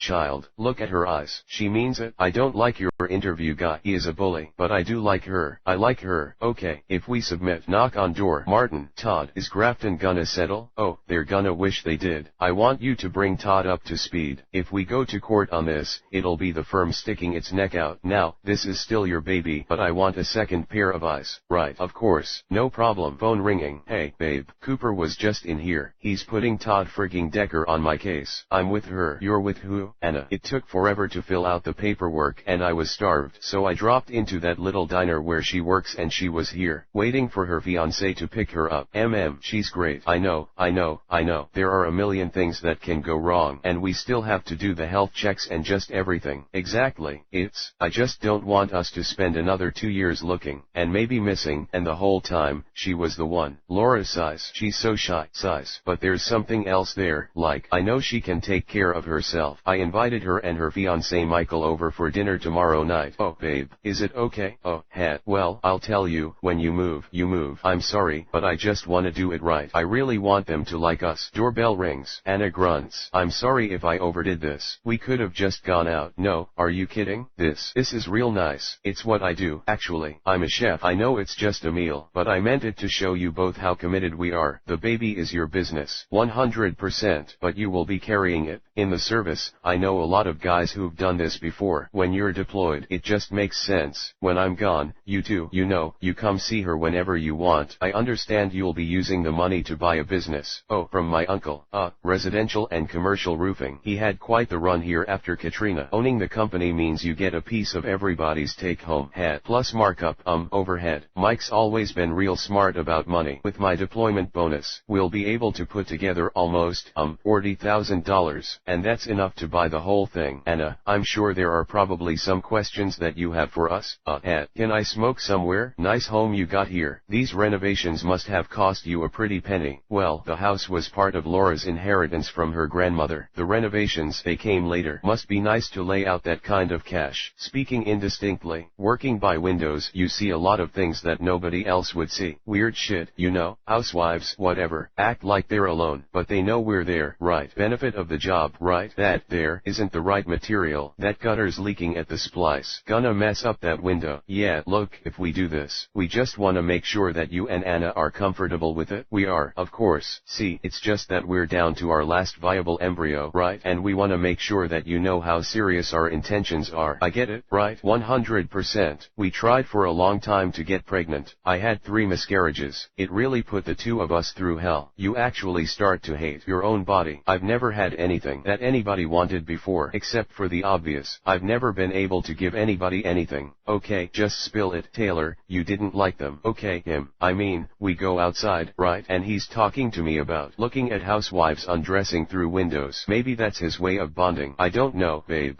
child, look at her eyes. She means it. I don't like your interview guy. He is a bully. But I do like her. I like her. Okay, if we submit, knock on door. Martin, Todd, is Grafton gonna settle? Oh, they're gonna wish they did. I want you to bring Todd up to speed. If we go to court on this, it'll be the firm sticking its neck out. Now, this is still your baby, but I want a second pair of eyes. Right, of course. No problem. Phone ringing. Hey, babe, Cooper was just in here. He's putting Todd frigging Decker on my case. I'm with her. You're with who? Anna. It took forever to fill out the paperwork and I was starved, so I dropped into that little diner where she works and she was here, waiting for her fiancé to pick her up. She's great. I know. There are a million things that can go wrong and we still have to do the health checks and just everything. Exactly. I just don't want us to spend another 2 years looking, and maybe missing, and the whole time, she was the one. Laura sighs. She's so shy. Sighs. But there's something else there, like, I know she can take care of herself. I invited her and her fiancé Michael over for dinner tomorrow night. Oh, babe, is it okay? Oh, well, I'll tell you, when you move. I'm sorry, but I just wanna do it right. I really want them to like us. Doorbell rings. Anna grunts. I'm sorry if I overdid this. We could have just gone out. No, are you kidding? This is real nice. It's what I do. Actually, I'm a chef. I know it's just a meal, but I meant it to show you both how committed we are. The baby is your business. 100%. But you will be carrying it. In the service, I know a lot of guys who've done this before. When you're deployed, it just makes sense. When I'm gone, you too. You come see her whenever you want. I understand you'll be using the money to buy a business. Oh, from my uncle. Residential and commercial roofing. He had quite the run here after Katrina. Owning the company means you get a piece of everybody's take-home plus markup, overhead. Mike's always been real smart about money. With my deployment bonus, we'll be able to put together almost, $40,000, and that's enough to buy the whole thing. Anna, I'm sure there are probably some questions that you have for us. Can I smoke somewhere? Nice home you got here. These renovations must have cost you a pretty penny. Well, the house was part of Laura's inheritance from her grandmother. The renovations, they came later. Must be nice to lay out that kind of cash. Speaking indistinctly, working by windows, you see a lot of things that nobody else would see. Weird shit, housewives, whatever, act like they're alone, but they know we're there, right? Benefit of the job, right? That there isn't the right material. That gutter's leaking at the splice. Gonna mess up that window. Yeah, look, if we do this, we just wanna make sure that you and Anna are comfortable with it. We are, of course. See, it's just that we're down to our last viable embryo, right? And we wanna make sure that you know how serious our intentions are. I get it, right? 100%. We tried for a long time to get pregnant. I had 3 miscarriages. It really put the two of us through hell. You actually start to hate your own body. I've never had anything that anybody wanted before, except for the obvious. I've never been able to give anybody anything. Okay, just spill it. Taylor, you didn't like them. Okay, we go outside, right? And he's talking to me about looking at housewives undressing through windows. Maybe that's his way of bonding. I don't know, babe.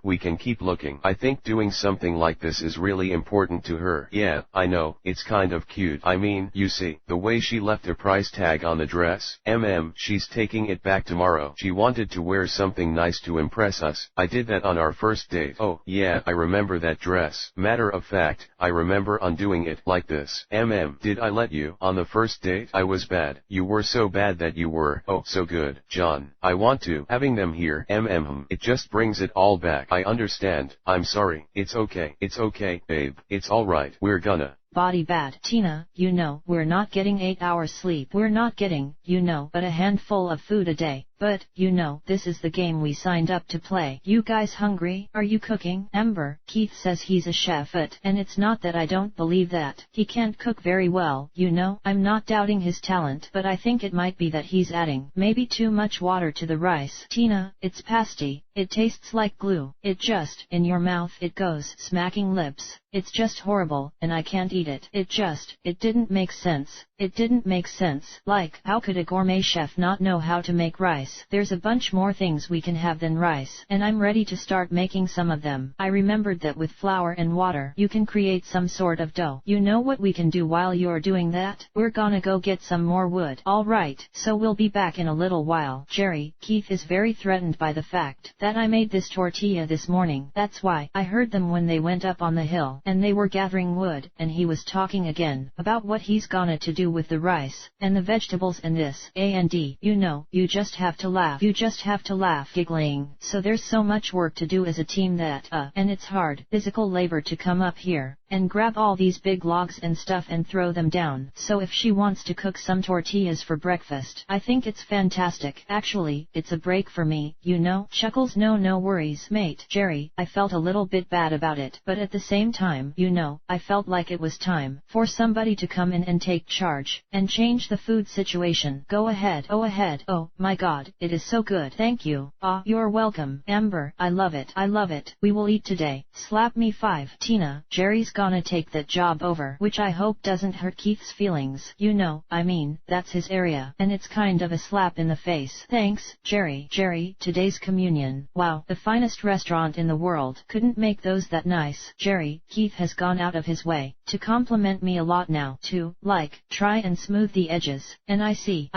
We can keep looking. I think doing something like this is really important to her. Yeah, I know, it's kind of cute. You see, the way she left a price tag on the dress. She's taking it back tomorrow. She wanted to wear something nice to impress us. I did that on our first date. Oh, yeah, I remember that dress. Matter of fact, I remember undoing it like this. Did I let you on the first date? I was bad. You were so bad that you were, oh, so good. John, I want to. Having them here, it just brings it all back. I understand. I'm sorry. It's okay, babe. It's alright. We're gonna body bad. Tina, we're not getting 8 hours sleep. We're not getting, but a handful of food a day. But, this is the game we signed up to play. You guys hungry? Are you cooking? Ember, Keith says he's a chef and it's not that I don't believe that. He can't cook very well, I'm not doubting his talent, but I think it might be that he's adding maybe too much water to the rice. Tina, it's pasty. It tastes like glue. It just, in your mouth it goes, smacking lips. It's just horrible, and I can't eat it. It didn't make sense. It didn't make sense. Like, how could a gourmet chef not know how to make rice? There's a bunch more things we can have than rice, and I'm ready to start making some of them. I remembered that with flour and water, you can create some sort of dough. You know what we can do while you're doing that? We're gonna go get some more wood. Alright, so we'll be back in a little while. Jerry, Keith is very threatened by the fact that I made this tortilla this morning. That's why I heard them when they went up on the hill, and they were gathering wood, and he was talking again about what he's gonna to do with the rice, and the vegetables and this, and you just have have to laugh. You just have to laugh giggling. So there's so much work to do as a team that, and it's hard, physical labor to come up here, and grab all these big logs and stuff and throw them down. So if she wants to cook some tortillas for breakfast, I think it's fantastic. Actually, it's a break for me, you know. Chuckles, no worries, mate. Jerry, I felt a little bit bad about it, but at the same time, you know, I felt like it was time for somebody to come in and take charge, and change the food situation. Go ahead. Oh, my god, it is so good. Thank you. You're welcome. Amber, I love it. We will eat today. Slap me 5. Tina, Jerry's gonna take that job over, which I hope doesn't hurt Keith's feelings. You know, I mean, that's his area, and it's kind of a slap in the face. Thanks, Jerry. Jerry, today's communion. Wow, the finest restaurant in the world. Couldn't make those that nice. Jerry, Keith has gone out of his way to compliment me a lot now, to, like, try and smooth the edges, and I see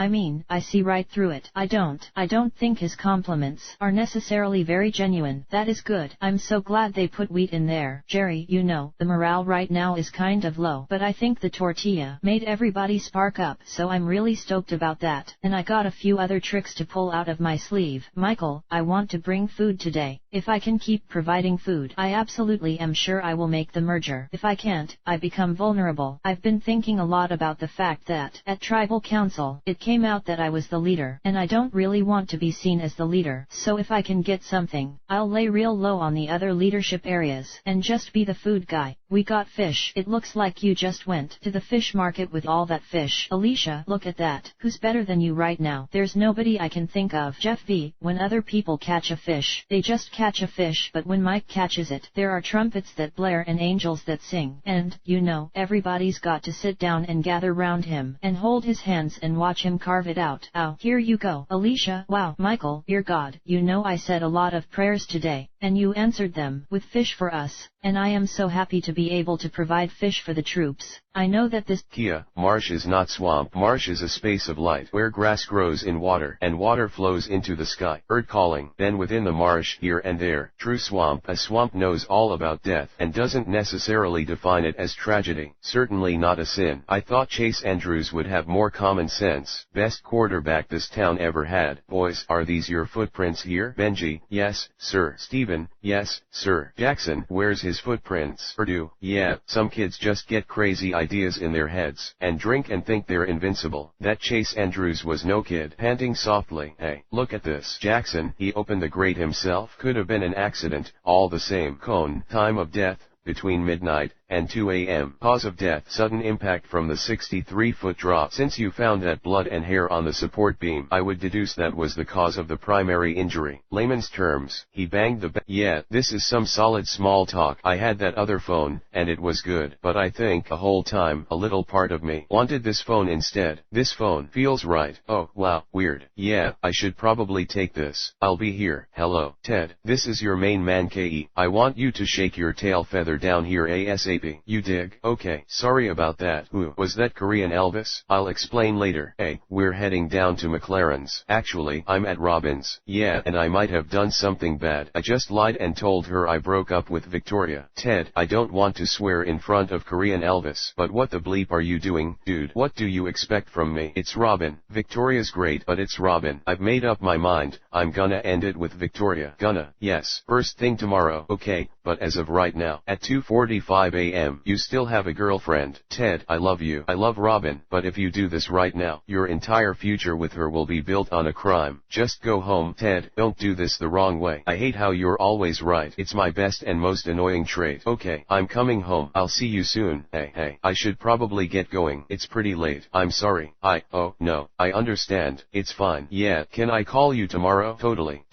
right through it. I don't think his compliments are necessarily very genuine. That is good. I'm so glad they put wheat in there. Jerry, you know, the morale right now is kind of low, but I think the tortilla made everybody spark up, so I'm really stoked about that. And I got a few other tricks to pull out of my sleeve. Michael, I want to bring food today. If I can keep providing food, I absolutely am sure I will make the merger. If I can't, I become vulnerable. I've been thinking a lot about the fact that, at Tribal Council, it came out that I was the leader, and I don't really want to be seen as the leader. So if I can get something, I'll lay real low on the other leadership areas, and just be the food guy. We got fish. It looks like you just went to the fish market with all that fish. Alicia, look at that. Who's better than you right now? There's nobody I can think of. Jeff V, when other people catch a fish, they just catch a fish, but when Mike catches it, there are trumpets that blare and angels that sing, and, you know, everybody's got to sit down and gather round him, and hold his hands and watch him carve it out. Ow, here you go. Alicia, wow, Michael, you're God. You know, I said a lot of prayers today, and you answered them with fish for us, and I am so happy to be able to provide fish for the troops. I know that this Kia, marsh is not swamp. Marsh is a space of light where grass grows in water and water flows into the sky. Bird calling. Then within the marsh, here and there, true swamp. A swamp knows all about death and doesn't necessarily define it as tragedy. Certainly not a sin. I thought Chase Andrews would have more common sense. Best quarterback this town ever had. Boys, are these your footprints here? Benji, yes, sir. Steven, yes, sir. Jackson, where's his footprints? Purdue, yeah, some kids just get crazy ideas in their heads, and drink and think they're invincible. That Chase Andrews was no kid. Panting softly, hey, look at this. Jackson, he opened the grate himself. Could have been an accident, all the same. Cone, time of death, between midnight and 2 a.m. Cause of death, sudden impact from the 63-foot drop. Since you found that blood and hair on the support beam, I would deduce that was the cause of the primary injury. Layman's terms, he banged the yeah, this is some solid small talk. I had that other phone, and it was good, but I think the whole time, a little part of me wanted this phone instead. This phone feels right. Oh, wow, weird. Yeah, I should probably take this. I'll be here. Hello, Ted. This is your main man Ke. I want you to shake your tail feather down here ASAP. You dig? Okay, sorry about that. Ooh, was that Korean Elvis? I'll explain later. Hey, we're heading down to McLaren's. Actually, I'm at Robin's. Yeah, and I might have done something bad. I just lied and told her I broke up with Victoria. Ted, I don't want to swear in front of Korean Elvis, but what the bleep are you doing, dude? What do you expect from me? It's Robin. Victoria's great, but it's Robin. I've made up my mind. I'm gonna end it with Victoria. Gonna, yes, first thing tomorrow. Okay, but as of right now, at 2:45 a.m., you still have a girlfriend. Ted, I love you. I love Robin, but if you do this right now, your entire future with her will be built on a crime. Just go home. Ted, don't do this the wrong way. I hate how you're always right. It's my best and most annoying trait. Okay, I'm coming home. I'll see you soon. Hey, I should probably get going. It's pretty late. I'm sorry. Oh, no, I understand. It's fine. Yeah, can I call you tomorrow? Totally.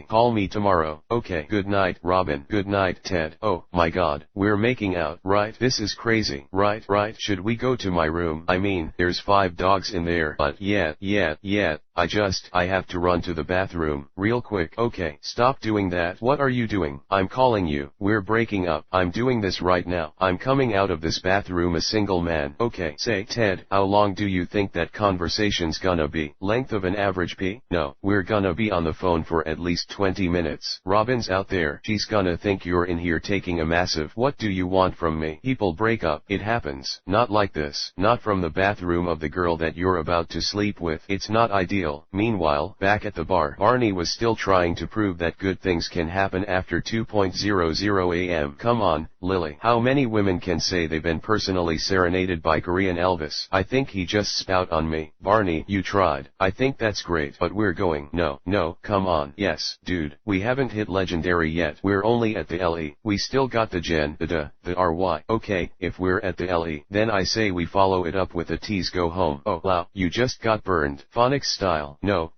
Call me tomorrow. Okay, good night, Robin. Good night, Ted. Oh, my god, we're making out, right? This is crazy, right? Should we go to my room? I mean, there's 5 dogs in there, but yeah. I have to run to the bathroom, real quick. Okay, stop doing that. What are you doing? I'm calling you. We're breaking up. I'm doing this right now. I'm coming out of this bathroom a single man. Okay, say, Ted, how long do you think that conversation's gonna be? Length of an average P? No, we're gonna be on the phone for at least 20 minutes. Robin's out there. She's gonna think you're in here taking a massive. What do you want from me? from me. People break up. It happens. Not like this. Not from the bathroom of the girl that you're about to sleep with. It's not ideal. Meanwhile, back at the bar, Barney was still trying to prove that good things can happen after 2:00 a.m. Come on, Lily. How many women can say they've been personally serenaded by Korean Elvis? I think he just spout on me. Barney, you tried. I think that's great, but we're going. No, come on. Yes, dude, we haven't hit legendary yet. We're only at the LE. We still got the gen, the RY. Okay, if we're at the LE, then I say we follow it up with a tease go home. Oh, wow, you just got burned. Phonics style. No,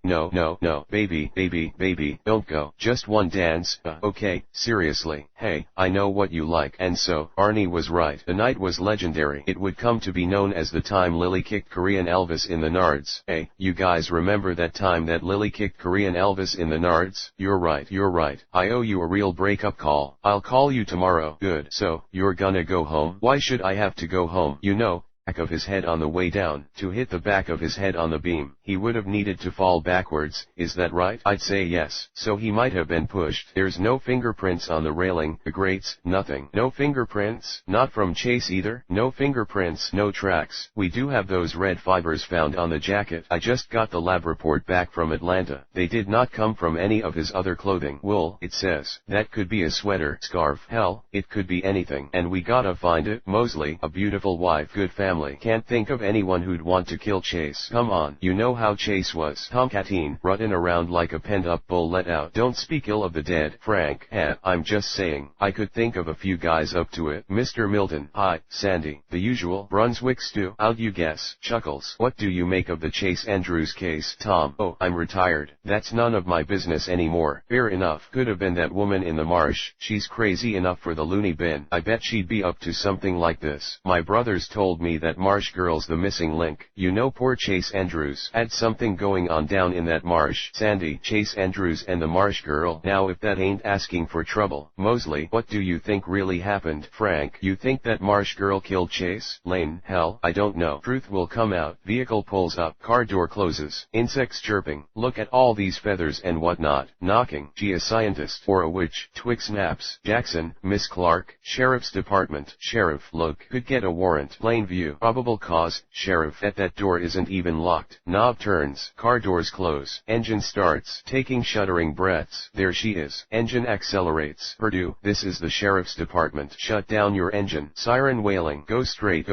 baby, don't go. Just one dance. Okay, seriously. Hey, I know what you like. And so, Barney was right. The night was legendary. It would come to be known as the time Lily kicked Korean Elvis in the nards. Hey, you guys remember that time that Lily kicked Korean Elvis in the nards? You're right. I owe you a real breakup call. I'll call you tomorrow. Good. So, you're gonna go home? Why should I have to go home? You know, back of his head on the way down, to hit the back of his head on the beam. He would have needed to fall backwards, is that right? I'd say yes. So he might have been pushed. There's no fingerprints on the railing, the grates, nothing. No fingerprints? Not from Chase either? No fingerprints, no tracks. We do have those red fibers found on the jacket. I just got the lab report back from Atlanta. They did not come from any of his other clothing. Wool, it says. That could be a sweater, scarf, hell, it could be anything. And we gotta find it. Mosley, a beautiful wife, good family. Can't think of anyone who'd want to kill Chase. Come on, you know how Chase was. Tomcatine, rutting around like a pent-up bull let out. Don't speak ill of the dead, Frank. I'm just saying, I could think of a few guys up to it. Mr. Milton. Hi, Sandy. The usual. Brunswick stew. How'd you guess? Chuckles. What do you make of the Chase Andrews case? Tom. Oh, I'm retired. That's none of my business anymore. Fair enough. Could have been that woman in the marsh. She's crazy enough for the loony bin. I bet she'd be up to something like this. My brothers told me that Marsh girl's the missing link. You know, poor Chase Andrews had something going on down in that marsh. Sandy, Chase Andrews and the Marsh girl. Now if that ain't asking for trouble. Mosley, what do you think really happened? Frank, you think that Marsh girl killed Chase? Lane, hell, I don't know. Truth will come out. Vehicle pulls up. Car door closes. Insects chirping. Look at all these feathers and whatnot. Knocking. She a scientist or a witch. Twig snaps. Jackson, Miss Clark, Sheriff's Department. Sheriff, look, could get a warrant. Plain view. Probable cause, Sheriff. That door isn't even locked. Knob turns. Car doors close. Engine starts. Taking shuddering breaths. There she is. Engine accelerates. Purdue, this is the Sheriff's Department. Shut down your engine. Siren wailing. Go straight.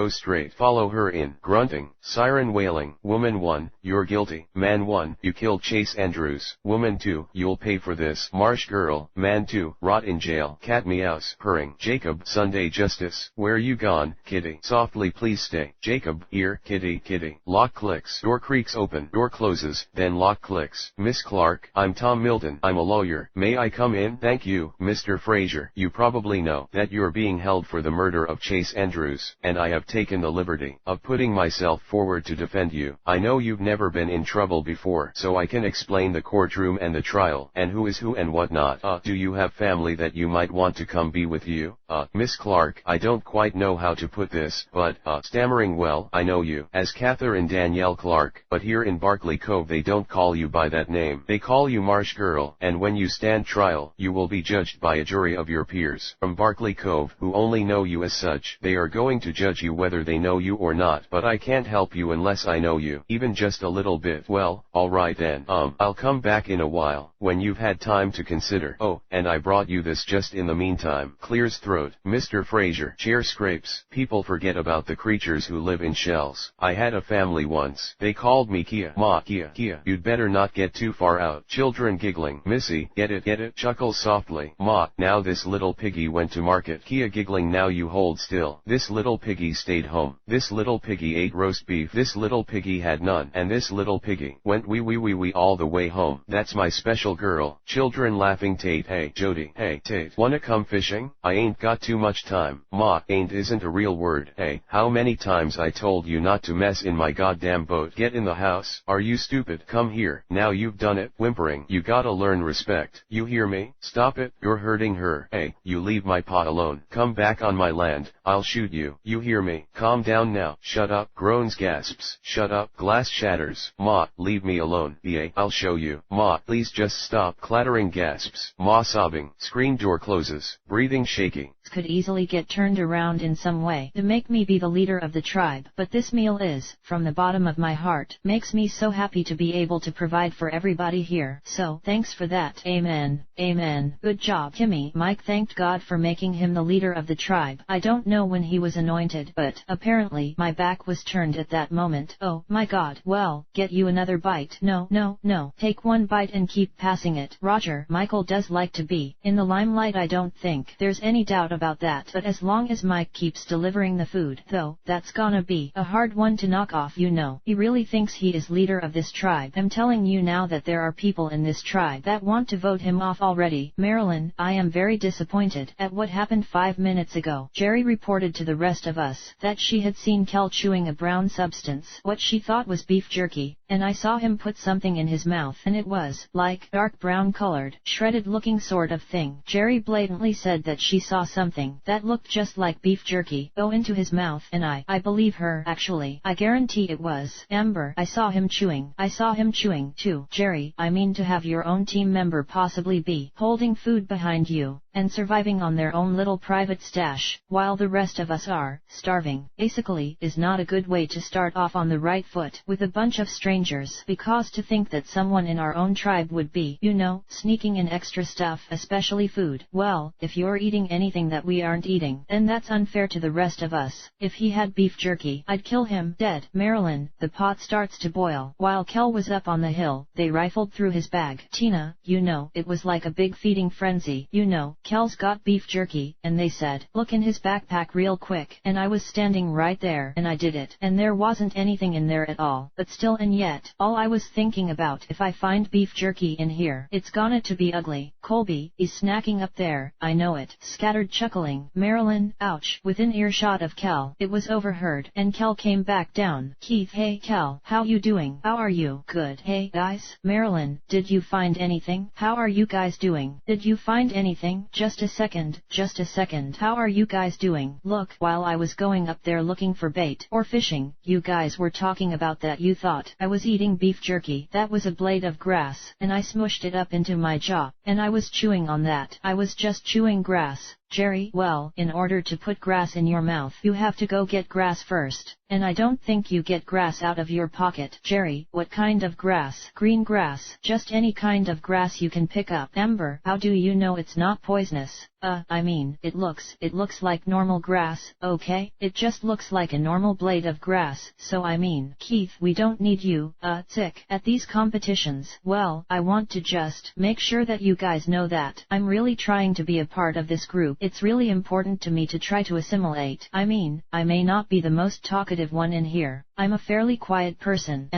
Follow her in. Grunting. Siren wailing. Woman 1, you're guilty. Man 1, you killed Chase Andrews. Woman 2, you'll pay for this. Marsh girl. Man 2, rot in jail. Cat meows. Purring. Jacob, Sunday Justice. Where you gone, kitty? Softly please stay. Jacob, here, kitty. Lock clicks. Door creaks open. Door closes, then lock clicks. Miss Clark, I'm Tom Milton. I'm a lawyer. May I come in? Thank you, Mr. Frazier. You probably know that you're being held for the murder of Chase Andrews, and I have taken the liberty of putting myself forward to defend you. I know you've never been in trouble before, so I can explain the courtroom and the trial, and who is who and whatnot. Do you have family that you might want to come be with you? Miss Clark, I don't quite know how to put this, but, stammering, well, I know you as Catherine Danielle Clark, but here in Barkley Cove they don't call you by that name. They call you Marsh Girl, and when you stand trial, you will be judged by a jury of your peers from Barkley Cove who only know you as such. They are going to judge you whether they know you or not, but I can't help you unless I know you, even just a little bit. Well, alright then, I'll come back in a while, when you've had time to consider. Oh, and I brought you this just in the meantime. Clears throat. Mr. Frazier. Chair scrapes. People forget about the creatures who live in shells. I had a family once. They called me Kia. Ma, Kia. You'd better not get too far out. Children giggling. Missy, get it? Chuckles softly. Ma, now this little piggy went to market. Kia giggling. Now you hold still. This little piggy stayed home. This little piggy ate roast beef. This little piggy had none. And this little piggy went wee all the way home. That's my special girl. Children laughing. Tate. Hey, Jody. Hey, Tate. Wanna come fishing? I ain't got too much time. Ma, ain't isn't a real word. Hey, how many times I told you not to mess in my goddamn boat? Get in the house. Are you stupid? Come here. Now you've done it. Whimpering. You gotta learn respect. You hear me? Stop it. You're hurting her. Hey, you leave my pot alone. Come back on my land. I'll shoot you. You hear me? Calm down now. Shut up. Groans, gasps. Shut up. Glass shatters. Ma, leave me alone. Yeah, I'll show you. Ma, please just stop. Clattering gasps. Ma sobbing. Screen door closes. Breathing shaky. could easily get turned around in some way to make me be the leader of the tribe. But this meal is, from the bottom of my heart, makes me so happy to be able to provide for everybody here. So, thanks for that. Amen. Amen. Good job, Kimmy. Mike thanked God for making him the leader of the tribe. I don't know when he was anointed, but apparently my back was turned at that moment. Oh, my God. Well, get you another bite. No, no, no. Take one bite and keep passing it. Roger, Michael does like to be in the limelight. I don't think there's any doubt about that. But as long as Mike keeps delivering the food, though, that's gonna be a hard one to knock off. You know, he really thinks he is leader of this tribe. I'm telling you now that there are people in this tribe that want to vote him off already. Marilyn, I am very disappointed at what happened 5 minutes ago. Jerry reported to the rest of us that she had seen Kel chewing a brown substance, what she thought was beef jerky, and I saw him put something in his mouth and it was, like, dark brown colored, shredded looking sort of thing. Jerry blatantly said that she saw something that looked just like beef jerky go into his mouth, and I believe her. Actually, I guarantee it was. Amber, I saw him chewing. I saw him chewing too. Jerry, I mean to have your own team member possibly be holding food behind you and surviving on their own little private stash, while the rest of us are starving, basically, is not a good way to start off on the right foot with a bunch of strangers, because to think that someone in our own tribe would be, you know, sneaking in extra stuff, especially food. Well, if you're eating anything that we aren't eating, then that's unfair to the rest of us. If he had beef jerky, I'd kill him dead. Marilyn, the pot starts to boil. While Kel was up on the hill, they rifled through his bag. Tina, you know, it was like a big feeding frenzy. You know, Kel's got beef jerky, and they said, look in his backpack real quick, and I was standing right there, and I did it, and there wasn't anything in there at all. But still, and yet, all I was thinking about, if I find beef jerky in here, it's gonna to be ugly. Colby is snacking up there, I know it. Scattered chuckling. Marilyn, ouch. Within earshot of Kel, it was overheard, and Kel came back down. Keith, hey Kel, how you doing? How are you? Good. Hey guys. Marilyn, did you find anything? How are you guys doing? Did you find anything? Just a second. Just a second. How are you guys doing? Look, while I was going up there looking for bait or fishing, you guys were talking about that. You thought I was eating beef jerky. That was a blade of grass, and I smushed it up into my jaw, and I was chewing on that. I was just chewing grass. Jerry, well, in order to put grass in your mouth, you have to go get grass first, and I don't think you get grass out of your pocket. Jerry, what kind of grass? Green grass. Just any kind of grass you can pick up. Amber, how do you know it's not poisonous? I mean, it looks like normal grass, okay? It just looks like a normal blade of grass, so I mean, Keith, we don't need you, sick, at these competitions. Well, I want to just make sure that you guys know that I'm really trying to be a part of this group. It's really important to me to try to assimilate. I mean, I may not be the most talkative one in here. I'm a fairly quiet person.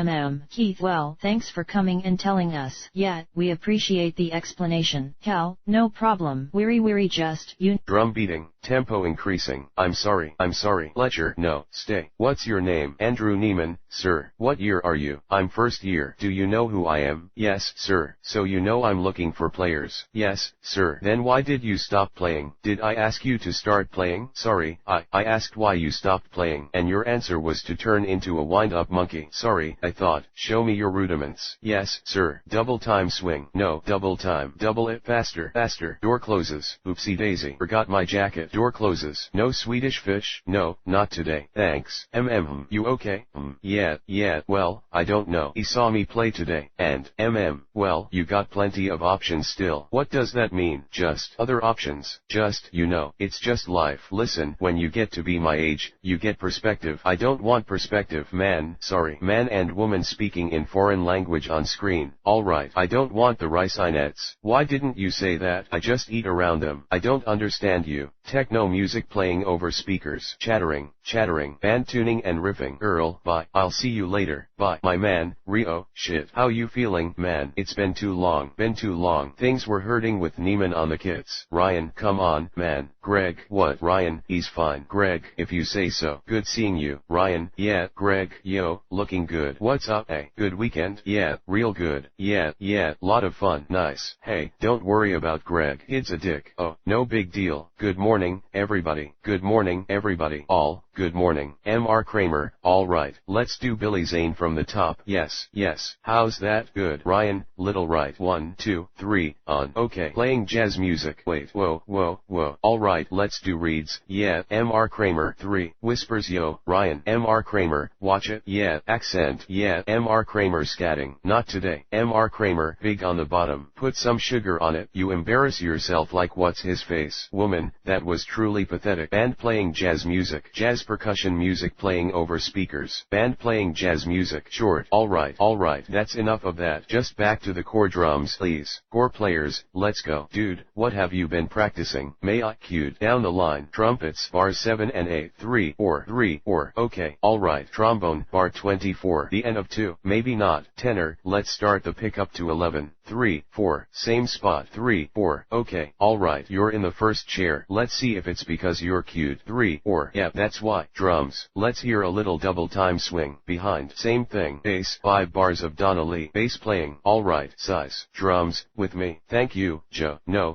Keith, well, thanks for coming and telling us. Yeah, we appreciate the explanation. Cal, no problem. Weary just, you... Drum beating, tempo increasing. I'm sorry. Fletcher, no, stay. What's your name? Andrew Neiman, sir. What year are you? I'm first year. Do you know who I am? Yes, sir. So you know I'm looking for players? Yes, sir. Then why did you stop playing? Did I ask you to start playing? Sorry, I asked why you stopped playing, and your answer was to turn into a wind-up monkey. Sorry, I thought. Show me your rudiments. Yes, sir. Double time swing. No, double time. Double it faster. Door closes. Oopsie daisy. Forgot my jacket. Door closes. No Swedish fish? No, not today. Thanks. You okay? Yeah, well, I don't know. He saw me play today, and, well, you got plenty of options still. What does that mean? Just other options. Just, you know, it's just life. Listen, when you get to be my age, you get perspective. I don't want perspective, man. Sorry. Man and woman speaking in foreign language on screen. Alright. I don't want the ricinets. Why didn't you say that? I just eat around them. I don't understand you. Techno music playing over speakers. Chattering, band tuning and riffing. Earl, bye. I'll see you later. Bye. My man, Rio, shit. How you feeling, man? It's been too long. Things were hurting with Neiman on the kits. Ryan, come on, man. Greg, what? Ryan, he's fine. Greg, if you say so. Good seeing you. Ryan, yeah. Greg, yo, looking good. What's up, eh? Good weekend? Yeah, real good. Yeah, lot of fun. Nice. Hey, don't worry about Greg. It's a dick. Oh, no big deal. Good morning, everybody. All, good morning. M.R. Kramer, alright, let's do Billy Zane from the top. Yes, yes, how's that? Good. Ryan, little right. 1, 2, 3, on. Okay. Playing jazz music. Wait, whoa, whoa, whoa. Alright, let's do reads. Yeah. M.R. Kramer. 3, whispers. Yo, Ryan. M.R. Kramer, watch it. Yeah. Accent. Yeah. M.R. Kramer scatting. Not today. M.R. Kramer, big on the bottom. Put some sugar on it. You embarrass yourself like what's his face. Woman, that was truly pathetic. Band playing jazz music. Jazz percussion music playing over speakers. Band playing jazz music. Short. Alright, that's enough of that. Just back to the core drums, please. Core players, let's go. Dude, what have you been practicing? May I? Cued. Down the line. Trumpets, bars 7 and 8. 3, or. Okay. Alright. Trombone, bar 24. The end of 2. Maybe not. Tenor, let's start the pickup to 11. 3, 4, same spot. 3, 4, okay, alright, you're in the first chair. Let's see if it's because you're cute. 3, 4, yeah, that's why. Drums, let's hear a little double time swing. Behind, same thing. Bass, 5 bars of Donna Lee. Bass playing, alright. Size, drums, with me. Thank you, Joe. No.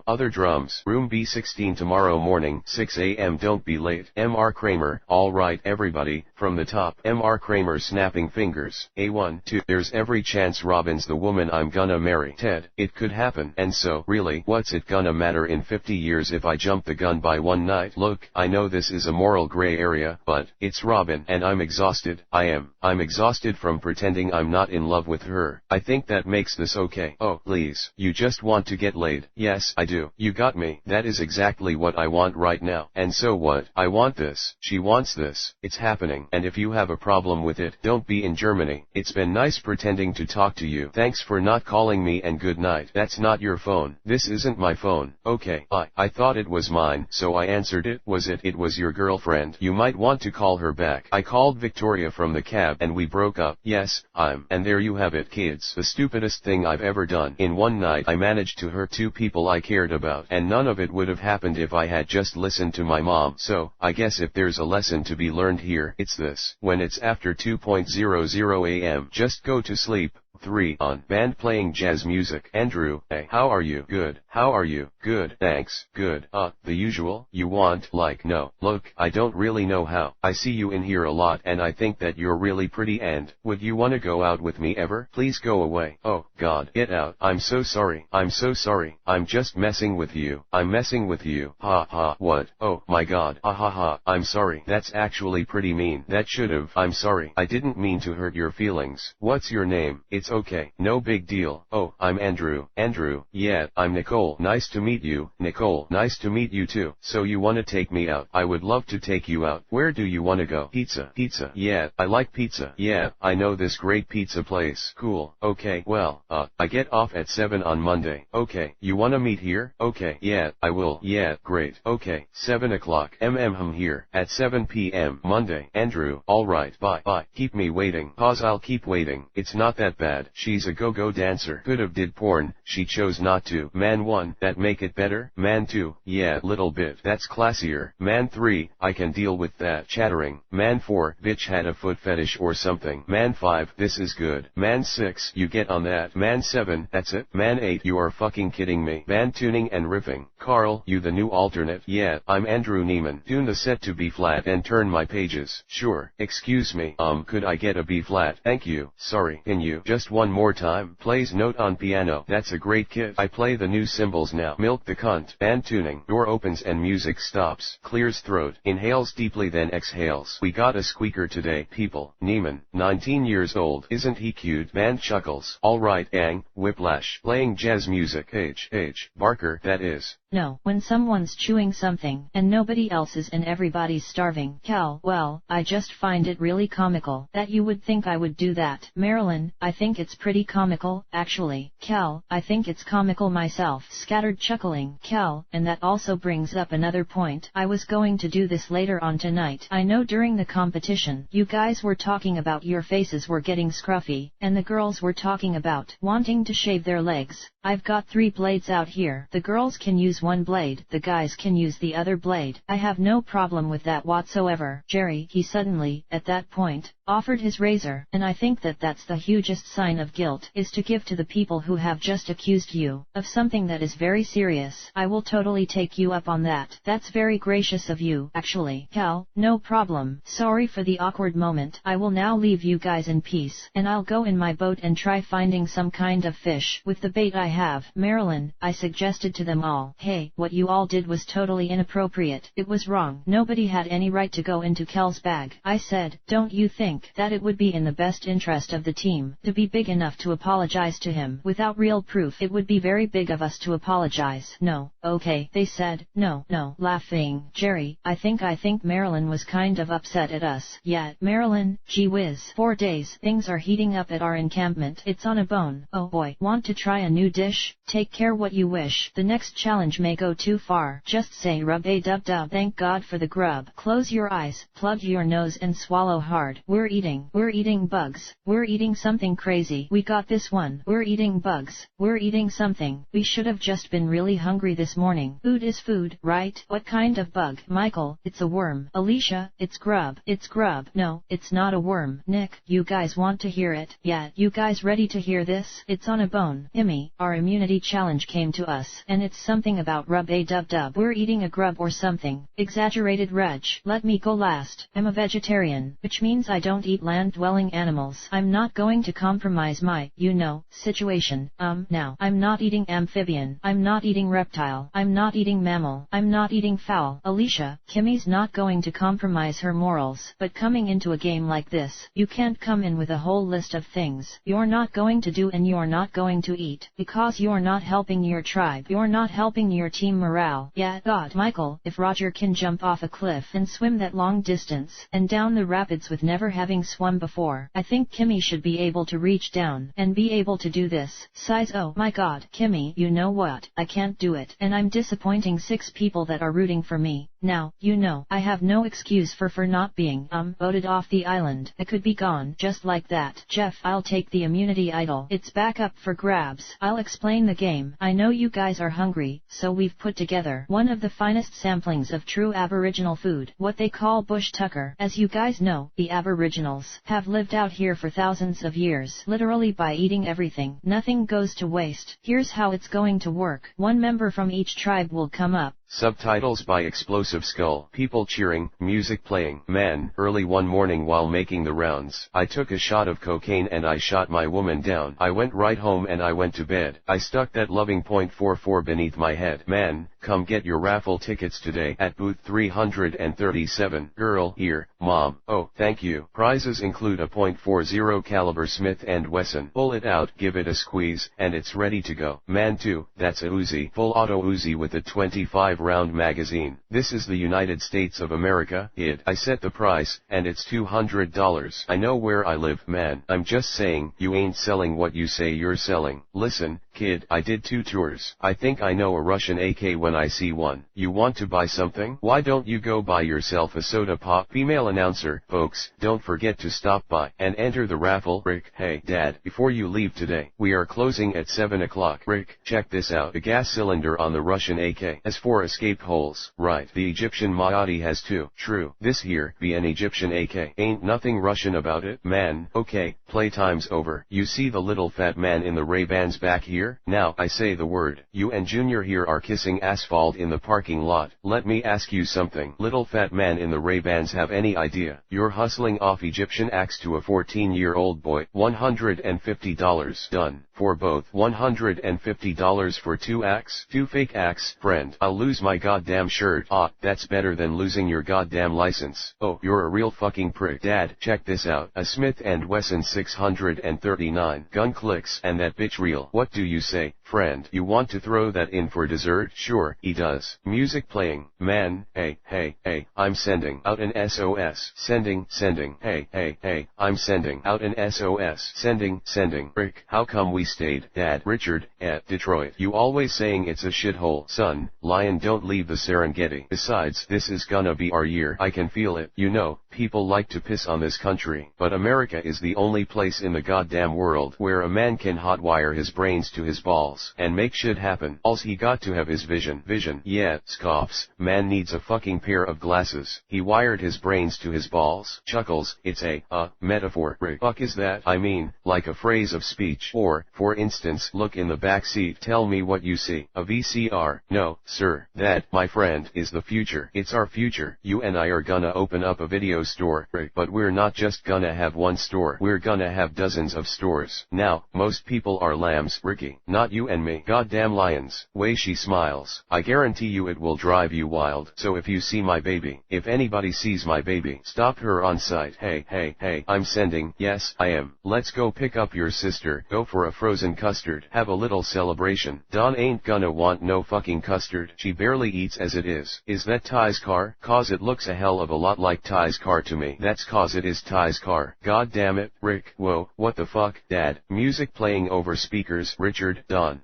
Other drums. Room B16 tomorrow morning, 6 a.m. Don't be late. M.R. Kramer, alright everybody, from the top. M.R. Kramer snapping fingers. A1, 2, there's every chance Robin's the woman I'm gonna marry. Ted, it could happen. And so, really, what's it gonna matter in 50 years if I jump the gun by one night? Look, I know this is a moral gray area, but, it's Robin, and I'm exhausted. I'm exhausted from pretending I'm not in love with her. I think that makes this okay. Oh, please, you just want to get laid. Yes, I do. You got me. That is exactly what I want right now. And so what? I want this. She wants this. It's happening. And if you have a problem with it, don't be in Germany. It's been nice pretending to talk to you. Thanks for not calling me and good night. That's not your phone. This isn't my phone. Okay. I thought it was mine, so I answered it. Was it? It was your girlfriend. You might want to call her back. I called Victoria from the cab and we broke up. Yes, and there you have it, kids. The stupidest thing I've ever done. In one night I managed to hurt 2 people I cared about, and none of it would have happened if I had just listened to my mom. So, I guess if there's a lesson to be learned here, it's this. When it's after 2:00 a.m., just go to sleep. 3, on. Band playing jazz music. Andrew, hey, how are you? Good. How are you? Good. Thanks. Good. The usual? You want? Like, no. Look, I don't really know how. I see you in here a lot and I think that you're really pretty and, would you wanna go out with me ever? Please go away. Oh, God. Get out. I'm so sorry. I'm so sorry. I'm just messing with you. I'm messing with you. Ha ha. What? Oh, my God. Ha ha ha. I'm sorry. That's actually pretty mean. That should've. I'm sorry. I didn't mean to hurt your feelings. What's your name? It's okay. No big deal. Oh, I'm Andrew. Andrew, yeah, I'm Nicole. Nice to meet you, Nicole. Nice to meet you too. So you wanna take me out? I would love to take you out. Where do you wanna go? Pizza. Pizza. Yeah, I like pizza. Yeah, I know this great pizza place. Cool. Okay, well, I get off at 7 on Monday. Okay, you wanna meet here? Okay, yeah, I will. Yeah, great. Okay, 7 o'clock. Here, at 7 p.m. Monday. Andrew, alright, bye. Keep me waiting. Pause. I'll keep waiting. It's not that bad. She's a go-go dancer. Could've did porn, she chose not to. Man 1, that make it better? Man 2, yeah, little bit. That's classier. Man 3, I can deal with that. Chattering. Man 4, bitch had a foot fetish or something. Man 5, this is good. Man 6, you get on that. Man 7, that's it. Man 8, you are fucking kidding me. Band tuning and riffing. Carl, you the new alternate? Yeah, I'm Andrew Neiman. Tune the set to B flat and turn my pages. Sure. Excuse me. Could I get a B flat? Thank you. Sorry. Can you just one more time? Plays note on piano. That's a great kit. I play the new cymbals now. Milk the cunt. Band tuning. Door opens and music stops. Clears throat. Inhales deeply then exhales. We got a squeaker today, people. Neiman, 19 years old. Isn't he cute? Band chuckles. Alright, Ang, Whiplash. Playing jazz music. H. Barker, that is. No, when someone's chewing something, and nobody else is and everybody's starving. Cal, well, I just find it really comical, that you would think I would do that. Marilyn, I think it's pretty comical, actually. Cal, I think it's comical myself. Scattered chuckling. Cal, and that also brings up another point. I was going to do this later on tonight. I know during the competition, you guys were talking about your faces were getting scruffy, and the girls were talking about wanting to shave their legs. I've got 3 blades out here. The girls can use one blade, the guys can use the other blade. I have no problem with that whatsoever. Jerry, he suddenly, at that point, offered his razor, and I think that that's the hugest sign of guilt, is to give to the people who have just accused you of something that is very serious. I will totally take you up on that. That's very gracious of you, actually. Cal, no problem. Sorry for the awkward moment. I will now leave you guys in peace, and I'll go in my boat and try finding some kind of fish with the bait I have. Marilyn, I suggested to them all, hey, what you all did was totally inappropriate. It was wrong. Nobody had any right to go into Cal's bag. I said, don't you think that it would be in the best interest of the team to be big enough to apologize to him? Without real proof, it would be very big of us to apologize. No, okay, they said, no, laughing. Jerry, I think Marilyn was kind of upset at us. Yeah, Marilyn, gee whiz. 4 days, things are heating up at our encampment. It's on a bone. Oh boy, want to try a new dish? Take care what you wish. The next challenge may go too far. Just say rub-a-dub-dub. Thank God for the grub. Close your eyes, plug your nose and swallow hard. We're eating bugs. We're eating something crazy. We got this one. We're eating bugs. We're eating something. We should have just been really hungry this morning. Food is food, right? What kind of bug? Michael, it's a worm. Alicia, it's grub. It's grub. No, it's not a worm. Nick, you guys want to hear it? Yeah, you guys ready to hear this? It's on a bone. Timmy, our immunity challenge came to us, and it's something about rub-a-dub-dub. We're eating a grub or something. Exaggerated Reg. Let me go last. I'm a vegetarian, which means I don't eat land-dwelling animals. I'm not going to compromise my, situation. Now. I'm not eating amphibian. I'm not eating reptile. I'm not eating mammal. I'm not eating fowl. Alicia, Kimmy's not going to compromise her morals. But coming into a game like this, you can't come in with a whole list of things you're not going to do and you're not going to eat, because you're not helping your tribe. You're not helping your team morale. Yeah, God. Michael, if Roger can jump off a cliff and swim that long distance and down the rapids with never having swum before, I think Kimmy should be able to reach down and be able to do this. Size, oh my God. Kimmy, you know what? I can't do it, and I'm disappointing 6 people that are rooting for me. Now, I have no excuse for not being, voted off the island. I could be gone just like that. Jeff, I'll take the immunity idol. It's back up for grabs. I'll explain the game. I know you guys are hungry, so we've put together one of the finest samplings of true Aboriginal food, what they call bush tucker. As you guys know, the Aboriginals have lived out here for thousands of years, literally by eating everything. Nothing goes to waste. Here's how it's going to work. One member from each tribe will come up. Subtitles by Explosive Skull. People cheering, music playing. Man, early one morning while making the rounds, I took a shot of cocaine and I shot my woman down. I went right home and I went to bed. I stuck that loving .44 beneath my head. Man, come get your raffle tickets today at booth 337. Girl, here, mom. Oh, thank you. Prizes include a .40 caliber Smith & Wesson. Pull it out, give it a squeeze, and it's ready to go. Man too, that's a Uzi. Full auto Uzi with a 25-round magazine. This is the United States of America. I set the price, and it's $200. I know where I live, man. I'm just saying, you ain't selling what you say you're selling. Listen, kid, I did 2 tours. I think I know a Russian AK when I see one. You want to buy something? Why don't you go buy yourself a soda pop? Female announcer. Folks, don't forget to stop by and enter the raffle. Rick, hey, Dad, before you leave today, we are closing at 7 o'clock. Rick, check this out. A gas cylinder on the Russian AK. As for escape holes, right, the Egyptian Maadi has 2. True, this here be an Egyptian AK. Ain't nothing Russian about it, man. Okay, playtime's over. You see the little fat man in the Ray-Bans back here? Now, I say the word. You and Junior here are kissing asphalt in the parking lot. Let me ask you something. Little fat man in the Ray-Bans have any idea you're hustling off Egyptian axe to a 14-year-old boy? $150. Done. For both. $150 for 2 axe? 2 fake axe? Friend, I'll lose my goddamn shirt. Ah, that's better than losing your goddamn license. Oh, you're a real fucking prick. Dad, check this out. A Smith & Wesson 639. Gun clicks, and that bitch real. What do you say, friend? You want to throw that in for dessert? Sure, he does. Music playing. Man, hey, I'm sending out an SOS. Sending. Hey, I'm sending out an SOS. Sending. Rick, how come we stayed? Dad, Richard, at Detroit. You always saying it's a shithole. Son, lion don't leave the Serengeti. Besides, this is gonna be our year. I can feel it. People like to piss on this country, but America is the only place in the goddamn world where a man can hotwire his brains to his balls. smiles, and make shit happen. Alls he got to have his vision. Yeah, scoffs, man needs a fucking pair of glasses. He wired his brains to his balls. Chuckles, it's a, metaphor. Fuck is that? I mean, like a phrase of speech. Or, for instance, look in the back seat. Tell me what you see. A VCR? No, sir. That, my friend, is the future. It's our future. You and I are gonna open up a video store. But we're not just gonna have one store. We're gonna have dozens of stores. Now, most people are lambs, Ricky. Not you and me. Goddamn lions. Way she smiles. I guarantee you it will drive you wild. So if you see my baby, if anybody sees my baby, stop her on sight. Hey, I'm sending. Yes, I am. Let's go pick up your sister. Go for a frozen custard. Have a little celebration. Dawn ain't gonna want no fucking custard. She barely eats as it is. Is that Ty's car? Cause it looks a hell of a lot like Ty's car to me. That's cause it is Ty's car. God damn it, Rick. Whoa, what the fuck? Dad. Music playing over speakers. Richard. Dawn.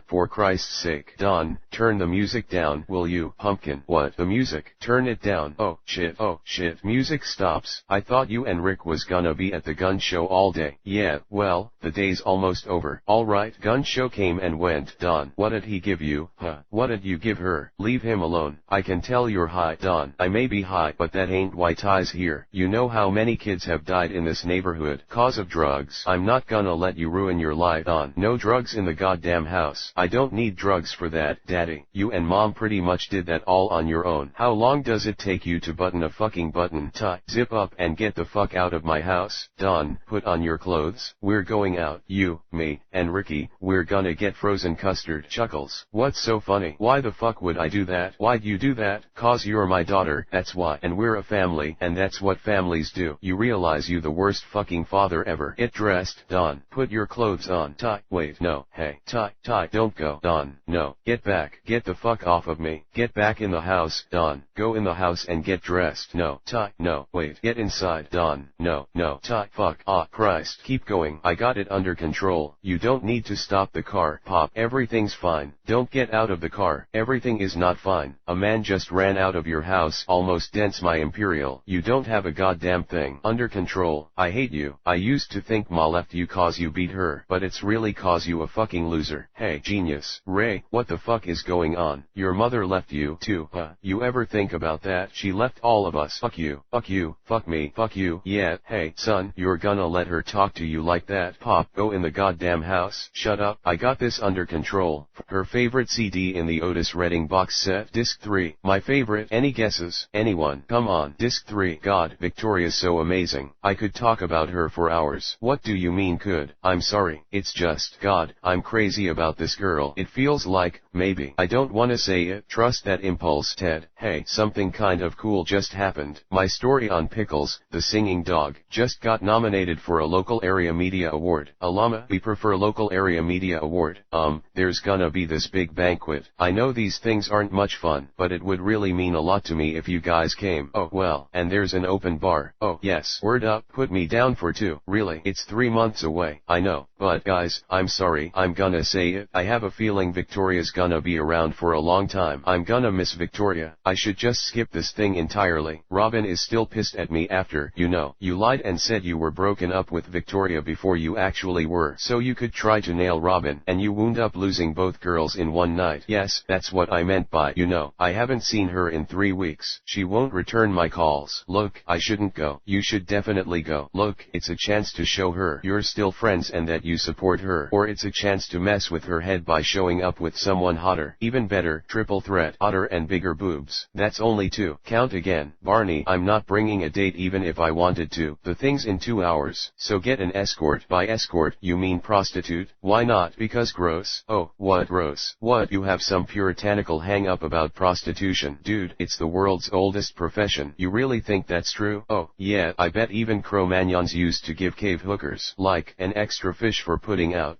For Christ's sake. Dawn, turn the music down, will you? Pumpkin. What? The music? Turn it down. Oh shit. Music stops. I thought you and Rick was gonna be at the gun show all day. Yeah, well, the day's almost over. Alright, gun show came and went. Dawn, what did he give you? Huh? What did you give her? Leave him alone. I can tell you're high. Dawn, I may be high, but that ain't why Ty's here. You know how many kids have died in this neighborhood cause of drugs. I'm not gonna let you ruin your life. Dawn, no drugs in the goddamn house. I don't need drugs for that. Daddy, you and Mom pretty much did that all on your own. How long does it take you to button a fucking button? Ty, zip up and get the fuck out of my house. Dawn, put on your clothes. We're going out. You, me, and Ricky, we're gonna get frozen custard. Chuckles, what's so funny? Why the fuck would I do that? Why'd you do that? Cause you're my daughter, that's why. And we're a family, and that's what families do. You realize you the worst fucking father ever. Get dressed. Dawn, put your clothes on. Ty, wait, no, hey, Ty, don't go. Dawn, no, get back. Get the fuck off of me. Get back in the house. Dawn, go in the house and get dressed. No, Ty, no, wait, get inside. Dawn, no, Ty, fuck, Christ, keep going. I got it under control. You don't need to stop the car. Pop, everything's fine. Don't get out of the car. Everything is not fine. A man just ran out of your house, almost dents my Imperial. You don't have a goddamn thing under control. I hate you. I used to think Ma left you cause you beat her, but it's really cause you a fucking loser. Hey, genius. Ray, what the fuck is going on? Your mother left you too, huh? You ever think about that? She left all of us. Fuck you, fuck me, fuck you. Yeah, hey, son, you're gonna let her talk to you like that? Pop, go in the goddamn house. Shut up. I got this under control. Her favorite CD in the Otis Redding box set. Disc 3. My favorite. Any guesses? Anyone? Come on. Disc 3. God, Victoria's so amazing. I could talk about her for hours. What do you mean could? I'm sorry. It's just, God, I'm crazy about this girl. It feels like, maybe. I don't wanna say it. Trust that impulse, Ted. Hey, something kind of cool just happened. My story on Pickles, the singing dog, just got nominated for a local area media award. Alama, we prefer local area media award. There's gonna be this big banquet. I know these things aren't much fun, but it would really mean a lot to me if you guys came. Oh well, and there's an open bar. Oh yes, word up, put me down for 2. Really, it's 3 months away. I know, but guys, I'm sorry, I'm gonna say it. I have a feeling Victoria's gonna be around for a long time. I'm gonna miss Victoria. I should just skip this thing entirely. Robin is still pissed at me after, you know, you lied and said you were broken up with Victoria before you actually were, so you could try to nail Robin, and you wound up losing both girls in one night. Yes, that's what I meant by, you know, I haven't seen her in 3 weeks. She won't return my calls. Look, I shouldn't go. You should definitely go. Look, it's a chance to show her you're still friends and that you support her. Or it's a chance to mess with her head by showing up with someone hotter. Even better, triple threat, hotter and bigger boobs. That's only 2. Count again. Barney, I'm not bringing a date even if I wanted to. The thing's in 2 hours. So get an escort. By escort, you mean prostitute? Why not? Because gross. Oh, what gross? What, you have some puritanical hang up about prostitution? Dude, it's the world's oldest profession. You really think that's true? Oh, yeah, I bet even Cro-Magnons used to give cave hookers, like, an extra fish for putting out.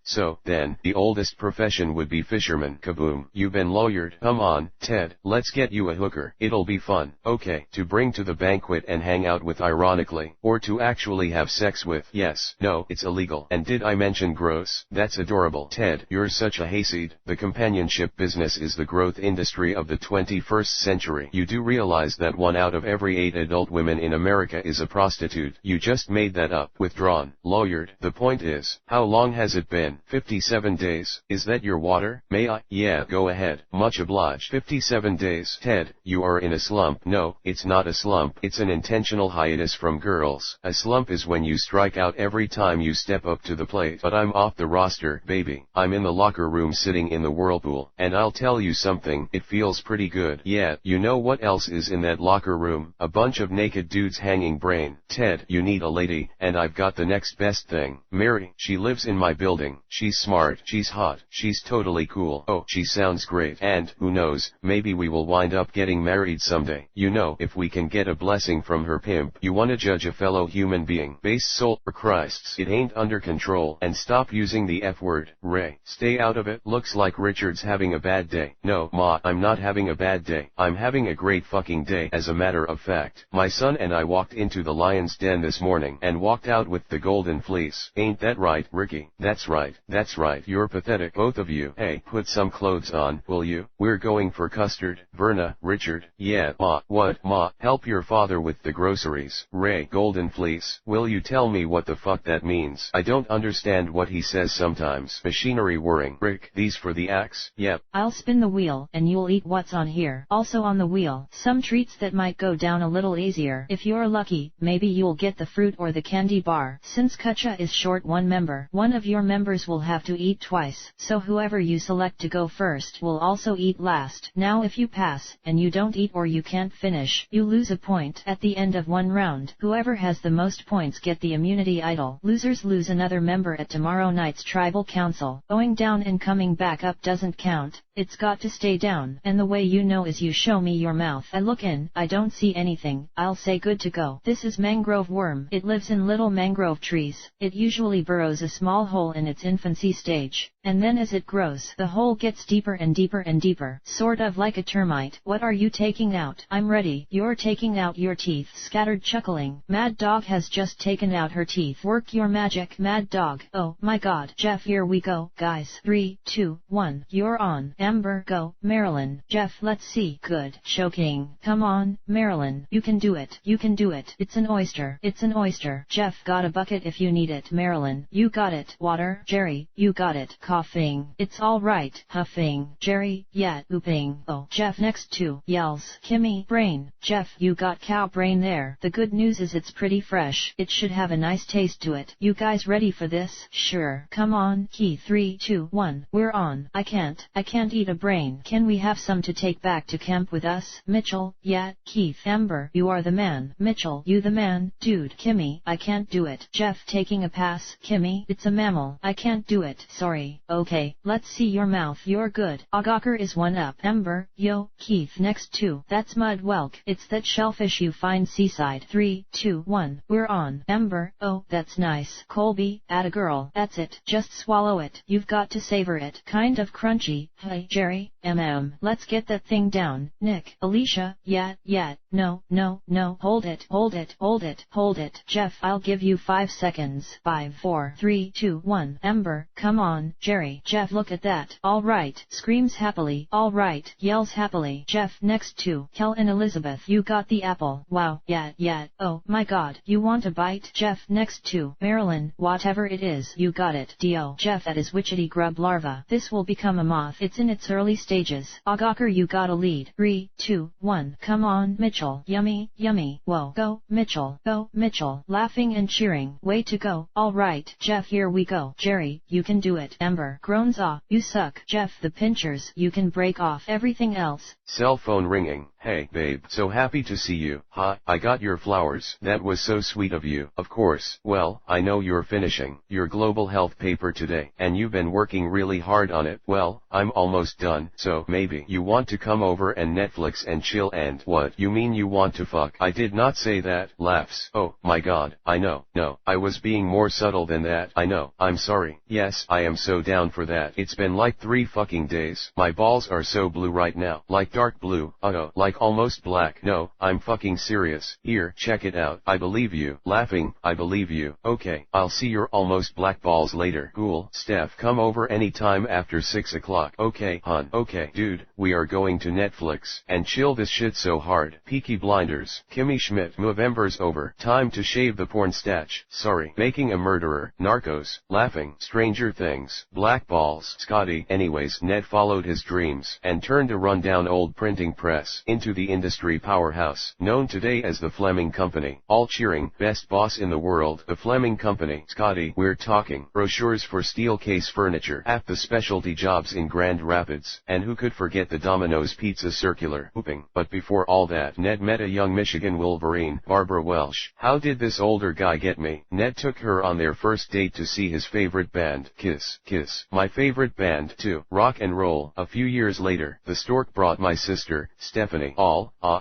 So, then, the oldest profession would be fisherman. Kaboom. You've been lawyered. Come on, Ted, let's get you a hooker. It'll be fun. Okay, to bring to the banquet and hang out with ironically, or to actually have sex with. Yes, no, it's illegal. And did I mention gross? That's adorable. Ted, you're such a hayseed. The companionship business is the growth industry of the 21st century. You do realize that 1 out of every 8 adult women in America is a prostitute. You just made that up. Withdrawn. Lawyered. The point is, is. How long has it been? 57 days. Is that your water? May I? Yeah, go ahead. Much obliged. 57 days. Ted, you are in a slump. No, it's not a slump. It's an intentional hiatus from girls. A slump is when you strike out every time you step up to the plate. But I'm off the roster, baby. I'm in the locker room sitting in the whirlpool. And I'll tell you something, it feels pretty good. Yeah, you know what else is in that locker room? A bunch of naked dudes hanging brain. Ted, you need a lady, and I've got the next best thing. Mary, she lives in my building. She's smart, she's hot, she's totally cool. Oh, she sounds great. And, who knows, maybe we will wind up getting married someday. You know, if we can get a blessing from her pimp. You wanna judge a fellow human being? Base soul, for Christ's, it ain't under control. And stop using the F word, Ray. Stay out of it. Looks like Richard's having a bad day. No, Ma, I'm not having a bad day. I'm having a great fucking day. As a matter of fact, my son and I walked into the lion's den this morning and walked out with the golden fleece. Ain't that right, Ricky? That's right, that's right. You're pathetic, both of you. Hey, put some clothes on, will you? We're going for custard. Verna, Richard. Yeah, Ma. What? Ma, help your father with the groceries. Ray, golden fleece. Will you tell me what the fuck that means? I don't understand what he says sometimes. Machinery whirring. Rick, these for the axe? Yep. I'll spin the wheel, and you'll eat what's on here. Also on the wheel, some treats that might go down a little easier. If you're lucky, maybe you'll get the fruit or the candy bar. Since Kutcha is short one member, one of your members will have to eat twice. So whoever you select to go first will also eat last. Now if you pass, and you don't eat or you can't finish, you lose a point. At the end of one round, whoever has the most points get the immunity idol. Losers lose another member at tomorrow night's tribal council. Going down and coming back up doesn't count. It's got to stay down. And the way you know is you show me your mouth. I look in, I don't see anything. I'll say good to go. This is mangrove worm. It lives in little mangrove trees. It usually burrows a small hole in its infancy stage. And then as it grows, the hole gets deeper and deeper and deeper. Sort of like a termite. What are you taking out? I'm ready. You're taking out your teeth. Scattered chuckling. Mad Dog has just taken out her teeth. Work your magic, Mad Dog. Oh my god. Jeff, here we go. Guys. 3, 2, 1. You're on. Amber, go. Marilyn. Jeff, let's see. Good. Choking. Come on, Marilyn. You can do it. You can do it. It's an oyster. It's an oyster. Jeff, got a bucket if you need it. Marilyn, you got it. Water. Jerry, you got it. Coughing. It's all right. Huffing. Jerry, yeah. Ooping. Oh, Jeff next to. Yells. Kimmy, brain. Jeff, you got cow brain there. The good news is it's pretty fresh. It should have a nice taste to it. You guys ready for this? Sure. Come on. Key 3, 2, 1. We're on. I can't eat a brain. Can we have some to take back to camp with us? Mitchell, yeah. Keith, Amber, you are the man. Mitchell, you the man. Dude, Kimmy, I can't do it. Jeff, taking a pass. Kimmy, it's a mammal. I can't do it. Sorry. Okay, let's see your mouth. You're good. Agakar is one up. Amber, yo. Keith next to. That's mud whelk. It's that shellfish you find seaside. 3, 2, 1. We're on. Amber, oh, that's nice. Colby, atta girl. That's it. Just swallow it. You've got to savor it. Kind of crunchy. Hey, Jerry, let's get that thing down. Nick, Alicia, yeah. No. Hold it. Jeff, I'll give you 5 seconds. 5, 4, 3, 2, 1. Amber, come on. Jerry, Jeff, look at that. All right. Screams happily. All right. Yells happily. Jeff, next to. Kel and Elizabeth, you got the apple. Wow. Yeah. Oh, my god. You want a bite? Jeff, next to. Marilyn, whatever it is, you got it. Dio. Jeff, that is witchetty grub larva. This will become a moth. It's in its early stages. Agakar, you got a lead. 3, 2, 1. Come on, Mitchell. Yummy. Whoa. Go, Mitchell. Laughing and cheering. Way to go. All right. Jeff, here we go. Jerry, you can do it. Amber groans, ah, you suck. Jeff, the pinchers, you can break off everything else. Cell phone ringing. Hey, babe, so happy to see you. Ha, I got your flowers. That was so sweet of you. Of course. Well, I know you're finishing your global health paper today, and you've been working really hard on it. Well, I'm almost done, so maybe you want to come over and Netflix and chill. And what? You mean you want to fuck? I did not say that. Laughs. Oh, my god. I know. No, I was being more subtle than that. I know. I'm sorry. Yes, I am so down for that. It's been like 3 fucking days. My balls are so blue right now. Like like dark blue, like almost black. No, I'm fucking serious. Here, check it out. I believe you. Laughing, I believe you. Okay, I'll see your almost black balls later. Cool. Steph, come over anytime after 6 o'clock. Okay, hun. Okay, dude, we are going to Netflix and chill this shit so hard. Peaky Blinders. Kimmy Schmidt. Movember's over. Time to shave the porn statch. Sorry. Making a Murderer. Narcos. Laughing. Stranger Things. Black balls. Scotty. Anyways, Ned followed his dreams and turned a rundown old printing press into the industry powerhouse known today as the Fleming Company. All cheering, best boss in the world, the Fleming Company. Scotty, we're talking brochures for steel case furniture at the specialty jobs in Grand Rapids, and who could forget the Domino's Pizza circular hooping. But before all that, Ned met a young Michigan Wolverine, Barbara Welsh. How did this older guy get me? Ned took her on their first date to see his favorite band, Kiss. Kiss. My favorite band too. Rock and roll. A few years later, the stork brought my sister, Stephanie.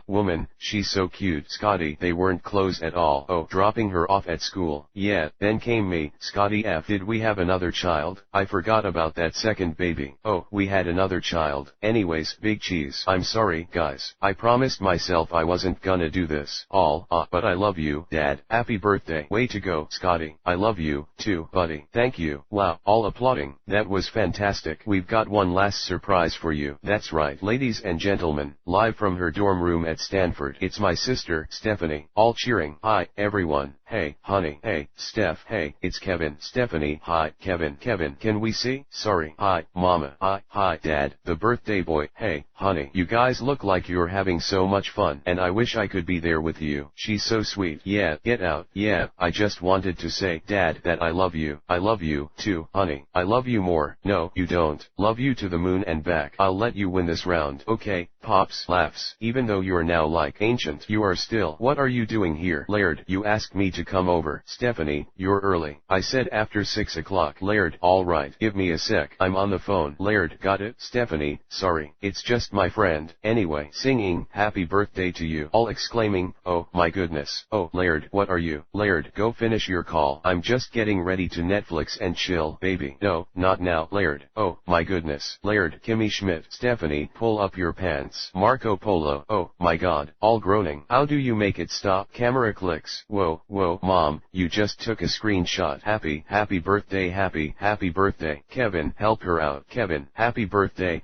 Woman, she's so cute. Scotty, they weren't close at all. Oh, dropping her off at school. Yeah, then came me. Scotty F. Did we have another child? I forgot about that second baby. Oh, we had another child. Anyways, big cheese. I'm sorry, guys. I promised myself I wasn't gonna do this. But I love you, Dad. Happy birthday. Way to go, Scotty. I love you, too, buddy. Thank you. Wow, all applauding. That was fantastic. We've got one last surprise for you. That's right, ladies and gentlemen, live from her dorm room at Stanford. It's my sister, Stephanie. All cheering. Hi, everyone. Hey, honey. Hey, Steph. Hey, it's Kevin. Stephanie. Hi, Kevin. Kevin, can we see? Sorry. Hi, Mama. Hi, Dad, the birthday boy. Hey, honey. You guys look like you're having so much fun, and I wish I could be there with you. She's so sweet. Yeah, get out. Yeah, I just wanted to say, Dad, that I love you. I love you, too, honey. I love you more. No, you don't. Love you to the moon and back. I'll let you win this round. Okay, Pops. Laughs. Even though you're now like ancient, you are still. What are you doing here? Laird, you asked me to come over. Stephanie, you're early. I said after 6 o'clock. Laird, alright. Give me a sec. I'm on the phone. Laird, got it? Stephanie, sorry. It's just my friend. Anyway, singing, happy birthday to you. All exclaiming, oh, my goodness. Oh, Laird, what are you? Laird, go finish your call. I'm just getting ready to Netflix and chill, baby. No, not now. Laird, oh, my goodness. Laird, Kimmy Schmidt. Stephanie, pull up your pants. Marco Polo. Oh, my god. All groaning. How do you make it stop? Camera clicks. Whoa, Mom, you just took a screenshot. Happy birthday, happy birthday. Kevin, help her out. Kevin, happy birthday.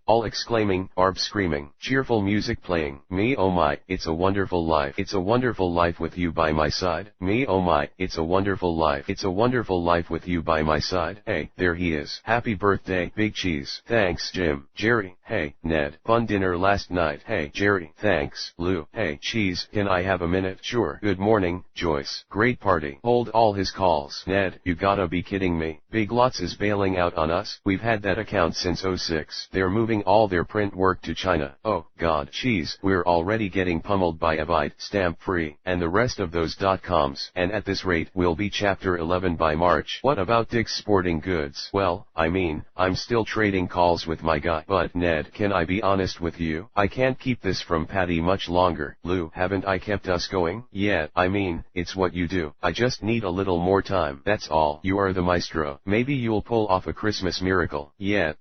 All exclaiming, Barb screaming. Cheerful music playing. Me oh my, it's a wonderful life. It's a wonderful life with you by my side. Me oh my, it's a wonderful life. It's a wonderful life with you by my side. Hey, there he is. Happy birthday, Big Cheese. Thanks, Jim. Jerry, hey, Ned. Fun dinner last night. Hey, Jerry. Thanks, Lou. Hey, Cheese, can I have a minute? Sure. Good morning, Joyce. Great party. Hold all his calls. Ned, you gotta be kidding me. Big Lots is bailing out on us. We've had that account since '06. They're moving all their print work to China. Oh, God. Cheese, we're already getting pummeled by Avite, Stamp Free, and the rest of those .coms. And at this rate, we'll be Chapter 11 by March. What about Dick's Sporting Goods? Well, I mean, I'm still trading calls with my guy. But Ned, can I be honest with you? I can't keep this from Patty much longer. Lou, haven't I kept us going? Yeah, I mean, it's what you do. I just need a little more time. That's all. You are the maestro. Maybe you'll pull off a Christmas miracle. Yeah,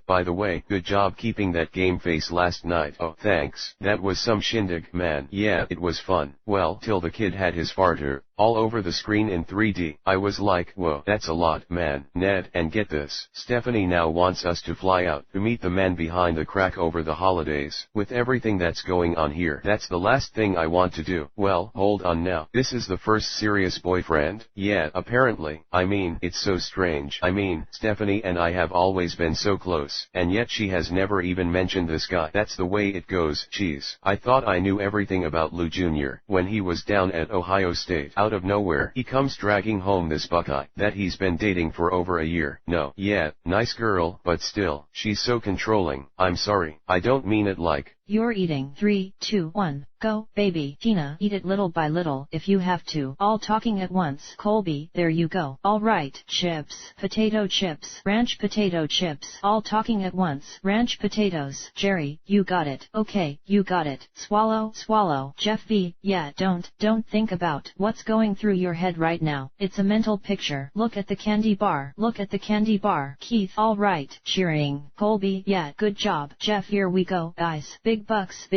by the way, good job keeping that game face last night. Oh, thanks. That was some shindig, man. Yeah, it was fun. Well, till the kid had his farter all over the screen in 3D. I was like, whoa, that's a lot, man. Ned, and get this, Stephanie now wants us to fly out to meet the man behind the crack over the holidays. With everything that's going on here, that's the last thing I want to do. Well, hold on now. This is the first serious boyfriend? Yeah, apparently. I mean, it's so strange. I mean, Stephanie and I have always been so close, and yet she has never even mentioned this guy. That's the way it goes. Jeez. I thought I knew everything about Lou Jr. when he was down at Ohio State. Out of nowhere, he comes dragging home this Buckeye that he's been dating for over a year. No, yeah, nice girl, but still, she's so controlling. I'm sorry, I don't mean it like, you're eating. 3, 2, 1, go, baby. Tina, eat it little by little if you have to. All talking at once. Colby, there you go. Alright, chips, potato chips, ranch potato chips. All talking at once. Ranch potatoes. Jerry, you got it. Okay, you got it. Swallow, swallow. Jeff B, yeah, don't think about what's going through your head right now. It's a mental picture. Look at the candy bar. Look at the candy bar. Keith, alright. Cheering. Colby, yeah, good job. Jeff, here we go, guys. Big bucks,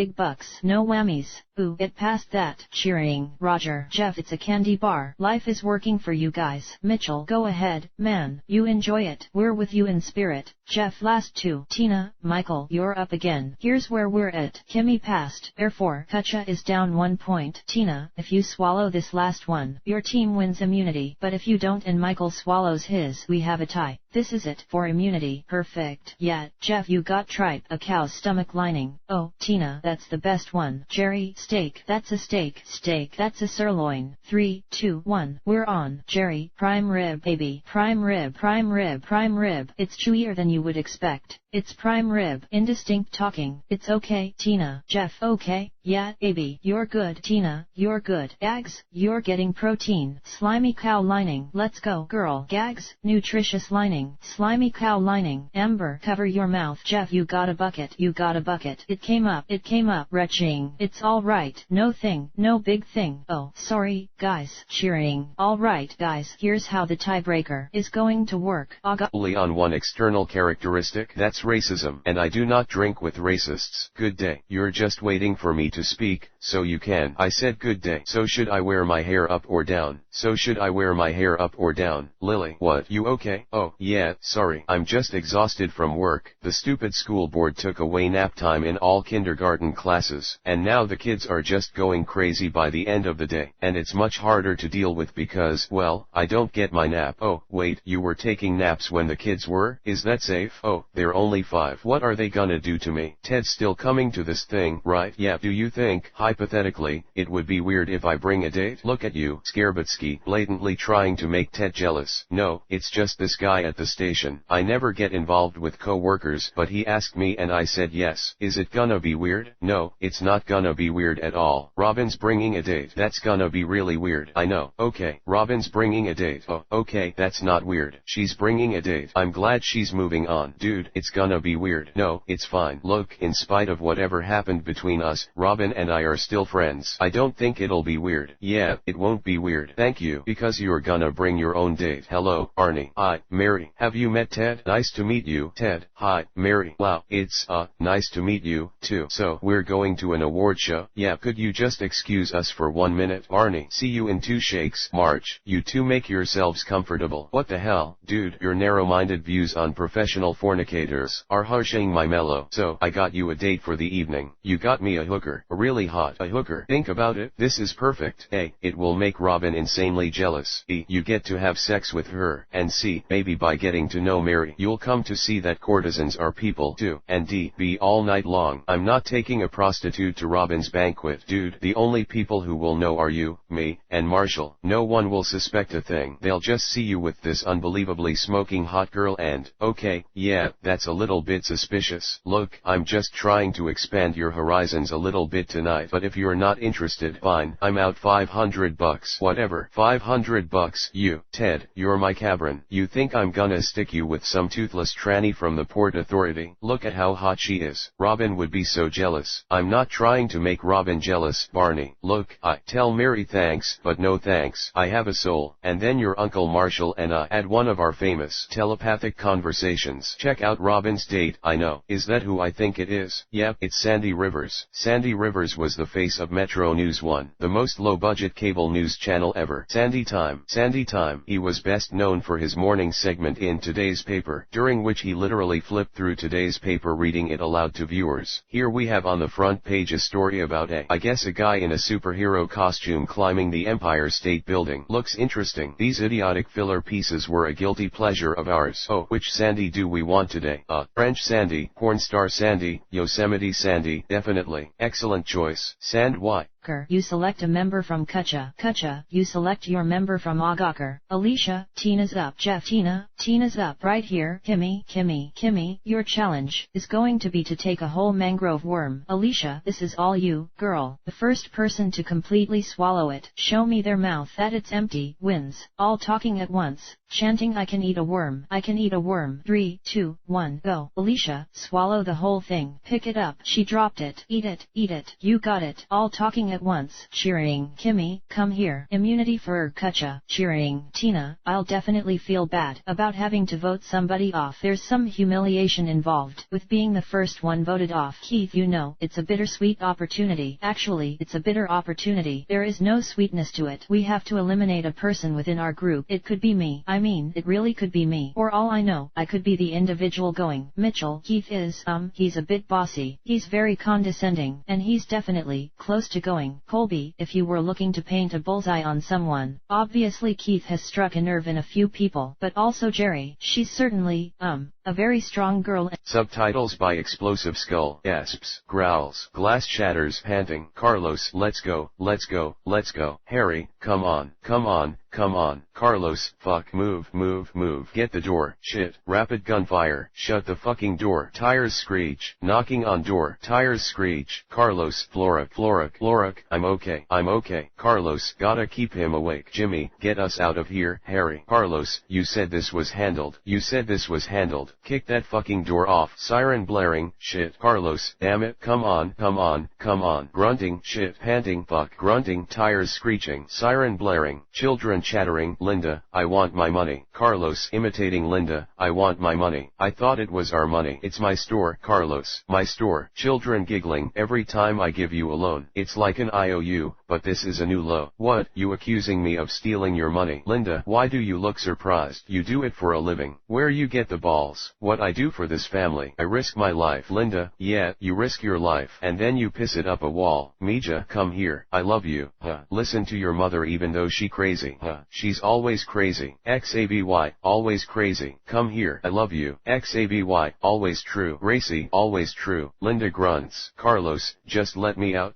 no whammies. Ooh, get past that. Cheering. Roger. Jeff, it's a candy bar. Life is working for you guys. Mitchell, go ahead, man. You enjoy it. We're with you in spirit. Jeff, last two. Tina, Michael, you're up again. Here's where we're at. Kimmy passed. Therefore, Katja is down 1 point. Tina, if you swallow this last one, your team wins immunity. But if you don't and Michael swallows his, we have a tie. This is it for immunity. Perfect. Yeah, Jeff, you got tripe, a cow's stomach lining. Oh, Tina, that's the best one. Jerry, steak, that's a steak. Steak, that's a sirloin. 3, 2, 1, we're on. Jerry, prime rib, baby. Prime rib, prime rib, prime rib. It's chewier than you would expect. It's prime rib. Indistinct talking. It's okay. Tina. Jeff, okay? Yeah, baby. You're good. Tina, you're good. Gags, you're getting protein. Slimy cow lining. Let's go. Girl. Gags, nutritious lining. Slimy cow lining. Amber, cover your mouth. Jeff, you got a bucket. You got a bucket. It came up. It came up. Retching. It's alright. No thing. No big thing. Oh, sorry, guys. Cheering. Alright, guys. Here's how the tiebreaker is going to work. Only on one external characteristic. That's racism, and I do not drink with racists. Good day. You're just waiting for me to speak, so you can. I said good day. So should I wear my hair up or down? So should I wear my hair up or down? Lily, what? You okay? Oh, yeah, sorry. I'm just exhausted from work. The stupid school board took away nap time in all kindergarten classes, and now the kids are just going crazy by the end of the day. And it's much harder to deal with because, well, I don't get my nap. Oh, wait, you were taking naps when the kids were? Is that safe? Oh, they're only 5. What are they gonna do to me? Ted's still coming to this thing, right? Yeah, do you think, hypothetically, it would be weird if I bring a date? Look at you, Skarbutsky, blatantly trying to make Ted jealous. No, it's just this guy at the station. I never get involved with co-workers, but he asked me and I said yes. Is it gonna be weird? No, it's not gonna be weird at all. Robin's bringing a date. That's gonna be really weird. I know. Okay, Robin's bringing a date. Oh, okay, that's not weird. She's bringing a date. I'm glad she's moving on. Dude, it's gonna be weird. No, it's fine. Look, in spite of whatever happened between us, Robin and I are still friends. I don't think it'll be weird. Yeah, it won't be weird. Thank you, because you're gonna bring your own date. Hello, Arnie. Hi, Mary. Have you met Ted? Nice to meet you, Ted. Hi, Mary. Wow, it's, nice to meet you, too. So, we're going to an award show? Yeah, could you just excuse us for 1 minute? Arnie, see you in 2 shakes. March, you two make yourselves comfortable. What the hell, dude? Your narrow-minded views on professional fornicators are harshing my mellow. So, I got you a date for the evening. You got me a hooker. A really hot a hooker. Think about it. This is perfect. A, it will make Robin insanely jealous. B, you get to have sex with her. And C, maybe by getting to know Mary, you'll come to see that courtesans are people too. And D, be all night long. I'm not taking a prostitute to Robin's banquet. Dude, the only people who will know are you, me, and Marshall. No one will suspect a thing. They'll just see you with this unbelievably smoking hot girl and, okay, yeah, that's a little bit suspicious. Look, I'm just trying to expand your horizons a little bit tonight, but if you're not interested, fine, I'm out $500. Whatever. $500. You, Ted, you're my cabron. You think I'm gonna stick you with some toothless tranny from the Port Authority? Look at how hot she is. Robin would be so jealous. I'm not trying to make Robin jealous, Barney. Look, I tell Mary thanks, but no thanks. I have a soul. And then your Uncle Marshall and I had one of our famous telepathic conversations. Check out Robin's date. I know. Is that who I think it is? Yep, it's Sandy Rivers. Sandy Rivers was the face of Metro News 1, the most low-budget cable news channel ever. Sandy Time. Sandy Time. He was best known for his morning segment in Today's Paper, during which he literally flipped through Today's Paper reading it aloud to viewers. Here we have on the front page a story about I guess a guy in a superhero costume climbing the Empire State Building. Looks interesting. These idiotic filler pieces were a guilty pleasure of ours. Oh, which Sandy do we want today? French Sandy, porn star Sandy, Yosemite Sandy, definitely. Excellent choice. Sand why? Ker, you select a member from Kucha. Kucha, you select your member from Agakar. Alicia, Tina's up. Jeff, Tina's up right here. Kimmy, your challenge is going to be to take a whole mangrove worm. Alicia, this is all you, girl. The first person to completely swallow it, show me their mouth that it's empty, wins. All talking at once, chanting I can eat a worm. I can eat a worm. 3, 2, 1, go. Alicia, swallow the whole thing. Pick it up. She dropped it. Eat it. You got it. All talking at once, cheering. Kimmy, come here. Immunity for Kucha. Cheering. Tina, I'll definitely feel bad about having to vote somebody off. There's some humiliation involved with being the first one voted off. Keith, you know, it's a bittersweet opportunity. Actually, it's a bitter opportunity. There is no sweetness to it. We have to eliminate a person within our group. It could be me. I mean, it really could be me. Or all I know, I could be the individual going. Mitchell, Keith is, he's a bit bossy. He's very condescending, and he's definitely close to going. Colby, if you were looking to paint a bullseye on someone, obviously Keith has struck a nerve in a few people, but also Jerry. She's certainly, a very strong girl. Subtitles by Explosive Skull. Gasps, growls, glass shatters, panting. Carlos, let's go. Harry, come on. Carlos, fuck, move. Get the door. Shit, rapid gunfire. Shut the fucking door. Tires screech. Knocking on door. Tires screech. Carlos, Flora, I'm okay. Carlos, gotta keep him awake. Jimmy, get us out of here. Harry, Carlos, you said this was handled. Kick that fucking door off. Siren blaring. Shit. Carlos, damn it. Come on. Grunting. Shit. Panting. Fuck. Grunting. Tires screeching. Siren blaring. Children chattering. Linda, I want my money. Carlos, imitating Linda, I want my money. I thought it was our money. It's my store. Carlos, my store. Children giggling. Every time I give you a loan, it's like an IOU, but this is a new low. What? You accusing me of stealing your money? Linda, why do you look surprised? You do it for a living. Where you get the balls? What I do for this family? I risk my life. Linda, yeah, you risk your life, and then you piss it up a wall. Mija, come here. I love you. Listen to your mother even though she crazy. She's always crazy. XAVY, always crazy. Come here. I love you. XAVY, always true. Racy, always true. Linda grunts. Carlos, just let me out.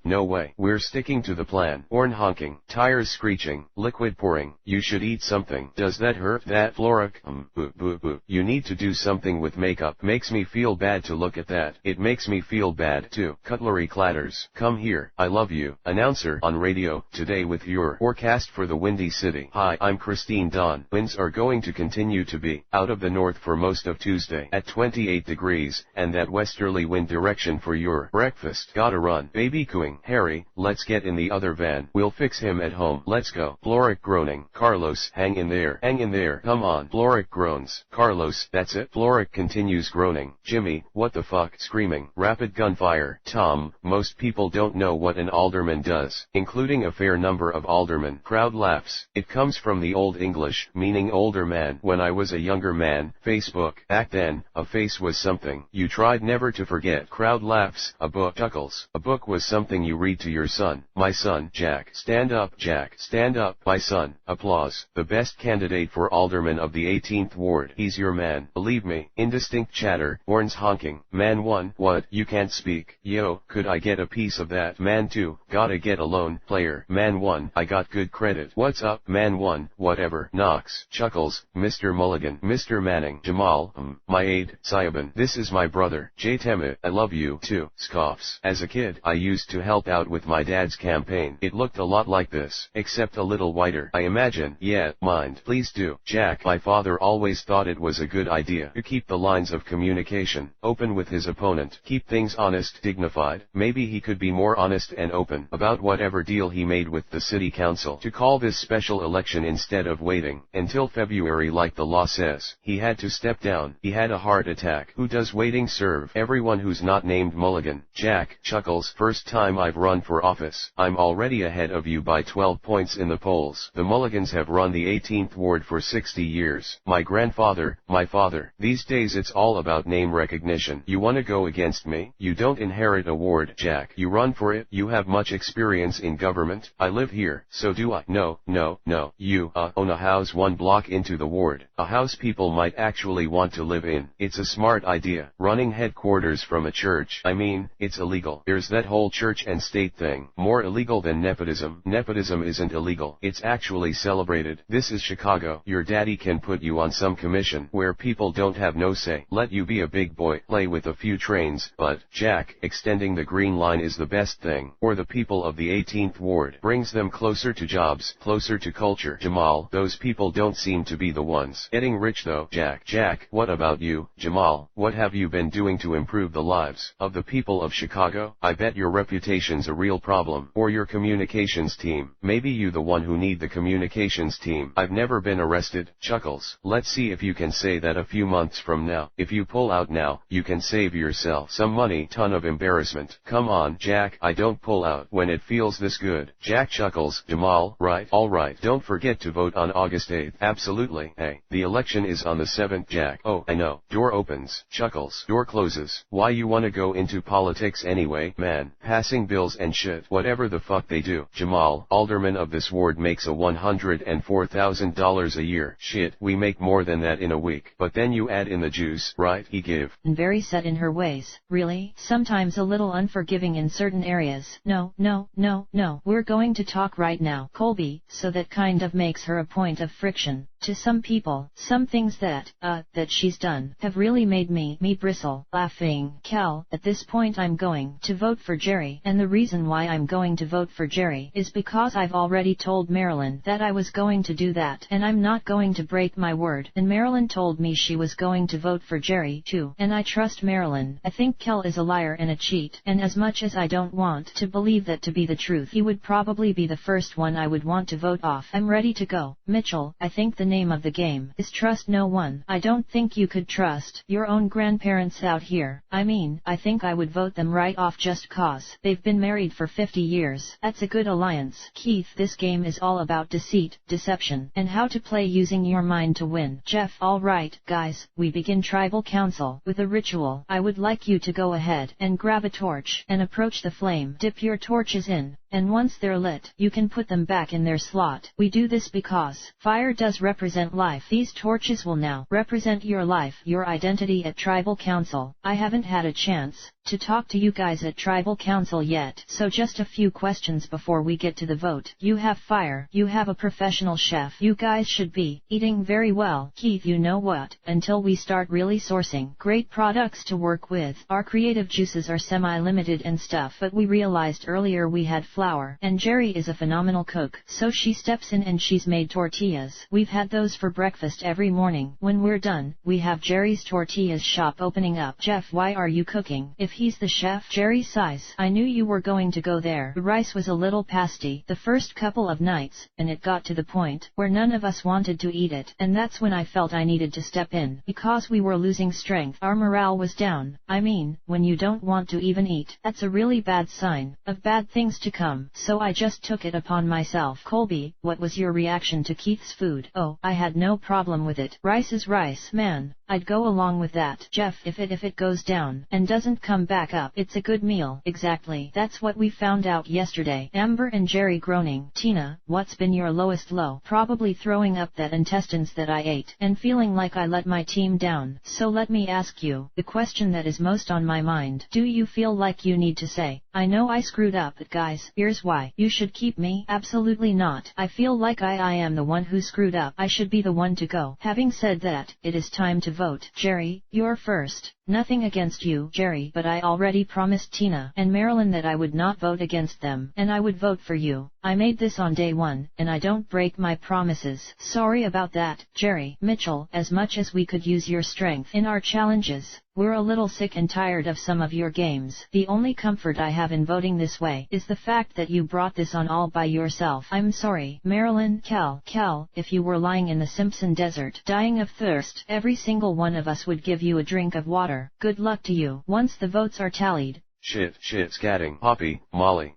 No way. We're sticking to the plan. Horn honking. Tires screeching. Liquid pouring. You should eat something. Does that hurt? That Floric? Boo. You need to do something with makeup. Makes me feel bad to look at that. It makes me feel bad too. Cutlery clatters. Come here. I love you. Announcer on radio today with your forecast for the Windy City. Hi, I'm Christine Dawn. Winds are going to continue to be out of the north for most of Tuesday at 28 degrees, and that westerly wind direction for your breakfast. Gotta run. Baby cooing. Harry, let's get in the other van. We'll fix him at home. Let's go. Floric groaning. Carlos, hang in there. Come on. Floric groans. Carlos, that's it. Floric continues groaning. Jimmy, what the fuck? Screaming. Rapid gunfire. Tom, most people don't know what an alderman does, including a fair number of aldermen. Crowd laughs. It comes from the Old English, meaning older man. When I was a younger man, Facebook. Back then, a face was something you tried never to forget. Crowd laughs. A book. Chuckles. A book was something you read to your son. My son, Jack. Stand up, Jack. Stand up, my son. Applause. The best candidate for alderman of the 18th ward. He's your man. Believe me. Indistinct chatter. Horns honking. Man 1. What? You can't speak. Yo, could I get a piece of that? Man 2. Gotta get a loan. Player. Man 1. I got good credit. What's up? Man 1. Whatever. Knox. Chuckles. Mr. Mulligan. Mr. Manning. Jamal. My aide. Siaban. This is my brother. J. Temet. I love you too. Scoffs. As a kid, I used to help out with my dad's campaign. It looked a lot like this, except a little whiter. I imagine. Yeah, mind. Please do. Jack. My father always thought it was a good idea to keep the lines of communication open with his opponent. Keep things honest, dignified. Maybe he could be more honest and open about whatever deal he made with the city council to call this special election instead of waiting until February like the law says. He had to step down. He had a heart attack. Who does waiting serve? Everyone who's not named Mulligan. Jack. Chuckles. First time I've run for office. I'm already ahead of you by 12 points in the polls. The Mulligans have run the 18th ward for 60 years. My bother. These days it's all about name recognition. You wanna go against me? You don't inherit a ward, Jack. You run for it. You have much experience in government. I live here, so do I. No. You, own a house 1 block into the ward. A house people might actually want to live in. It's a smart idea. Running headquarters from a church. I mean, it's illegal. There's that whole church and state thing. More illegal than nepotism. Nepotism isn't illegal. It's actually celebrated. This is Chicago. Your daddy can put you on some commission where people don't have no say. Let you be a big boy, play with a few trains. But, Jack, extending the green line is the best thing. Or the people of the 18th ward. Brings them closer to jobs, closer to culture. Jamal, those people don't seem to be the ones getting rich though. Jack, what about you, Jamal? What have you been doing to improve the lives of the people of Chicago? I bet your reputation's a real problem. Or your communications team. Maybe you the one who need the communications team. I've never been arrested. Chuckles. Let's see if you can say that a few months from now. If you pull out now, you can save yourself some money. Ton of embarrassment. Come on, Jack, I don't pull out when it feels this good. Jack chuckles. Jamal, right? Alright. Don't forget to vote on August 8th. Absolutely. Hey, the election is on the 7th, Jack. Oh, I know. Door opens. Chuckles. Door closes. Why you wanna go into politics anyway, man? Passing bills and shit. Whatever the fuck they do. Jamal, alderman of this ward, makes a $104,000 a year. Shit, we make more than that in a week. But then you add in the juice, right? He give. And very set in her ways. Really? Sometimes a little unforgiving in certain areas. No. We're going to talk right now, Colby, so that kind of makes her a point of friction. To some people, some things that she's done have really made me bristle. Laughing. Cal, at this point I'm going to vote for Jerry, and the reason why I'm going to vote for Jerry is because I've already told Marilyn that I was going to do that, and I'm not going to break my word. And Marilyn told me she was going to vote for Jerry too, and I trust Marilyn. I think Cal is a liar and a cheat, and as much as I don't want to believe that to be the truth, he would probably be the first one I would want to vote off. I'm ready to go. Mitchell, I think the name of the game is trust no one. I don't think you could trust your own grandparents out here. I mean, I think I would vote them right off just cause they've been married for 50 years. That's a good alliance. Keith, this game is all about deceit, deception, and how to play using your mind to win. Jeff, alright, guys, we begin tribal council with a ritual. I would like you to go ahead and grab a torch and approach the flame. Dip your torches in, and once they're lit, you can put them back in their slot. We do this because fire does represent life. These torches will now represent your life, your identity at Tribal Council. I haven't had a chance to talk to you guys at Tribal Council yet, so just a few questions before we get to the vote. You have fire, you have a professional chef, you guys should be eating very well. Keith, you know what, until we start really sourcing great products to work with, our creative juices are semi-limited and stuff, but we realized earlier we had flour, and Jerry is a phenomenal cook, so she steps in and she's made tortillas. We've had those for breakfast every morning. When we're done, we have Jerry's Tortillas shop opening up. Jeff, why are you cooking? If he's the chef, Jerry sighs. I knew you were going to go there. The rice was a little pasty the first couple of nights, and it got to the point where none of us wanted to eat it, and that's when I felt I needed to step in, because we were losing strength. Our morale was down. I mean, when you don't want to even eat, that's a really bad sign of bad things to come, so I just took it upon myself. Colby, what was your reaction to Keith's food? Oh, I had no problem with it. Rice is rice, man. I'd go along with that. Jeff, if it goes down and doesn't come back up, it's a good meal. Exactly. That's what we found out yesterday. Amber and Jerry groaning. Tina, what's been your lowest low? Probably throwing up that intestines that I ate, and feeling like I let my team down. So let me ask you the question that is most on my mind. Do you feel like you need to say, I know I screwed up, but guys, here's why. You should keep me? Absolutely not. I feel like I am the one who screwed up. I should be the one to go. Having said that, it is time to vote. Jerry, you're first. Nothing against you, Jerry, but I already promised Tina and Marilyn that I would not vote against them, and I would vote for you. I made this on day one, and I don't break my promises. Sorry about that, Jerry. Mitchell, as much as we could use your strength in our challenges, we're a little sick and tired of some of your games. The only comfort I have in voting this way is the fact that you brought this on all by yourself. I'm sorry. Marilyn, Cal, if you were lying in the Simpson Desert, dying of thirst, every single one of us would give you a drink of water. Good luck to you. Once the votes are tallied, Shit, scatting. Poppy, Molly,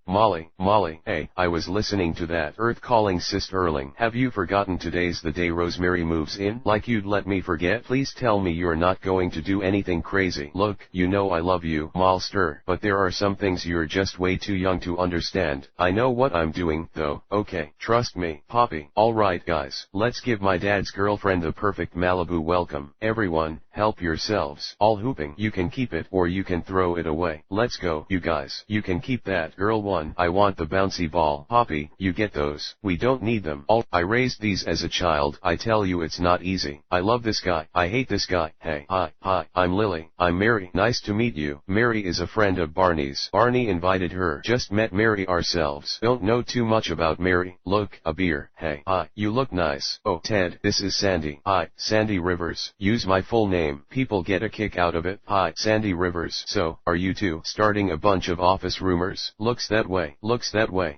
hey, I was listening to that Earth calling Sis Erling. Have you forgotten today's the day Rosemary moves in? Like you'd let me forget? Please tell me you're not going to do anything crazy. Look, you know I love you, Molster, but there are some things you're just way too young to understand. I know what I'm doing, though, okay? Trust me, Poppy. Alright guys, let's give my dad's girlfriend the perfect Malibu welcome. Everyone, help yourselves. All hooping. You can keep it or you can throw it away. Let's go, you guys. You can keep that. Girl 1, I want the bouncy ball. Poppy, you get those. We don't need them. I raised these as a child. I tell you it's not easy. I love this guy. I hate this guy. Hey, hi, I'm Lily. I'm Mary. Nice to meet you. Mary is a friend of Barney's. Barney invited her. Just met Mary ourselves. Don't know too much about Mary. Look, a beer. Hey, hi, you look nice. Oh, Ted, this is Sandy. Hi, Sandy Rivers. Use my full name. People get a kick out of it. Hi, Sandy Rivers. So, are you two starting a bunch of office rumors? Looks that way.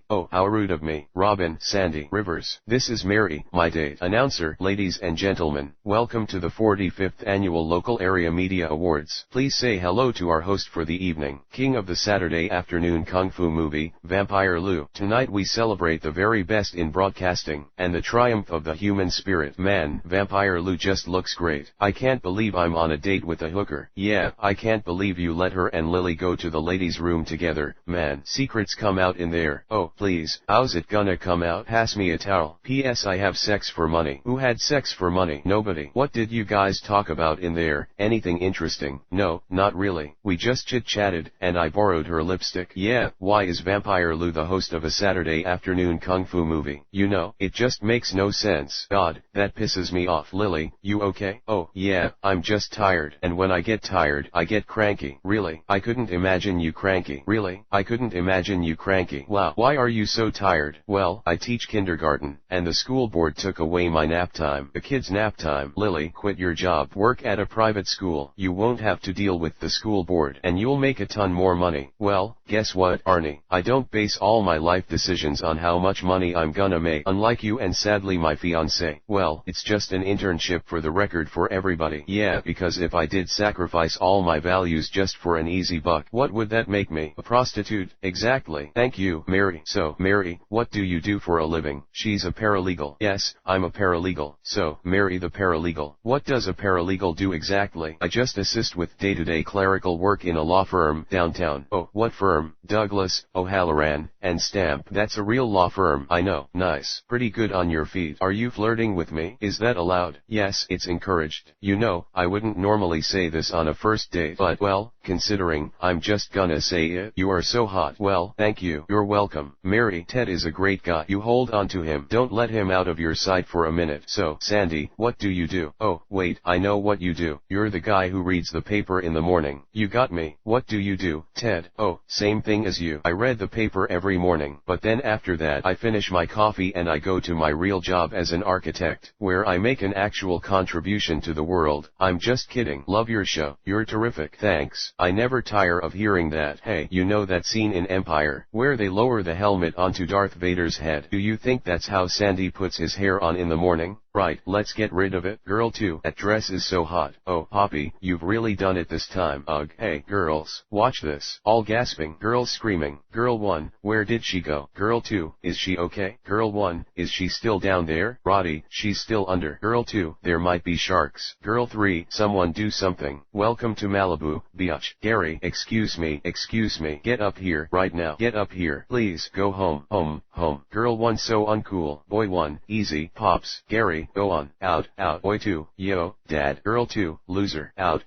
Oh, how rude of me. Robin, Sandy Rivers. This is Mary, my date. Announcer. Ladies and gentlemen, welcome to the 45th Annual Local Area Media Awards. Please say hello to our host for the evening, king of the Saturday afternoon kung fu movie, Vampire Lou. Tonight we celebrate the very best in broadcasting, and the triumph of the human spirit. Man, Vampire Lou just looks great. I can't believe I'm on a date with a hooker. Yeah, I can't believe you let her and Lily go to the ladies' room together. Man, secrets come out in there. Oh, please, how's it gonna come out? Pass me a towel. P.S. I have sex for money. Who had sex for money? Nobody. What did you guys talk about in there? Anything interesting? No, not really. We just chit-chatted, and I borrowed her lipstick. Yeah, why is Vampire Lou the host of a Saturday afternoon kung fu movie? You know, it just makes no sense. God, that pisses me off. Lily, you okay? Oh, yeah, I'm just tired. And when I get tired, I get cranky. Really? I couldn't imagine you cranky. Really? I couldn't imagine you cranky. Wow. Why are you so tired? Well, I teach kindergarten, and the school board took away my nap time. The kids' nap time. Lily, quit your job. Work at a private school. You won't have to deal with the school board, and you'll make a ton more money. Well, guess what, Arnie? I don't base all my life decisions on how much money I'm gonna make. Unlike you and sadly my fiancé. Well, it's just an internship for the record for everybody. Yeah, because if I did sacrifice all my values just for an easy buck, what would that make me? A prostitute? Exactly. Thank you, Mary. So, Mary, what do you do for a living? She's a paralegal. Yes, I'm a paralegal. So, Mary the paralegal. What does a paralegal do exactly? I just assist with day-to-day clerical work in a law firm downtown. Oh, what firm? Douglas, O'Halloran, and Stamp. That's a real law firm. I know. Nice. Pretty good on your feet. Are you flirting with me? Is that allowed? Yes, it's encouraged. You know, I wouldn't normally say this on a first date, but well, considering, I'm just gonna say it. You are so hot. Well, thank you. You're welcome. Mary, Ted is a great guy. You hold on to him. Don't let him out of your sight for a minute. So, Sandy, what do you do? Oh, wait, I know what you do. You're the guy who reads the paper in the morning. You got me. What do you do, Ted? Oh, same thing as you. I read the paper every morning, but then after that I finish my coffee and I go to my real job as an architect, where I make an actual contribution to the world. I'm just kidding. Love your show. You're terrific. Thanks. I never tire of hearing that. Hey, you know that scene in Empire, where they lower the helmet onto Darth Vader's head? Do you think that's how Sandy puts his hair on in the morning? Right, let's get rid of it. Girl 2, that dress is so hot. Oh, Poppy, you've really done it this time. Ugh. Hey, girls, watch this. All gasping. Girls screaming. Girl 1, where did she go? Girl 2, is she okay? Girl 1, is she still down there? Roddy, she's still under. Girl 2, there might be sharks. Girl 3, someone do something. Welcome to Malibu, biatch. Gary, excuse me. Get up here, right now. Get up here. Please, go home. Home. Girl 1, so uncool. Boy 1, easy. Pops. Gary, go on. Out. Boy 2, yo, dad. Girl 2, loser. Out.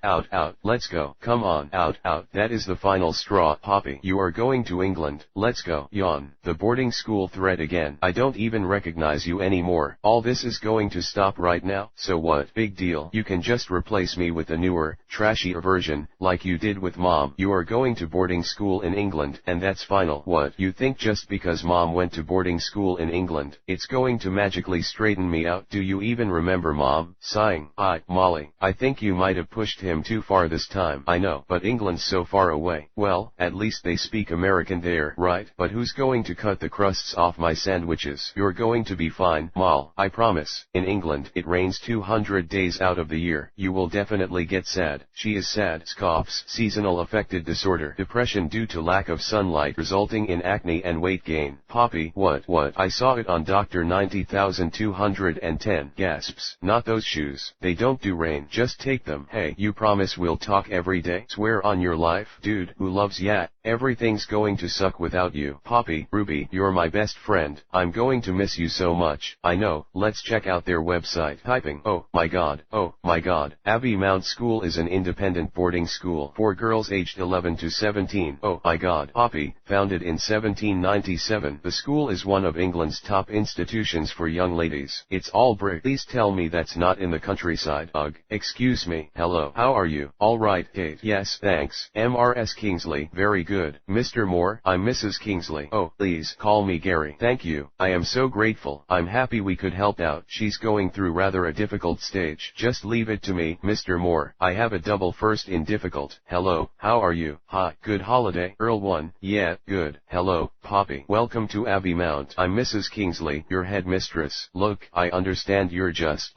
Let's go. Come on. Out. That is the final straw. Poppy, you are going to England. Let's go. Yawn. The boarding school thread again. I don't even recognize you anymore. All this is going to stop right now. So what? Big deal. You can just replace me with a newer, trashier version, like you did with Mom. You are going to boarding school in England, and that's final. What? You think just because Mom went to boarding school in England, it's going to magically straighten me out? Do do you even remember Mom? Sighing, Molly, I think you might have pushed him too far this time. I know, but England's so far away. Well, at least they speak American there, right? But who's going to cut the crusts off my sandwiches? You're going to be fine, Moll, I promise. In England, it rains 200 days out of the year. You will definitely get sad. She is sad. Scoffs. Seasonal affective disorder. Depression due to lack of sunlight resulting in acne and weight gain. Poppy, what? I saw it on Dr. 90,210. Gasps. Not those shoes. They don't do rain. Just take them. Hey, you promise we'll talk every day? Swear on your life? Dude, who loves ya? Everything's going to suck without you. Poppy, Ruby, you're my best friend. I'm going to miss you so much. I know. Let's check out their website. Typing. Oh my god. Abbey Mount School is an independent boarding school for girls aged 11 to 17. Oh my god. Poppy, founded in 1797. The school is one of England's top institutions for young ladies. It's all brick. Please tell me that's not in the countryside. Ugh. Excuse me. Hello. How are you? All right, Kate. Yes, thanks. Mrs. Kingsley. Very good. Mr. Moore, I'm Mrs. Kingsley. Oh, please call me Gary. Thank you. I am so grateful. I'm happy we could help out. She's going through rather a difficult stage. Just leave it to me, Mr. Moore. I have a double first in difficult. Hello. How are you? Hi. Good holiday. Earl 1. Yeah, good. Hello, Poppy. Welcome to Abbey Mount. I'm Mrs. Kingsley, your headmistress. Look, I understand you're just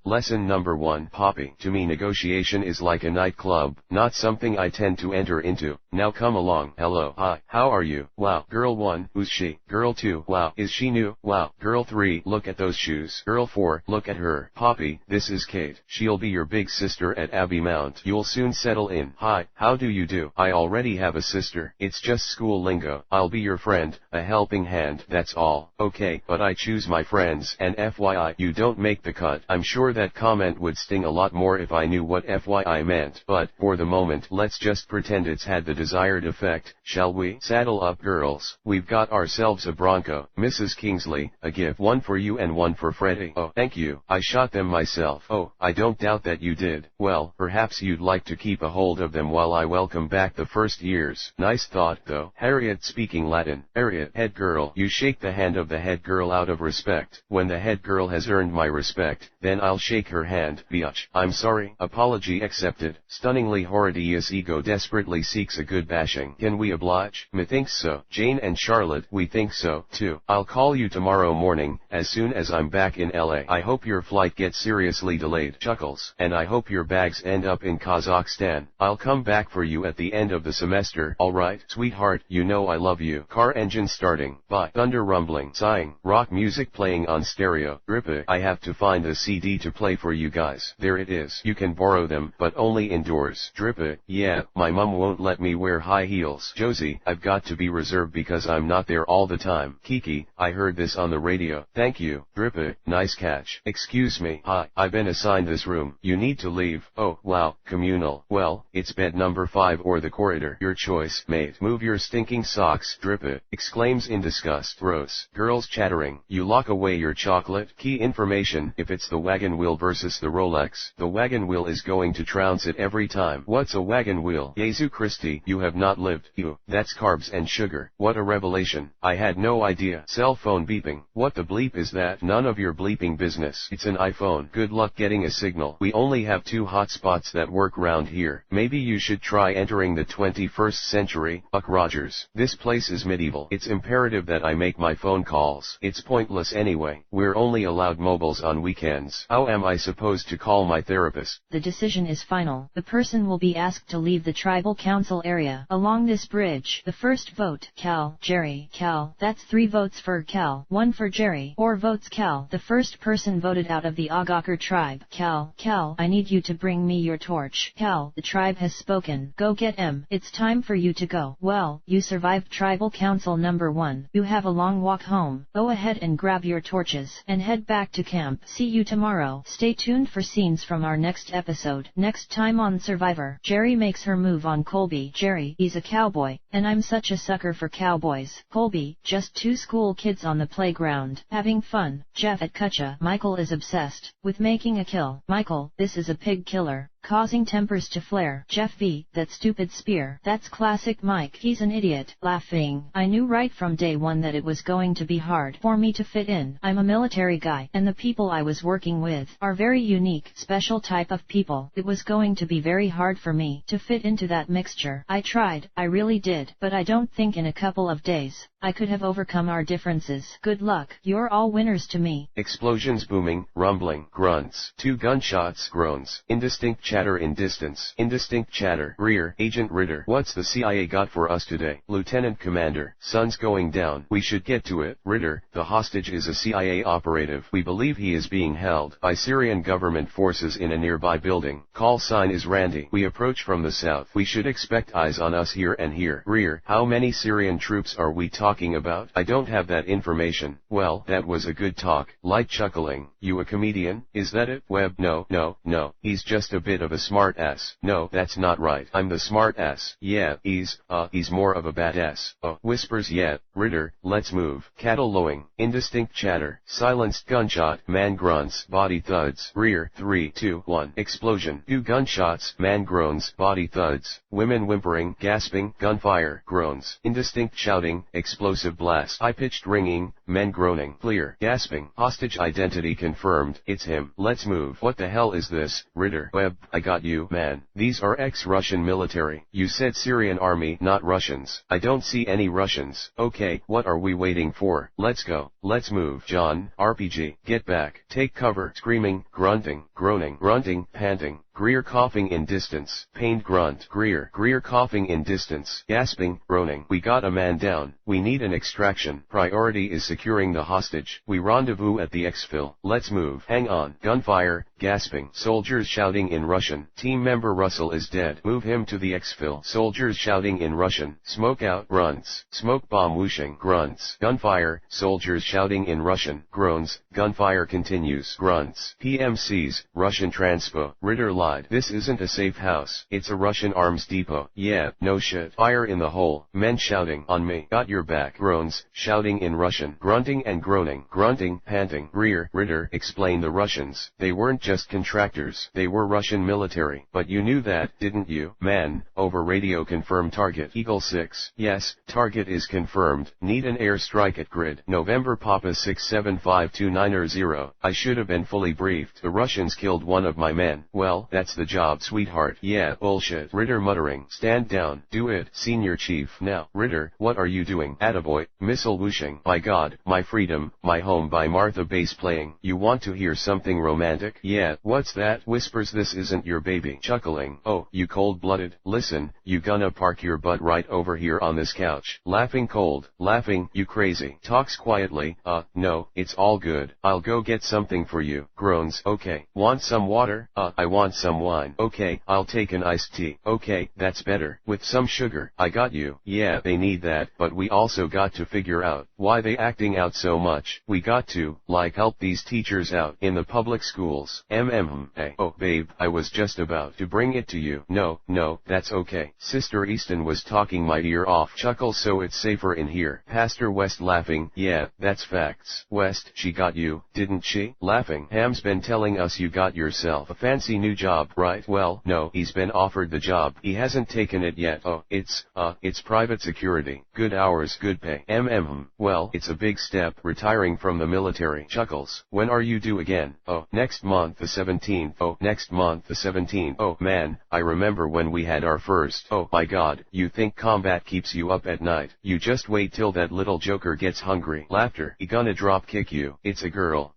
Lesson number 1. Poppy. To me, negotiation is like a nightclub, not something I tend to enter into. Now come along. Hello. Hi. How are you? Wow. Girl 1. Who's she? Girl 2. Wow. Is she new? Wow. Girl 3. Look at those shoes. Girl 4. Look at her. Poppy, this is Kate. She'll be your big sister at Abbey Mount. You'll soon settle in. Hi. How do you do? I already have a sister. It's just school lingo. I'll be your friend, a helping hand. That's all. Okay, but I choose my friends. And FYI, you don't make the cut. I'm sure that comment would sting a lot more if I knew what FYI meant. But, for the moment, let's just pretend it's had the desired effect, shall we? Saddle up, girls. We've got ourselves a Bronco. Mrs. Kingsley, a gift. One for you and one for Freddie. Oh, thank you. I shot them myself. Oh, I don't doubt that you did. Well, perhaps you'd like to keep a hold of them while I welcome back the first years. Nice thought, though. Harriet speaking Latin. Harriet, head girl. You shake the hand of the head girl out of respect. When the head girl has earned my respect, then I'll shake her hand. Biatch. I'm sorry. Apology accepted. Stunningly Horatius ego desperately seeks a good bashing. Can we oblige? Methinks so. Jane and Charlotte, we think so, too. I'll call you tomorrow morning, as soon as I'm back in LA. I hope your flight gets seriously delayed. Chuckles. And I hope your bags end up in Kazakhstan. I'll come back for you at the end of the semester. Alright, sweetheart, you know I love you. Car engine starting. Bye. Thunder rumbling. Sighing. Rock music playing on stereo. Ripper. I have to find a CD to play for you guys. There it is. You can borrow them, but only indoors. Dripper. Yeah, my mom won't let me wear high heels. Josie, I've got to be reserved because I'm not there all the time. Kiki, I heard this on the radio. Thank you. Dripper, nice catch. Excuse me. Hi, I've been assigned this room. You need to leave. Oh, wow, communal. Well, it's bed number 5 or the corridor. Your choice, mate. Move your stinking socks. Dripper, exclaims in disgust. Gross. Girls chattering. You lock away your chocolate. Key information. If it's the wagon wheel versus the Rolex, the wagon wheel is going to trounce it every time. What's a wagon wheel? Jesu Christi, you have not lived. You. That's carbs and sugar. What a revelation. I had no idea. Cell phone beeping. What the bleep is that? None of your bleeping business. It's an iPhone. Good luck getting a signal. We only have 2 hotspots that work round here. Maybe you should try entering the 21st century. Buck Rogers. This place is medieval. It's imperative that I make my phone calls. It's pointless anyway. We're only allowed mobiles on weekends. How am I supposed to call my therapist? The decision is final. The person will be asked to leave the tribal council area. Along this bridge, the first vote, Cal, Jerry, Cal. That's 3 votes for Cal, 1 for Jerry. 4 votes Cal. The first person voted out of the Agakar tribe. Cal, I need you to bring me your torch. Cal, the tribe has spoken. Go get him. It's time for you to go. Well, you survived tribal council number 1. You have a long walk home. Go ahead and grab your torches and head back to camp. See you tomorrow. Stay tuned for scenes from our next episode. Next time on Survivor, Jerry makes her move on Colby. Jerry, he's a cowboy, and I'm such a sucker for cowboys. Colby, just 2 school kids on the playground, having fun. Jeff at Kutcha. Michael is obsessed with making a kill. Michael, this is a pig killer. causing tempers to flare. Jeff V, that stupid spear. That's classic Mike. He's an idiot. Laughing. I knew right from day one that it was going to be hard for me to fit in. I'm a military guy, and the people I was working with are very unique, special type of people. It was going to be very hard for me to fit into that mixture. I tried, I really did, but I don't think in a couple of days I could have overcome our differences. Good luck. You're all winners to me. Explosions, booming, rumbling, grunts, 2 gunshots, groans, indistinct chatter in distance, indistinct chatter, rear, Agent Ritter. What's the CIA got for us today? Lieutenant Commander, sun's going down. We should get to it. Ritter, the hostage is a CIA operative. We believe he is being held by Syrian government forces in a nearby building. Call sign is Randy. We approach from the south. We should expect eyes on us here and here. Rear, how many Syrian troops are we talking about? I don't have that information. Well, that was a good talk. Light chuckling. You a comedian? Is that it? Webb, no. He's just a bit of a smart ass. No, that's not right. I'm the smart ass. Yeah, he's more of a badass. Whispers, yeah. Ritter, let's move. Cattle lowing. Indistinct chatter. Silenced gunshot. Man grunts. Body thuds. Rear, 3, 2, 1. Explosion. 2 gunshots. Man groans. Body thuds. Women whimpering. Gasping. Gunfire. Groans. Indistinct shouting. Explosive blast. High-pitched ringing. Men groaning. Clear. Gasping. Hostage identity confirmed. It's him. Let's move. What the hell is this? Ritter. Webb, I got you, man. These are ex-Russian military. You said Syrian army, not Russians. I don't see any Russians. Okay, what are we waiting for? Let's go. Let's move. John, RPG. Get back. Take cover. Screaming, grunting, groaning, grunting, panting. Greer coughing in distance. Pained grunt. Greer coughing in distance. Gasping, groaning. We got a man down. We need an extraction. Priority is securing the hostage. We rendezvous at the exfil. Let's move. Hang on. Gunfire, gasping. Soldiers shouting in Russian. Team member Russell is dead. Move him to the exfil. Soldiers shouting in Russian. Smoke out. Grunts. Smoke bomb whooshing. Grunts. Gunfire. Soldiers shouting in Russian. Groans. Gunfire continues. Grunts. PMCs. Russian transpo. Ritter lied. This isn't a safe house. It's a Russian arms depot. Yeah, no shit. Fire in the hole. Men shouting. On me. Got your back. Groans. Shouting in Russian. Grunting and groaning. Grunting, panting. Rear. Ritter explained the Russians. They weren't just contractors. They were Russian military. But you knew that, didn't you? Man, over radio confirmed target. Eagle 6. Yes, target is confirmed. Need an airstrike at grid. November Papa 675290. I should have been fully briefed. The Russians killed one of my men. Well, that's the job, sweetheart. Yeah, bullshit. Ritter muttering. Stand down. Do it, senior chief. Now. Ritter, what are you doing? Attaboy. Missile whooshing. My God, my freedom, my home by Martha bass playing. You want to hear something romantic? Yeah, what's that? Whispers, this isn't your baby. Chuckling. Oh, you cold-blooded. Listen, you gonna park your butt right over here on this couch. Laughing cold. Laughing, you crazy. Talks quietly. No, it's all good. I'll go get something for you. Groans. Okay. Want some water? I want some wine. Okay, I'll take an iced tea. Okay, that's better. With some sugar. I got you. Yeah, they need that, but we also got to figure out why they acting out so much. We got to, help these teachers out in the public schools. Hey. Oh, babe, I was just about to bring it to you. No, that's okay. Sister Easton was talking my ear off. Chuckle, so it's safer in here. Pastor West laughing. Yeah, that's facts. West, she got you, didn't she? Laughing. Ham's been telling us you got yourself a fancy new job, right? Well, no, he's been offered the job. He hasn't taken it yet. Oh, it's private security. Good hours, good pay. Well, it's a big step, retiring from the military. Chuckles. When are you due again? Oh, next month the 17th. Oh, next month the 17th. Oh, man, I remember when we had our first. Oh, my God, you think combat keeps you up at night? You just wait till that little joker gets hungry. Laughter. He gonna drop kick you. It's a girl.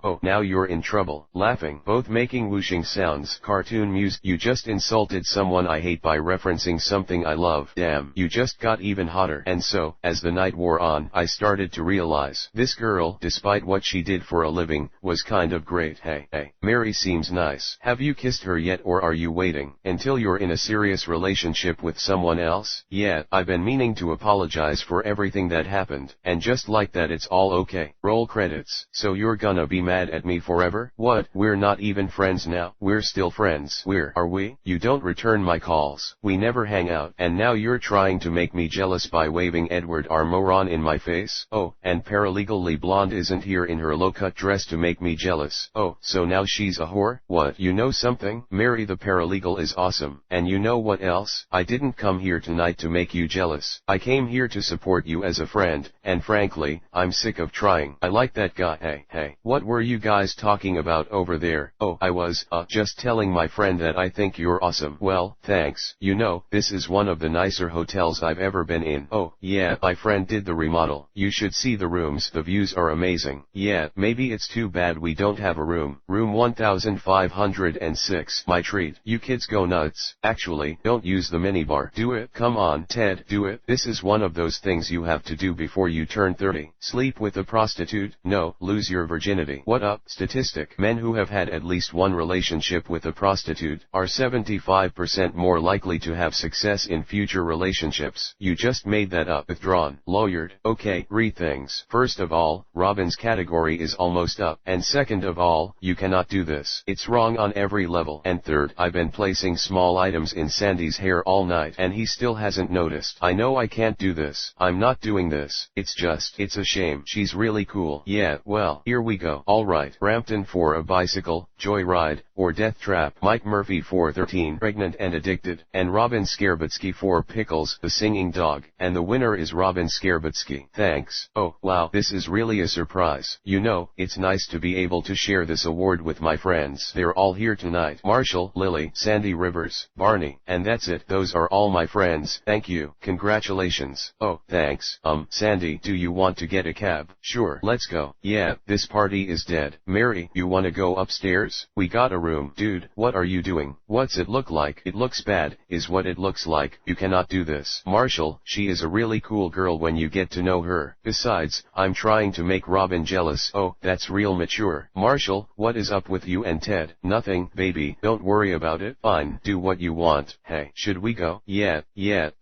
Oh, now you're in trouble. Laughing. Both making whooshing sounds. Cartoon music. You just insulted someone I hate by referencing something I love. Damn. You just got even hotter. And so, as the night wore on, I started to realize this girl, despite what she did for a living, was kind of great. Hey, Mary seems nice. Have you kissed her yet, or are you waiting until you're in a serious relationship with someone else? Yeah, I've been meaning to apologize for everything that happened, and just like that it's all okay. Roll credits. So you're gonna be mad at me forever? What? We're not even friends now? We're still friends. Are we? You don't return my calls. We never hang out. And now you're trying to make me jealous by waving Edward R. Moron in my face? Oh, and paralegally blonde isn't here in her low-cut dress to make me jealous. Oh, so now she's a whore? What, you know something? Mary the paralegal is awesome. And you know what else? I didn't come here tonight to make you jealous. I came here to support you as a friend, and frankly, I'm sick of trying. I like that guy. Hey, what were you guys talking about over there? Oh, I was, just telling my friend that I think you're awesome. Well, thanks. You know, this is one of the nicer hotels I've ever been in. Oh, yeah, my friend did the remodel. You should see the rooms. The views are amazing. Yeah, maybe it's too bad we don't have a room. Room 1506. My treat. You kids go nuts. Actually, don't use the minibar. Do it. Come on, Ted, do it. This is one of those things you have to do before you turn 30. Sleep with a prostitute? No, lose your virginity. What up? Statistic. Men who have had at least one relationship with a prostitute are 75% more likely to have success in future relationships. You just made that up. Withdrawn. Lawyered. Okay, read things. First of all, Robin's category is almost up. And second of all, you cannot do this. It's wrong on every level. And third, I've been placing small items in Sandy's hair all night and he still hasn't noticed. I know I can't do this. I'm not doing this. It's a shame. She's really cool. Yeah, well, here we go. Alright, Brampton for a bicycle, joyride, or death trap. Mike Murphy for 13, pregnant and addicted, and Robin Skarbutsky for Pickles, the singing dog. And the winner is Robin Skarbutsky. Thanks. Oh, wow, this is really a surprise. You know, it's nice to be able to share this award with my friends. They're all here tonight. Marshall, Lily, Sandy Rivers, Barney, and that's it. Those are all my friends. Thank you. Congratulations. Oh, thanks. Sandy, do you want to get a cab? Sure, let's go. Yeah, this party is dead. Mary, you wanna go upstairs? We got a room. Dude, what are you doing? What's it look like? It looks bad, is what it looks like. You cannot do this. Marshall, she is a really cool girl when you get to know her. Besides, I'm trying to make Robin jealous. Oh, that's real mature. Marshall, what is up with you and Ted? Nothing, baby, don't worry about it. Fine, do what you want. Hey, should we go? Yeah,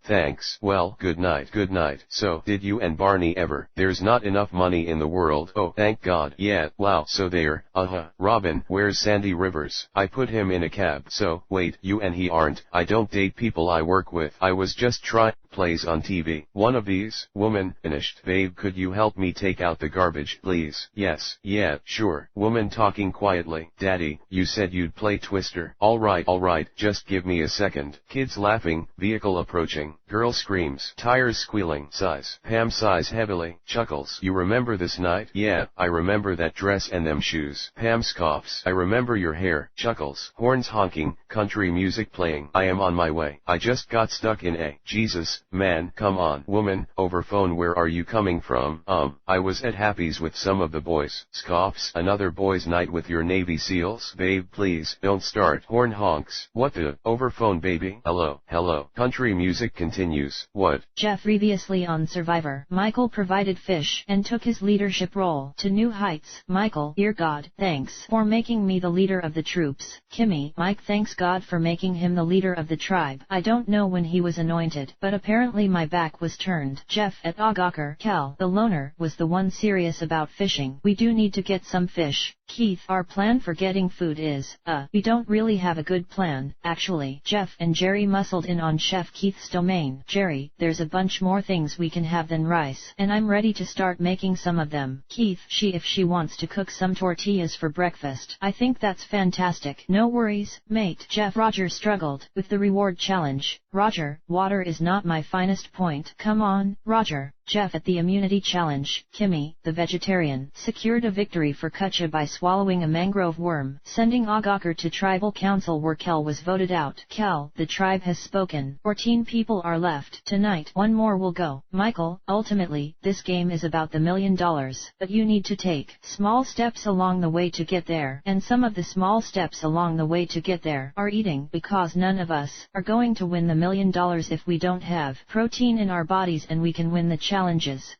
thanks. Well, good night. Good night. So, did you and Barney ever? There's not enough money in the world. Oh, thank God. Yeah, wow. So there, Robin, where's Sandy Rivers? I put him in a cab. So, wait, you and he aren't. I don't date people I work with. I was just trying. Plays on TV. One of these, woman, finished. Babe, could you help me take out the garbage, please? Yes, yeah, sure. Woman talking quietly. Daddy, you said you'd play Twister. Alright, just give me a second. Kids laughing, vehicle approaching. Girl screams. Tires squealing. Sighs. Pam sighs heavily. Chuckles. You remember this night? Yeah, I remember that dress and them shoes. Pam scoffs. I remember your hair. Chuckles. Horns honking, country music playing. I am on my way. I just got stuck in a. Jesus. Man, come on. Woman, over phone, where are you coming from? I was at Happy's with some of the boys. Scoffs. Another boys' night with your Navy SEALs? Babe, please, don't start. Horn honks. What the? Over phone, baby. Hello. Country music continues. What? Jeff. Previously on Survivor, Michael provided fish and took his leadership role to new heights. Michael, dear God, thanks for making me the leader of the troops. Kimmy, Mike thanks God for making him the leader of the tribe. I don't know when he was anointed, but apparently my back was turned. Jeff at Agaker. Cal, the loner, was the one serious about fishing. We do need to get some fish. Keith, our plan for getting food is, we don't really have a good plan, actually. Jeff and Jerry muscled in on Chef Keith's domain. Jerry, there's a bunch more things we can have than rice, and I'm ready to start making some of them. Keith, if she wants to cook some tortillas for breakfast. I think that's fantastic. No worries, mate. Jeff. Roger struggled with the reward challenge. Roger, water is not my finest point. Come on, Roger. Jeff at the immunity challenge. Kimmy, the vegetarian, secured a victory for Kutcha by swallowing a mangrove worm, sending Agaker to tribal council where Kel was voted out. Kel, the tribe has spoken. 14 people are left. Tonight, one more will go. Michael, ultimately, this game is about the $1 million, but you need to take small steps along the way to get there. And some of the small steps along the way to get there are eating, because none of us are going to win the $1 million if we don't have protein in our bodies, and we can win the challenges.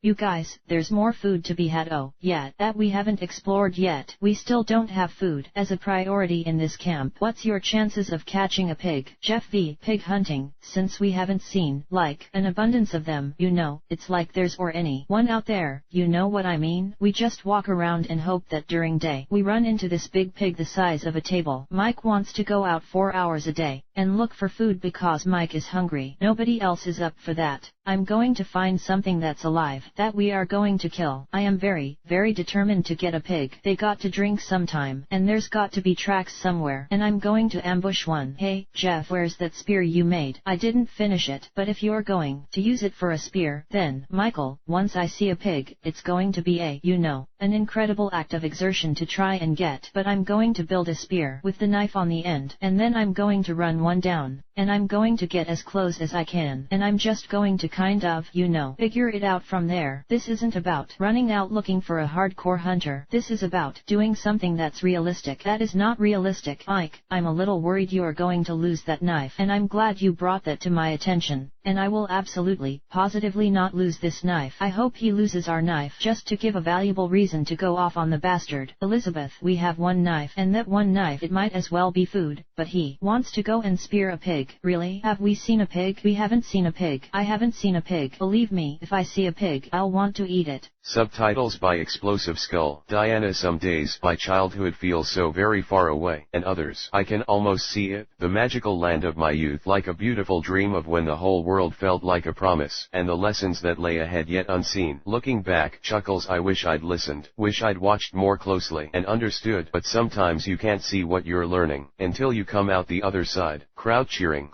You guys, there's more food to be had. Oh, yeah, that we haven't explored yet. We still don't have food as a priority in this camp. What's your chances of catching a pig? Jeff v. Pig hunting, since we haven't seen, like, an abundance of them. You know, it's like there's or any one out there, you know what I mean? We just walk around and hope that during day we run into this big pig the size of a table. Mike wants to go out 4 hours a day and look for food because Mike is hungry. Nobody else is up for that. I'm going to find something that's alive, that we are going to kill. I am very, very determined to get a pig. They got to drink sometime, and there's got to be tracks somewhere, and I'm going to ambush one. Hey, Jeff, where's that spear you made? I didn't finish it, but if you're going to use it for a spear, then, Michael, once I see a pig, it's going to be an incredible act of exertion to try and get. But I'm going to build a spear with the knife on the end, and then I'm going to run one down, and I'm going to get as close as I can, and I'm just going to kind of, figure it out from there. This isn't about running out looking for a hardcore hunter. This is about doing something that's realistic. That is not realistic. Ike, I'm a little worried you're going to lose that knife, and I'm glad you brought that to my attention, and I will absolutely, positively not lose this knife. I hope he loses our knife just to give a valuable reason to go off on the bastard. Elizabeth, we have one knife, and that one knife, it might as well be food, but he wants to go and spear a pig. Really? Have we seen a pig? We haven't seen a pig. I haven't seen a pig. Believe me, if I see a pig, I'll want to eat it. Subtitles by Explosive Skull. Diana, some days my childhood feels so very far away, and others I can almost see it, the magical land of my youth, like a beautiful dream of when the whole world felt like a promise, and the lessons that lay ahead yet unseen. Looking back, chuckles, I wish I'd listened, wish I'd watched more closely and understood, but sometimes you can't see what you're learning until you come out the other side. Crowd cheering,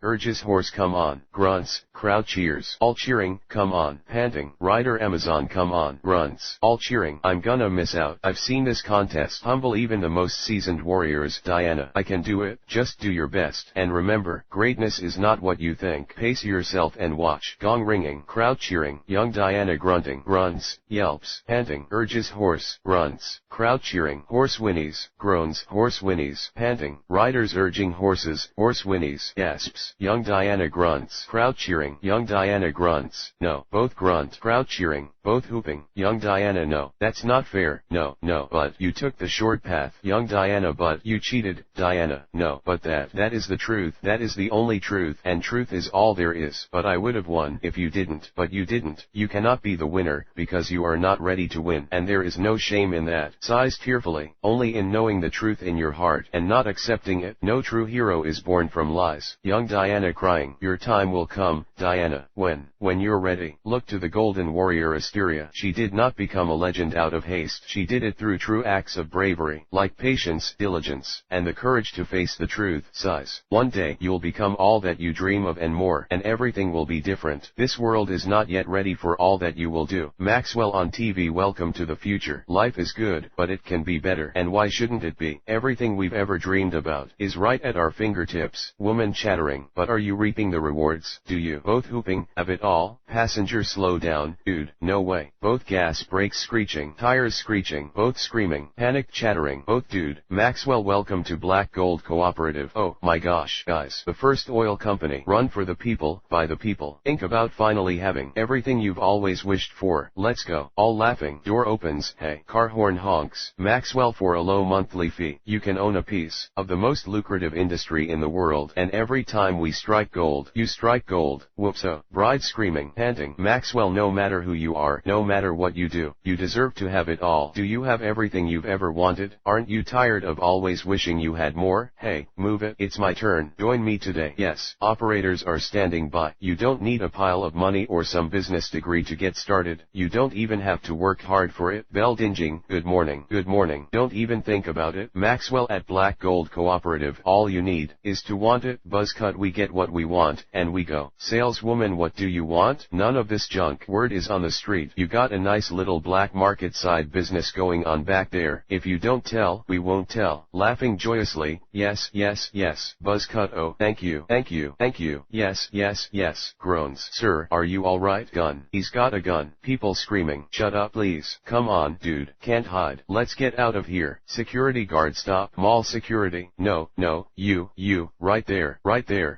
urges horse come on, grunts, crowd cheers, all cheering, come on, panting, rider Amazon come on, runs, all cheering, I'm gonna miss out, I've seen this contest humble even the most seasoned warriors. Diana, I can do it, just do your best, and remember, greatness is not what you think. Pace yourself and watch. Gong ringing, crowd cheering, young Diana grunting, runs, yelps, panting, urges horse, runs, crowd cheering, horse whinnies, groans, horse whinnies, panting, riders urging horses, horse whinnies, gasps, young Diana grunts, crowd cheering, young Diana grunts, no, both grunt, crowd cheering, both whooping, young Diana, no, that's not fair, no, but you took the short path, young Diana, but you cheated, Diana, no, but that is the truth, that is the only truth, and truth is all there is. But I would have won if you didn't, but you didn't. You cannot be the winner, because you are not ready to win, and there is no shame in that. Sighs tearfully, only in knowing the truth in your heart, and not accepting it. No true hero is born from lies. Young Diana crying, your time will come, Diana, when you're ready. Look to the golden warrior Asteria. She did not become a legend out of haste. She did it through true acts of bravery, like patience, diligence, and the courage to face the truth. Sighs. One day you'll become all that you dream of and more, and everything will be different. This world is not yet ready for all that you will do. Maxwell on TV. Welcome to the future. Life is good, but it can be better, and why shouldn't it be? Everything we've ever dreamed about is right at our fingertips. Woman chattering, but are you reaping the rewards? Do you? Both whooping, have it all. Passenger slow down, dude, no way. Both gas brakes screeching, tires screeching, both screaming, panic chattering, both dude. Maxwell, welcome to Black Gold Cooperative. Oh my gosh, guys, the first oil company run for the people, by the people. Think about finally having everything you've always wished for. Let's go. All laughing. Door opens. Hey, car horn honks. Maxwell, for a low monthly fee, you can own a piece of the most lucrative industry in the world, and every time we strike gold, you strike gold. Whoopso. Bride screaming, panting. Maxwell, no matter who you are, no matter what you do, you deserve to have it all. Do you have everything you've ever wanted? Aren't you tired of always wishing you had more? Hey, move it. It's my turn. Join me today. Yes, operators are standing by. You don't need a pile of money or some business degree to get started. You don't even have to work hard for it. Bell dinging. Good morning. Good morning. Don't even think about it. Maxwell at Black Gold Cooperative. All you need is to want it. Buzzcut. We get what we want, and we go. Saleswoman, what do you want? None of this junk. Word is on the street. You got a nice little black market side business going on back there. If you don't tell, we won't tell. Laughing joyously. Yes, yes, yes. Buzzcut. Oh, thank you. Thank you. Thank you. Yes, yes, yes. Groans. Sir, are you alright? Gun. He's got a gun. People screaming. Shut up, please. Come on, dude. Can't hide. Let's get out of here. Security guard, stop. Mall security. No, you, right there.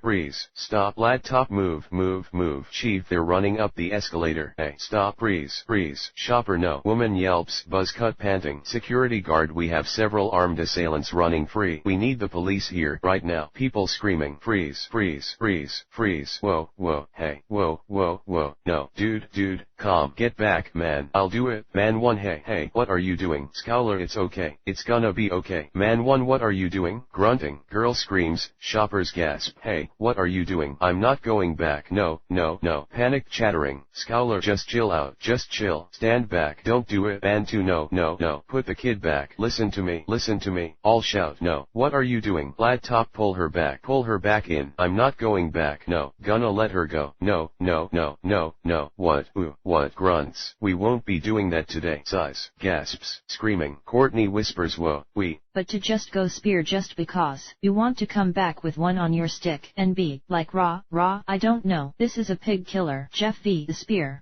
Freeze. Stop. Lad, top, move. Chief, they're running up the escalator. Hey, stop. Freeze. Shopper, no. Woman yelps. Buzzcut panting. Security guard, we have several armed assailants running free. We need the police here, right now. People screaming. Freeze. freeze. Whoa, whoa, hey, whoa, whoa, whoa, no, dude, calm, get back, man, I'll do it. Man 1, hey, what are you doing? Scowler, it's okay, it's gonna be okay. Man 1, what are you doing? Grunting. Girl screams, shoppers gasp, hey, what are you doing? I'm not going back, no. Panic chattering, Scowler, just chill out, just chill, stand back, don't do it. Man 2, no, put the kid back, listen to me, all shout, no, what are you doing? Lad top, pull her back in, I'm not going back, no, gonna let her go, no, what, ooh, what, grunts, we won't be doing that today. Sighs, gasps, screaming, Courtney whispers, whoa, but to just go spear just because you want to come back with one on your stick and be like raw, I don't know. This is a pig killer. Jeff V. The spear,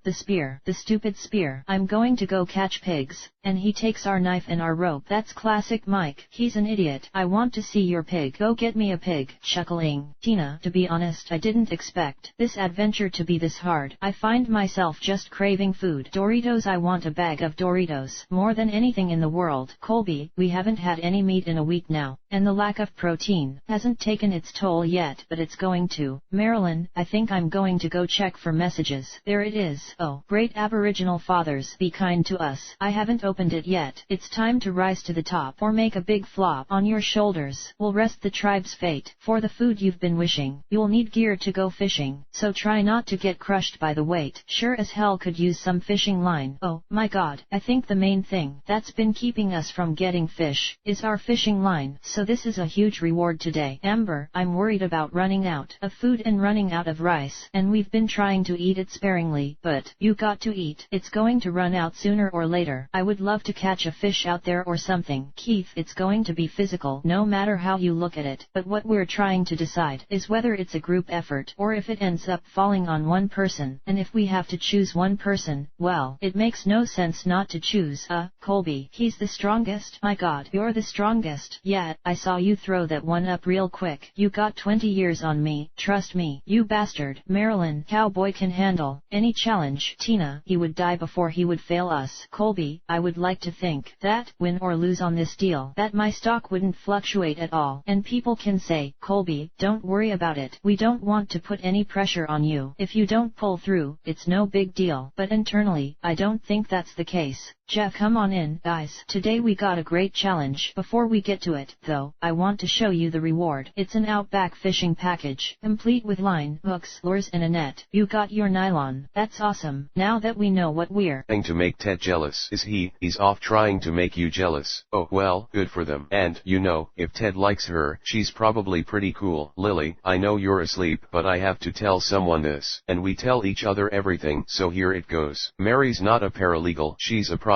the stupid spear. I'm going to go catch pigs, and he takes our knife and our rope. That's classic Mike. He's an idiot. I want to see your pig. Go get me a pig. Chuckling. Tina, to be honest, I didn't expect this adventure to be this hard. I find myself just craving food. Doritos, I want a bag of Doritos. More than anything in the world. Colby, we haven't had any meat in a week now, and the lack of protein hasn't taken its toll yet, but it's going to. Marilyn, I think I'm going to go check for messages. There it is. Oh, great Aboriginal fathers, be kind to us. I haven't opened it yet. It's time to rise to the top or make a big flop. On your shoulders will rest the tribe's fate. For the food you've been wishing, you'll need gear to go fishing, so try not to get crushed by the weight. Sure as hell could use some fishing line. Oh my god, I think the main thing that's been keeping us from getting fish is our fishing line, so this is a huge reward today. Amber, I'm worried about running out of food and running out of rice, and we've been trying to eat it sparingly, but you got to eat. It's going to run out sooner or later. I would love to catch a fish out there or something. Keith, it's going to be physical no matter how you look at it, but what we're trying to decide is whether it's a group effort or if it ends up falling on one person, and if we have to choose one person, well, it makes no sense not to choose Colby. He's the strongest. My god, you're the strongest. Yeah, I saw you throw that one up real quick. You got 20 years on me, trust me, you bastard. Marilyn, cowboy can handle any challenge. Tina, he would die before he would fail us. Colby, I would like to think that, win or lose on this deal, that my stock wouldn't fluctuate at all. And people can say, Colby, don't worry about it. We don't want to put any pressure on you. If you don't pull through, it's no big deal. But internally, I don't think that's the case. Jeff, come on in, guys. Today we got a great challenge. Before we get to it, though, I want to show you the reward. It's an Outback fishing package, complete with line, hooks, lures and a net. You got your nylon. That's awesome. Now that we know what we're trying to make Ted jealous, is he's off trying to make you jealous. Oh, well, good for them. And, you know, if Ted likes her, she's probably pretty cool. Lily, I know you're asleep, but I have to tell someone this. And we tell each other everything, so here it goes. Mary's not a paralegal, she's a prostitute.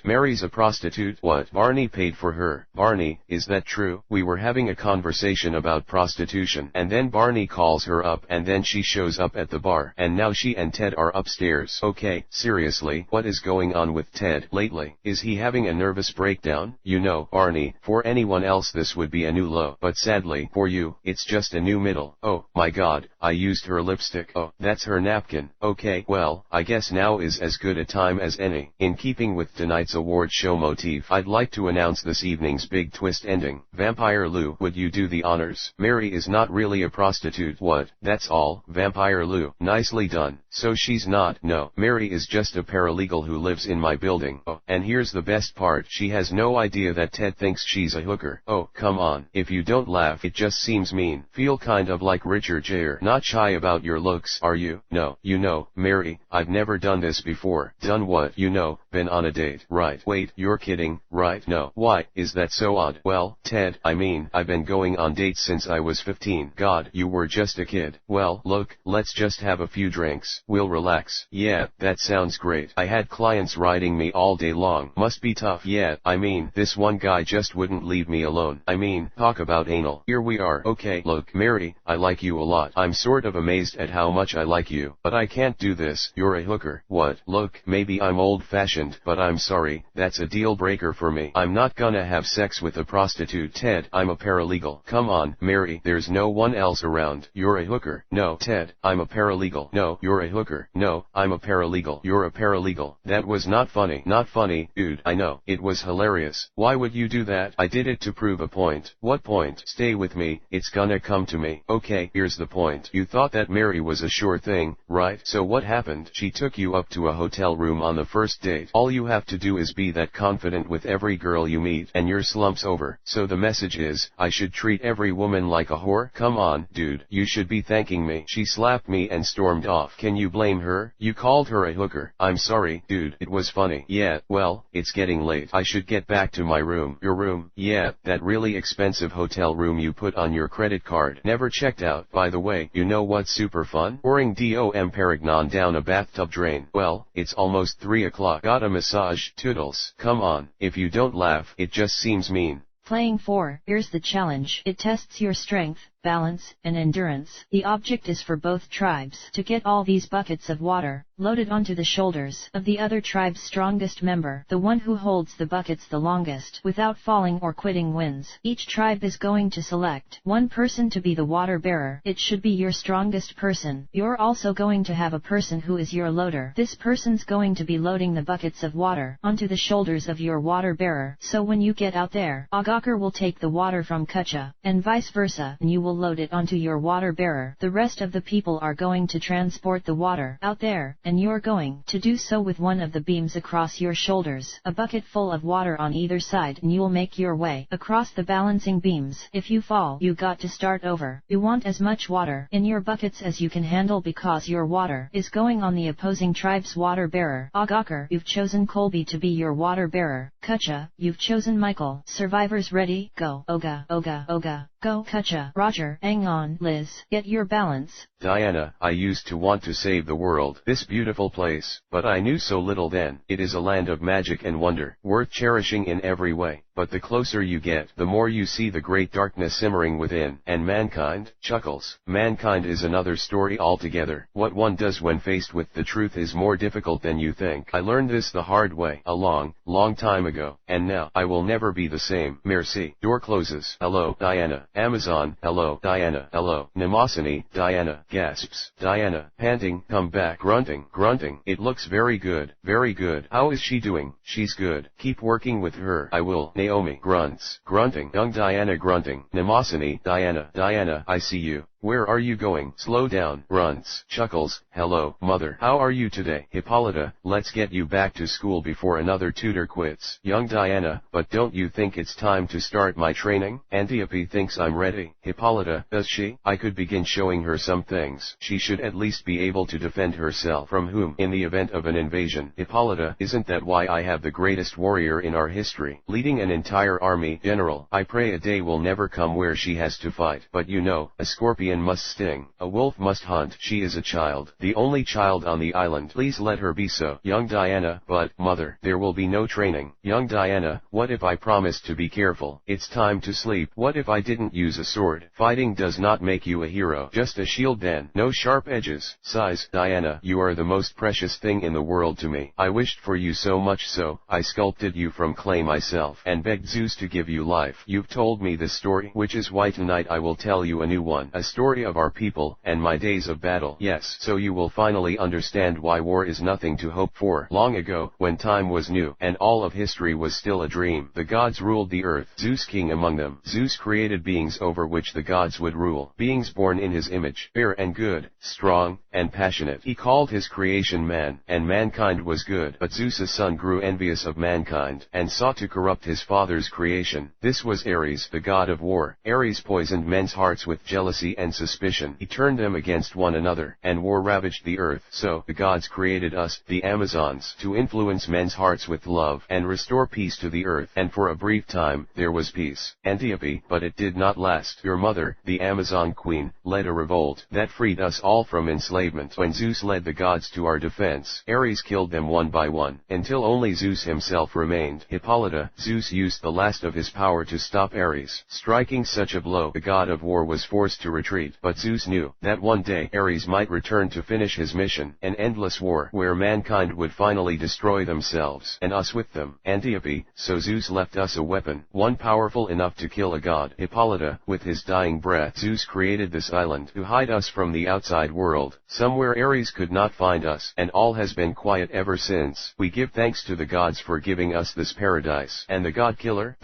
Mary's a prostitute? What? Barney paid for her. Barney, is that true? We were having a conversation about prostitution, and then Barney calls her up, and then she shows up at the bar, and now she and Ted are upstairs. Okay, seriously, what is going on with Ted lately? Is he having a nervous breakdown? You know, Barney, for anyone else this would be a new low, but sadly, for you, it's just a new middle. Oh, my god, I used her lipstick. Oh, that's her napkin. Okay, well, I guess now is as good a time as any. In keeping with tonight's award show motif, I'd like to announce this evening's big twist ending. Vampire Lou, would you do the honors? Mary is not really a prostitute. What? That's all? Vampire Lou, nicely done. So she's not? No, Mary is just a paralegal who lives in my building. Oh, and here's the best part, she has no idea that Ted thinks she's a hooker. Oh, come on, if you don't laugh it just seems mean. Feel kind of like Richard Gere. Not shy about your looks, are you? No, you know, Mary, I've never done this before. Done what? You know, been on a date. Right. Wait, you're kidding, right? No. Why, is that so odd? Well, Ted, I mean, I've been going on dates since I was 15. God, you were just a kid. Well, look, let's just have a few drinks. We'll relax. Yeah, that sounds great. I had clients riding me all day long. Must be tough. Yeah, I mean, this one guy just wouldn't leave me alone. I mean, talk about anal. Here we are. Okay, look, Mary, I like you a lot. I'm sort of amazed at how much I like you, but I can't do this. You're a hooker. What? Look, maybe I'm old-fashioned, but I'm sorry, that's a deal breaker for me. I'm not gonna have sex with a prostitute. Ted, I'm a paralegal. Come on, Mary, there's no one else around. You're a hooker. No, Ted, I'm a paralegal. No, you're a hooker. hooker. No, I'm a paralegal. You're a paralegal. That was not funny. Not funny, dude. I know. It was hilarious. Why would you do that? I did it to prove a point. What point? Stay with me. It's gonna come to me. Okay, here's the point. You thought that Mary was a sure thing, right? So what happened? She took you up to a hotel room on the first date. All you have to do is be that confident with every girl you meet, and your slump's over. So the message is, I should treat every woman like a whore? Come on, dude. You should be thanking me. She slapped me and stormed off. Can you blame her? You called her a hooker. I'm sorry, dude. It was funny. Yeah, well, it's getting late. I should get back to my room. Your room? Yeah, that really expensive hotel room you put on your credit card. Never checked out. By the way, you know what's super fun? Pouring DOM Perignon down a bathtub drain. Well, it's almost 3 o'clock. Got a massage? Toodles. Come on. If you don't laugh, it just seems mean. Playing 4. Here's the challenge. It tests your strength, balance, and endurance. The object is for both tribes to get all these buckets of water loaded onto the shoulders of the other tribe's strongest member. The one who holds the buckets the longest without falling or quitting wins. Each tribe is going to select one person to be the water bearer. It should be your strongest person. You're also going to have a person who is your loader. This person's going to be loading the buckets of water onto the shoulders of your water bearer. So when you get out there, Agakar will take the water from Kacha, and vice versa, and you will load it onto your water bearer. The rest of the people are going to transport the water out there, and you're going to do so with one of the beams across your shoulders, a bucket full of water on either side, and you'll make your way across the balancing beams. If you fall, you got to start over. You want as much water in your buckets as you can handle because your water is going on the opposing tribe's water bearer. Agakar, you've chosen Colby to be your water bearer. Kacha, you've chosen Michael. Survivors ready? Go. Oga, Oga, Oga. Go. Kacha. Roger. Hang on. Liz, get your balance. Diana, I used to want to save the world, this beautiful place, but I knew so little then. It is a land of magic and wonder, worth cherishing in every way. But the closer you get, the more you see the great darkness simmering within. And mankind? Chuckles. Mankind is another story altogether. What one does when faced with the truth is more difficult than you think. I learned this the hard way, a long, long time ago, and now, I will never be the same. Merci. Door closes. Hello, Diana. Amazon. Hello, Diana. Hello. Mnemosyne. Diana. Gasps. Diana. Panting. Come back. Grunting. Grunting. It looks very good. Very good. How is she doing? She's good. Keep working with her. I will. Naomi. Grunts. Grunting. Young Diana grunting. Mnemosyne. Diana. Diana, I see you. Where are you going? Slow down. Grunts. Chuckles. Hello, mother. How are you today? Hippolyta, let's get you back to school before another tutor quits. Young Diana, but don't you think it's time to start my training? Antiope thinks I'm ready. Hippolyta, does she? I could begin showing her some things. She should at least be able to defend herself. From whom? In the event of an invasion. Hippolyta, isn't that why I have the greatest warrior in our history, leading an entire army? General, I pray a day will never come where she has to fight. But you know, a scorpion must sting, a wolf must hunt. She is a child, the only child on the island. Please let her be so. Young Diana, but, mother, there will be no training. Young Diana, what if I promised to be careful? It's time to sleep. What if I didn't use a sword? Fighting does not make you a hero, just a shield then. No sharp edges. Sighs. Diana, you are the most precious thing in the world to me. I wished for you so much so, I sculpted you from clay myself, and begged Zeus to give you life. You've told me this story, which is why tonight I will tell you a new one. A story of our people, and my days of battle. Yes, so you will finally understand why war is nothing to hope for. Long ago, when time was new, and all of history was still a dream, the gods ruled the earth, Zeus king among them. Zeus created beings over which the gods would rule, beings born in his image, fair and good, strong, and passionate. He called his creation man, and mankind was good. But Zeus's son grew envious of mankind, and sought to corrupt his father's creation. This was Ares, the god of war. Ares poisoned men's hearts with jealousy and suspicion. He turned them against one another, and war ravaged the earth. So, the gods created us, the Amazons, to influence men's hearts with love, and restore peace to the earth. And for a brief time, there was peace. Antiope, but it did not last. Your mother, the Amazon queen, led a revolt, that freed us all from enslavement. When Zeus led the gods to our defense, Ares killed them one by one, until only Zeus himself remained. Hippolyta, Zeus used the last of his power to stop Ares. Striking such a blow, the god of war was forced to retreat. agreed. But Zeus knew that one day Ares might return to finish his mission, an endless war where mankind would finally destroy themselves and us with them. Antiope, so Zeus left us a weapon, one powerful enough to kill a god. Hippolyta, with his dying breath, Zeus created this island to hide us from the outside world, somewhere Ares could not find us, and all has been quiet ever since. We give thanks to the gods for giving us this paradise. And the god killer,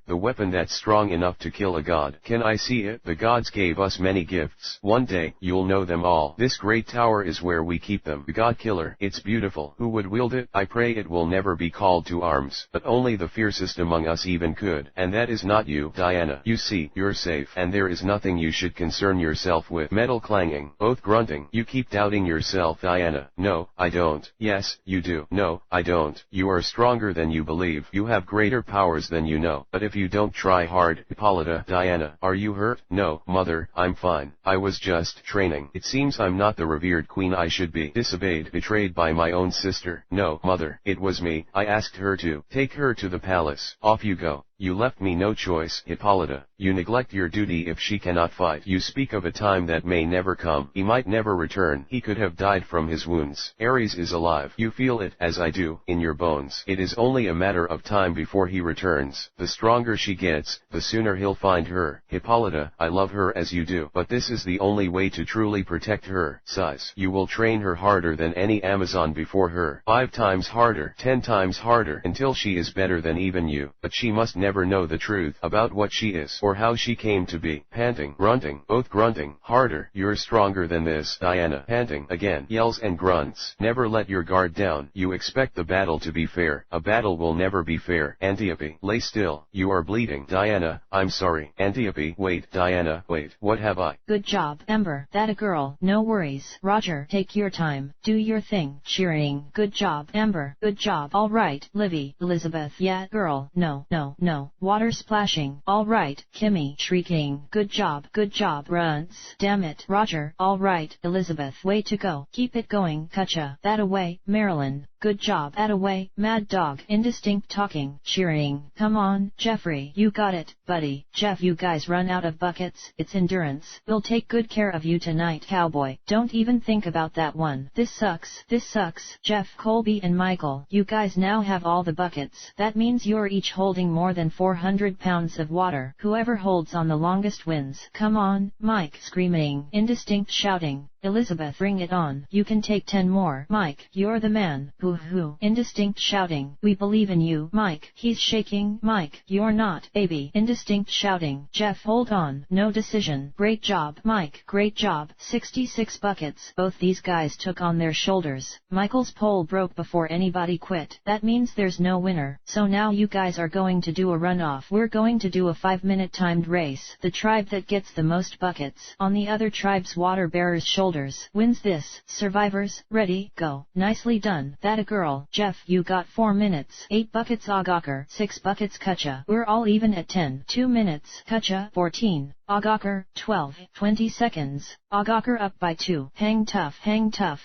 the weapon that's strong enough to kill a god. Can I see it? The gods gave us many gifts. One day, you'll know them all. This great tower is where we keep them. The god killer, it's beautiful. Who would wield it? I pray it will never be called to arms, but only the fiercest among us even could. And that is not you, Diana. You see, you're safe, and there is nothing you should concern yourself with. Metal clanging, both grunting. You keep doubting yourself, Diana. No, I don't. Yes, you do. No, I don't. You are stronger than you believe. You have greater powers than you know. But if you don't try hard, Hippolyta. Diana, are you hurt? No, mother, I'm fine. I was just training. It seems I'm not the revered queen I should be. Disobeyed, betrayed by my own sister. No, mother, it was me. I asked her to take her to the palace. Off you go. You left me no choice, Hippolyta. You neglect your duty if she cannot fight. You speak of a time that may never come. He might never return. He could have died from his wounds. Ares is alive. You feel it, as I do, in your bones. It is only a matter of time before he returns. The stronger she gets, the sooner he'll find her. Hippolyta, I love her as you do, but this is the only way to truly protect her. Sighs. You will train her harder than any Amazon before her. 5 times harder, 10 times harder, until she is better than even you. But she must never know the truth about what she is or how she came to be. Panting, grunting, both grunting. Harder. You're stronger than this, Diana. Panting again. Yells and grunts. Never let your guard down. You expect the battle to be fair. A battle will never be fair. Antiope, lay still. You are bleeding. Diana, I'm sorry. Antiope, wait. Diana, wait. What have I? Good job, Ember. That a girl. No worries. Roger, take your time. Do your thing. Cheering. Good job, Ember. Good job. All right, Livy. Elizabeth. Yeah, girl. No, no, no. Water splashing. All right, Kimmy. Shrieking. Good job. Good job. Runts. Damn it. Roger. All right, Elizabeth. Way to go. Keep it going. Katja. That away, Marilyn. Good job. That away, Mad Dog. Indistinct talking. Cheering. Come on, Jeffrey. You got it, buddy. Jeff, you guys run out of buckets. It's endurance. We'll take good care of you tonight, cowboy. Don't even think about that one. This sucks. This sucks. Jeff, Colby and Michael, you guys now have all the buckets. That means you're each holding more than 400 pounds of water. Whoever holds on the longest wins. Come on, Mike. Screaming. Indistinct shouting. Elizabeth, bring it on. You can take 10 more. Mike, you're the man. Hoo. Indistinct shouting. We believe in you. Mike, he's shaking. Mike, you're not, baby. Indistinct shouting. Jeff, hold on. No decision. Great job. Mike, great job. 66 buckets. Both these guys took on their shoulders. Michael's pole broke before anybody quit. That means there's no winner. So now you guys are going to do a runoff. We're going to do a 5-minute timed race. The tribe that gets the most buckets on the other tribe's water bearer's shoulders wins this. Survivors, ready, go. Nicely done. That a girl. Jeff, you got 4 minutes. 8 buckets Agakar. 6 buckets Katja. We're all even at 10. 2 minutes. Katja, 14. Agakar, 12. 20 seconds. Agakar up by 2. Hang tough.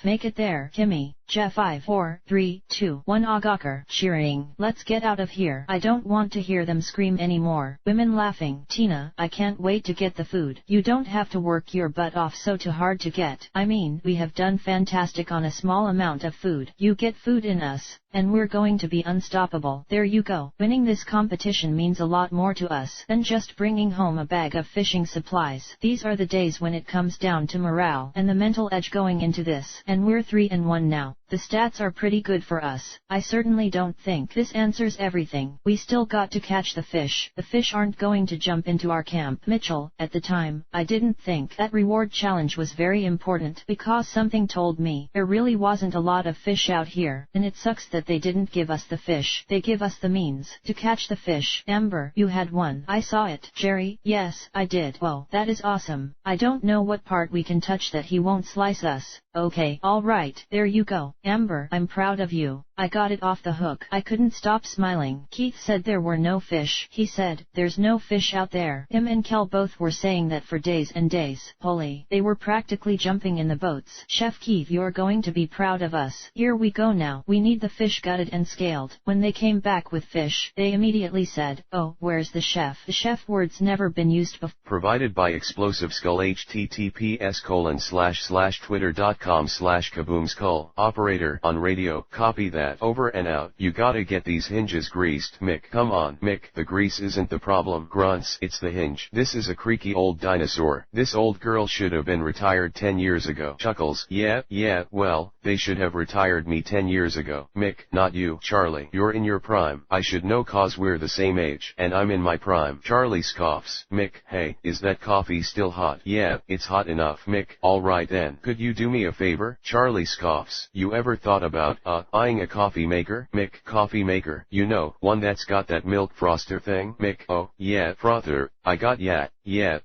Make it there. Kimmy. Jeff 5, 4, 3, 2, 1 Agakar. Cheering. Let's get out of here. I don't want to hear them scream anymore. Women laughing. Tina, I can't wait to get the food. You don't have to work your butt off so too hard to get. I mean, we have done fantastic on a small amount of food. You get food in us, and we're going to be unstoppable. There you go. Winning this competition means a lot more to us than just bringing home a bag of fishing supplies. These are the days when it comes down to morale and the mental edge going into this. And we're 3-1 now. The stats are pretty good for us. I certainly don't think this answers everything. We still got to catch the fish. The fish aren't going to jump into our camp. Mitchell, at the time, I didn't think that reward challenge was very important because something told me there really wasn't a lot of fish out here, and it sucks that they didn't give us the fish. They give us the means to catch the fish. Amber, you had one. I saw it. Jerry, yes, I did. Whoa, that is awesome. I don't know what part we can touch that he won't slice us. Okay, all right, there you go. Amber, I'm proud of you. I got it off the hook. I couldn't stop smiling. Keith said there were no fish. He said, there's no fish out there. Him and Kel both were saying that for days and days. Holy, they were practically jumping in the boats. Chef Keith, you're going to be proud of us. Here we go now. We need the fish gutted and scaled. When they came back with fish, they immediately said, oh, where's the chef? The chef word's never been used before. Provided by Explosive Skull. https://twitter.com/kaboomskull. Operator on radio. Copy that. Over and out. You gotta get these hinges greased. Mick, come on. Mick, the grease isn't the problem. Grunts, it's the hinge. This is a creaky old dinosaur. This old girl should have been retired 10 years ago. Chuckles, yeah, well, they should have retired me 10 years ago. Mick, not you. Charlie, you're in your prime. I should know cause we're the same age, and I'm in my prime. Charlie scoffs. Mick, hey, is that coffee still hot? Yeah, it's hot enough. Mick, alright then. Could you do me a favor? Charlie scoffs. You ever thought about, buying a coffee maker? Mick, coffee maker, you know, one that's got that milk froster thing? Mick, oh, yeah, frother, I got yeah,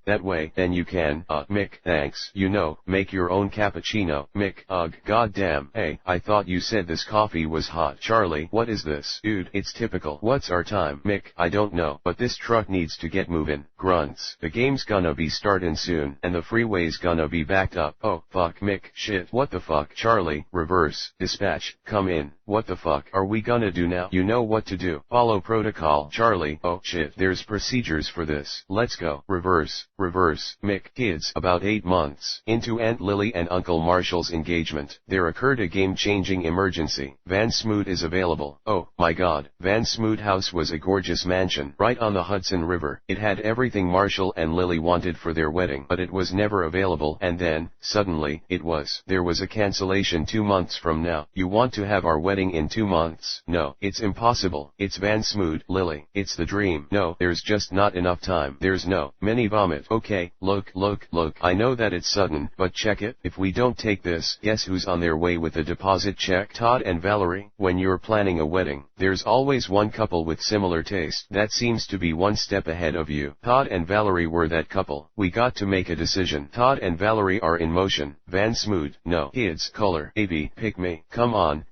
that way, then you can, Mick, thanks, you know, make your own cappuccino. Mick, ugh, goddamn, hey, I thought you said this coffee was hot. Charlie, what is this? Dude, it's typical. What's our time? Mick, I don't know, but this truck needs to get moving. Grunts, the game's gonna be starting soon, and the freeway's gonna be backed up. Oh, fuck. Mick, shit, what the fuck? Charlie, reverse, dispatch, come in. What the fuck are we gonna do now? You know what to do. Follow protocol. Charlie, oh shit, there's procedures for this. Let's go. Reverse. Mick, kids, about 8 months into Aunt Lily and Uncle Marshall's engagement, there occurred a game-changing emergency. Van Smoot is available. Oh, my god. Van Smoot House was a gorgeous mansion right on the Hudson River. It had everything Marshall and Lily wanted for their wedding, but it was never available, and then, suddenly, it was. There was a cancellation 2 months from now. You want to have our wedding in 2 months? No, it's impossible. It's Van Smoot, Lily. It's the dream. No, there's just not enough time. There's no. Many vomit. Okay, look. I know that it's sudden, but check it. If we don't take this, guess who's on their way with a deposit check? Todd and Valerie. When you're planning a wedding, there's always one couple with similar taste that seems to be one step ahead of you. Todd and Valerie were that couple. We got to make a decision. Todd and Valerie are in motion. Van Smoot, no. Kids, color, AB, pick me. Come on.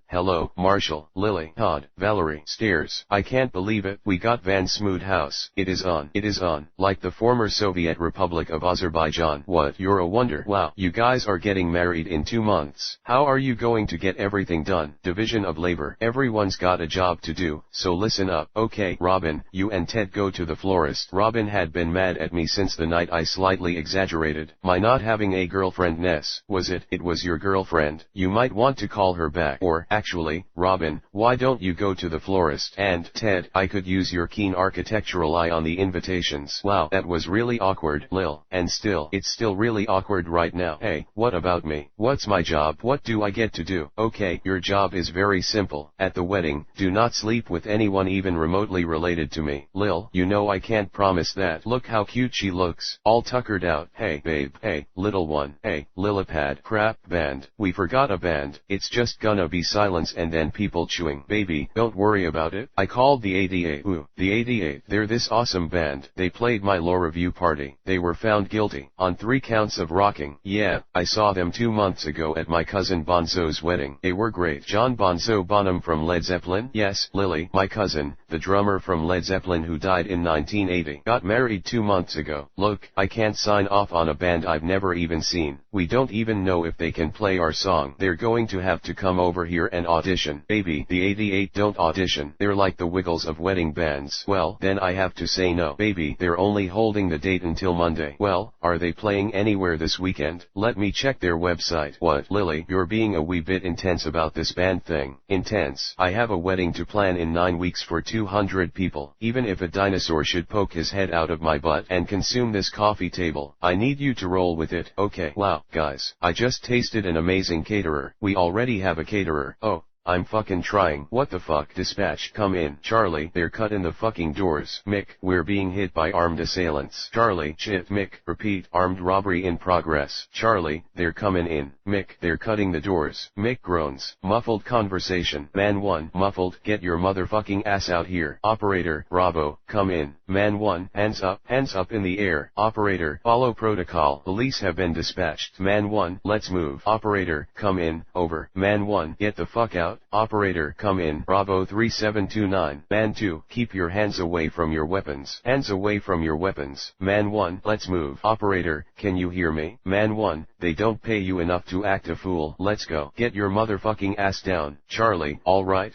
Hello, Marshall, Lily, Todd, Valerie. Stairs. I can't believe it. We got Van Smoot House. It is on. Like the former Soviet Republic of Azerbaijan. What? You're a wonder. Wow. You guys are getting married in 2 months. How are you going to get everything done? Division of labor. Everyone's got a job to do, so listen up. Okay, Robin, you and Ted go to the florist. Robin had been mad at me since the night I slightly exaggerated my not having a girlfriend ness. Was it? It was your girlfriend. You might want to call her back. Or, actually, Robin, why don't you go to the florist? And, Ted, I could use your keen architectural eye on the invitations. Wow, that was really awkward, Lil. And still, it's still really awkward right now. Hey, what about me? What's my job? What do I get to do? Okay, your job is very simple. At the wedding, do not sleep with anyone even remotely related to me. Lil, you know I can't promise that. Look how cute she looks, all tuckered out. Hey, babe. Hey, little one. Hey, Lillipad. Crap, band. We forgot a band. It's just gonna be silence and then people chewing. Baby, don't worry about it. I called the 88. Ooh, the 88. They're this awesome band. They played my law review party. They were found guilty on 3 counts of rocking. Yeah, I saw them 2 months ago at my cousin Bonzo's wedding. They were great. John Bonzo Bonham from Led Zeppelin? Yes, Lily, my cousin, the drummer from Led Zeppelin who died in 1980, got married 2 months ago. Look, I can't sign off on a band I've never even seen. We don't even know if they can play our song. They're going to have to come over here and audition. Baby, the 88 don't audition. They're like the Wiggles of wedding bands. Well, then I have to say no. Baby, they're only holding the date until Monday. Well, are they playing anywhere this weekend? Let me check their website. What? Lily, you're being a wee bit intense about this band thing. Intense? I have a wedding to plan in 9 weeks for 200 people. Even if a dinosaur should poke his head out of my butt and consume this coffee table, I need you to roll with it. Okay. Wow, guys, I just tasted an amazing caterer. We already have a caterer. Oh, I'm fucking trying. What the fuck? Dispatch, come in. Charlie, they're cutting the fucking doors. Mick, we're being hit by armed assailants. Charlie, shit. Mick, repeat, armed robbery in progress. Charlie, they're coming in. Mick, they're cutting the doors. Mick groans. Muffled conversation. Man 1, muffled, get your motherfucking ass out here. Operator, Bravo, come in. Man 1, hands up in the air. Operator, follow protocol. Police have been dispatched. Man 1, let's move. Operator, come in, over. Man 1, get the fuck out. Operator, come in. Bravo 3729. Man 2, keep your hands away from your weapons. Hands away from your weapons. Man 1, let's move. Operator, can you hear me? Man 1, they don't pay you enough to act a fool. Let's go. Get your motherfucking ass down. Charlie, alright.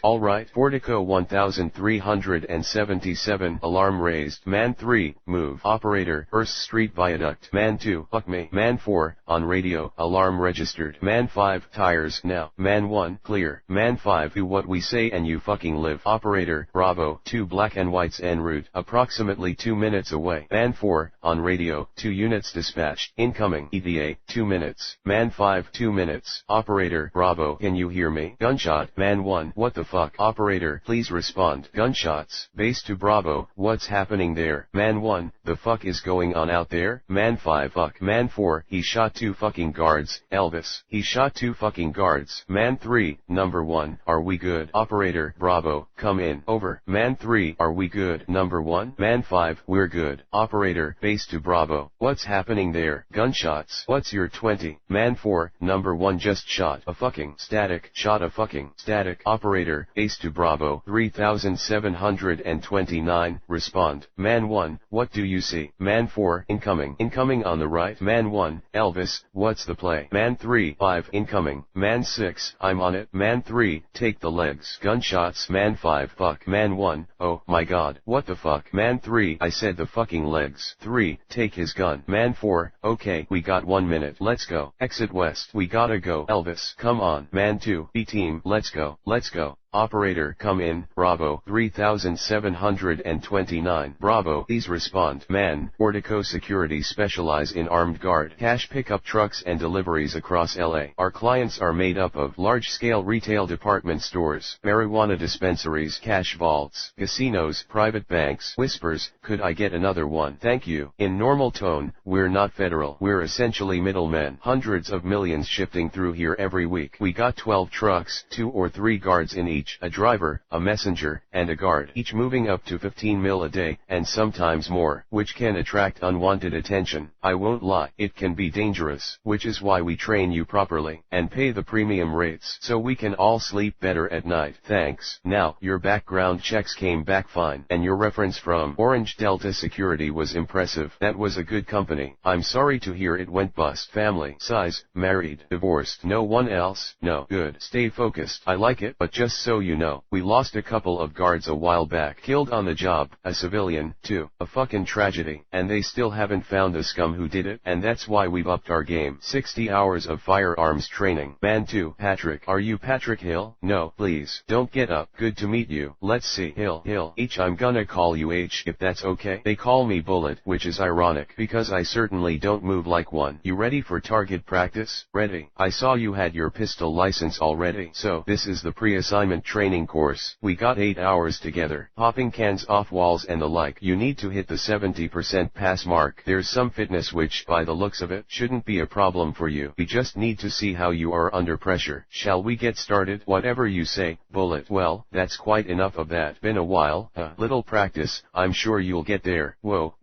Portico 1377. Alarm raised. Man 3, move. Operator, 1st Street Viaduct. Man 2, fuck me. Man 4, on radio. Alarm registered. Man 5, tires now. Man 1, clear. Man 5, do what we say and you fucking live. Operator, Bravo, 2 black and whites en route. Approximately 2 minutes away. Man 4, on radio. 2 units dispatched. Incoming. ETA, 2 minutes. Man 5, 2 minutes. Operator, Bravo, can you hear me? Gunshot. Man 1, what the fuck? Operator, please respond. Gunshots. Base to Bravo, what's happening there? Man 1, the fuck is going on out there? Man 5, fuck. Man 4, he shot 2 fucking guards. Elvis, he shot 2 fucking guards. Man 3, number 1, are we good? Operator, Bravo, come in. Over. Man 3, are we good? Number 1. Man 5, we're good. Operator, base to Bravo, what's happening there? Gunshots. What's your 20? Man 4, number 1 just shot a fucking static. Shot a fucking static. Operator, base to Bravo 3729, respond. Man 1, what do you see? Man 4, incoming. Incoming on the right. Man 1, Elvis, what's the play? Man 3, 5, incoming. Man 6, I'm on it. Man 3, take the legs. Gunshots. Man 5, fuck. Man 1, oh my god, what the fuck? Man 3, I said the fucking legs. 3, take his gun. Man 4, okay, we got 1 minute. Let's go. Exit west. We gotta go. Elvis, come on. Man 2, B-team, let's go. Let's go. Operator, come in. Bravo 3729. Bravo, please respond. Man, Portico Security specialize in armed guard, cash pickup trucks and deliveries across LA. Our clients are made up of large-scale retail department stores, marijuana dispensaries, cash vaults, casinos, private banks. Whispers, could I get another one? Thank you. In normal tone, we're not federal. We're essentially middlemen. Hundreds of millions shifting through here every week. We got 12 trucks, 2 or 3 guards in each. A driver, a messenger, and a guard, each moving up to 15 mil a day, and sometimes more, which can attract unwanted attention. I won't lie, it can be dangerous, which is why we train you properly, and pay the premium rates, so we can all sleep better at night. Thanks. Now, your background checks came back fine, and your reference from Orange Delta Security was impressive. That was a good company. I'm sorry to hear it went bust. Family, size, married, divorced, no one else? No. Good. Stay focused. I like it, but just so you know, we lost a couple of guards a while back. Killed on the job, a civilian, too. A fucking tragedy. And they still haven't found the scum who did it, and that's why we've upped our game. 60 hours of firearms training. Man 2, Patrick. Are you Patrick Hill? No, please. Don't get up. Good to meet you. Let's see. Hill. H. I'm gonna call you H if that's okay. They call me Bullet, which is ironic, because I certainly don't move like one. You ready for target practice? Ready. I saw you had your pistol license already. So, this is the pre-assignment training course. We got 8 hours together, popping cans off walls and the like. You need to hit the 70% pass mark. There's some fitness which, by the looks of it, shouldn't be a problem for you. We just need to see how you are under pressure. Shall we get started? Whatever you say, Bullet. Well, that's quite enough of that. Been a while, little practice, I'm sure you'll get there. Whoa.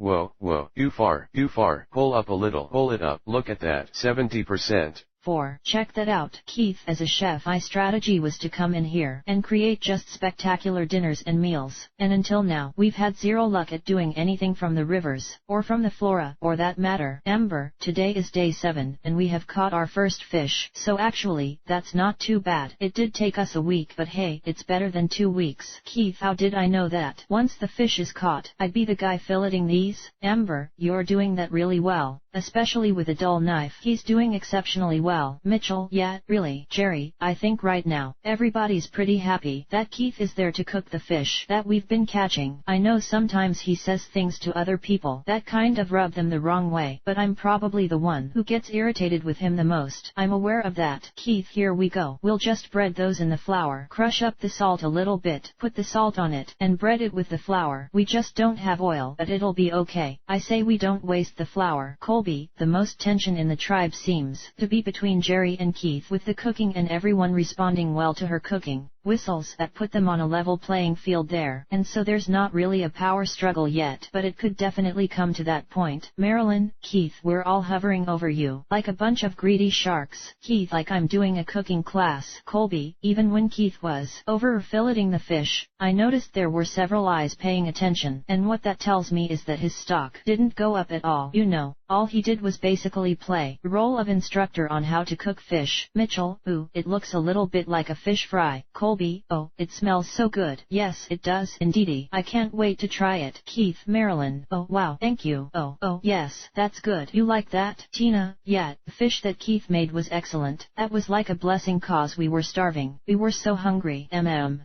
Too far. Pull up a little. Pull it up. Look at that. 70%. 4. Check that out. Keith, as a chef, my strategy was to come in here and create just spectacular dinners and meals. And until now, we've had zero luck at doing anything from the rivers, or from the flora, or that matter. Ember, today is day 7, and we have caught our first fish. So actually, that's not too bad. It did take us a week, but hey, it's better than 2 weeks. Keith, how did I know that? Once the fish is caught, I'd be the guy filleting these. Ember, you're doing that really well, especially with a dull knife. He's doing exceptionally well. Wow, Mitchell, yeah, really, Jerry, I think right now, everybody's pretty happy that Keith is there to cook the fish that we've been catching. I know sometimes he says things to other people that kind of rub them the wrong way, but I'm probably the one who gets irritated with him the most. I'm aware of that. Keith, here we go. We'll just bread those in the flour. Crush up the salt a little bit, put the salt on it, and bread it with the flour. We just don't have oil, but it'll be okay. I say we don't waste the flour. Colby, the most tension in the tribe seems to be between Jerry and Keith with the cooking and everyone responding well to her cooking. Whistles that put them on a level playing field there, and so there's not really a power struggle yet, but it could definitely come to that point. Marilyn, Keith, we're all hovering over you, like a bunch of greedy sharks. Keith, like I'm doing a cooking class. Colby, even when Keith was over filleting the fish, I noticed there were several eyes paying attention, and what that tells me is that his stock didn't go up at all. You know, all he did was basically play the role of instructor on how to cook fish. Mitchell, ooh, it looks a little bit like a fish fry. Colby, oh, it smells so good. Yes, it does indeedy. I can't wait to try it. Keith, Marilyn, oh wow, thank you. Oh yes, that's good. You like that? Tina, yeah, the fish that Keith made was excellent. That was like a blessing cause we were starving. We were so hungry.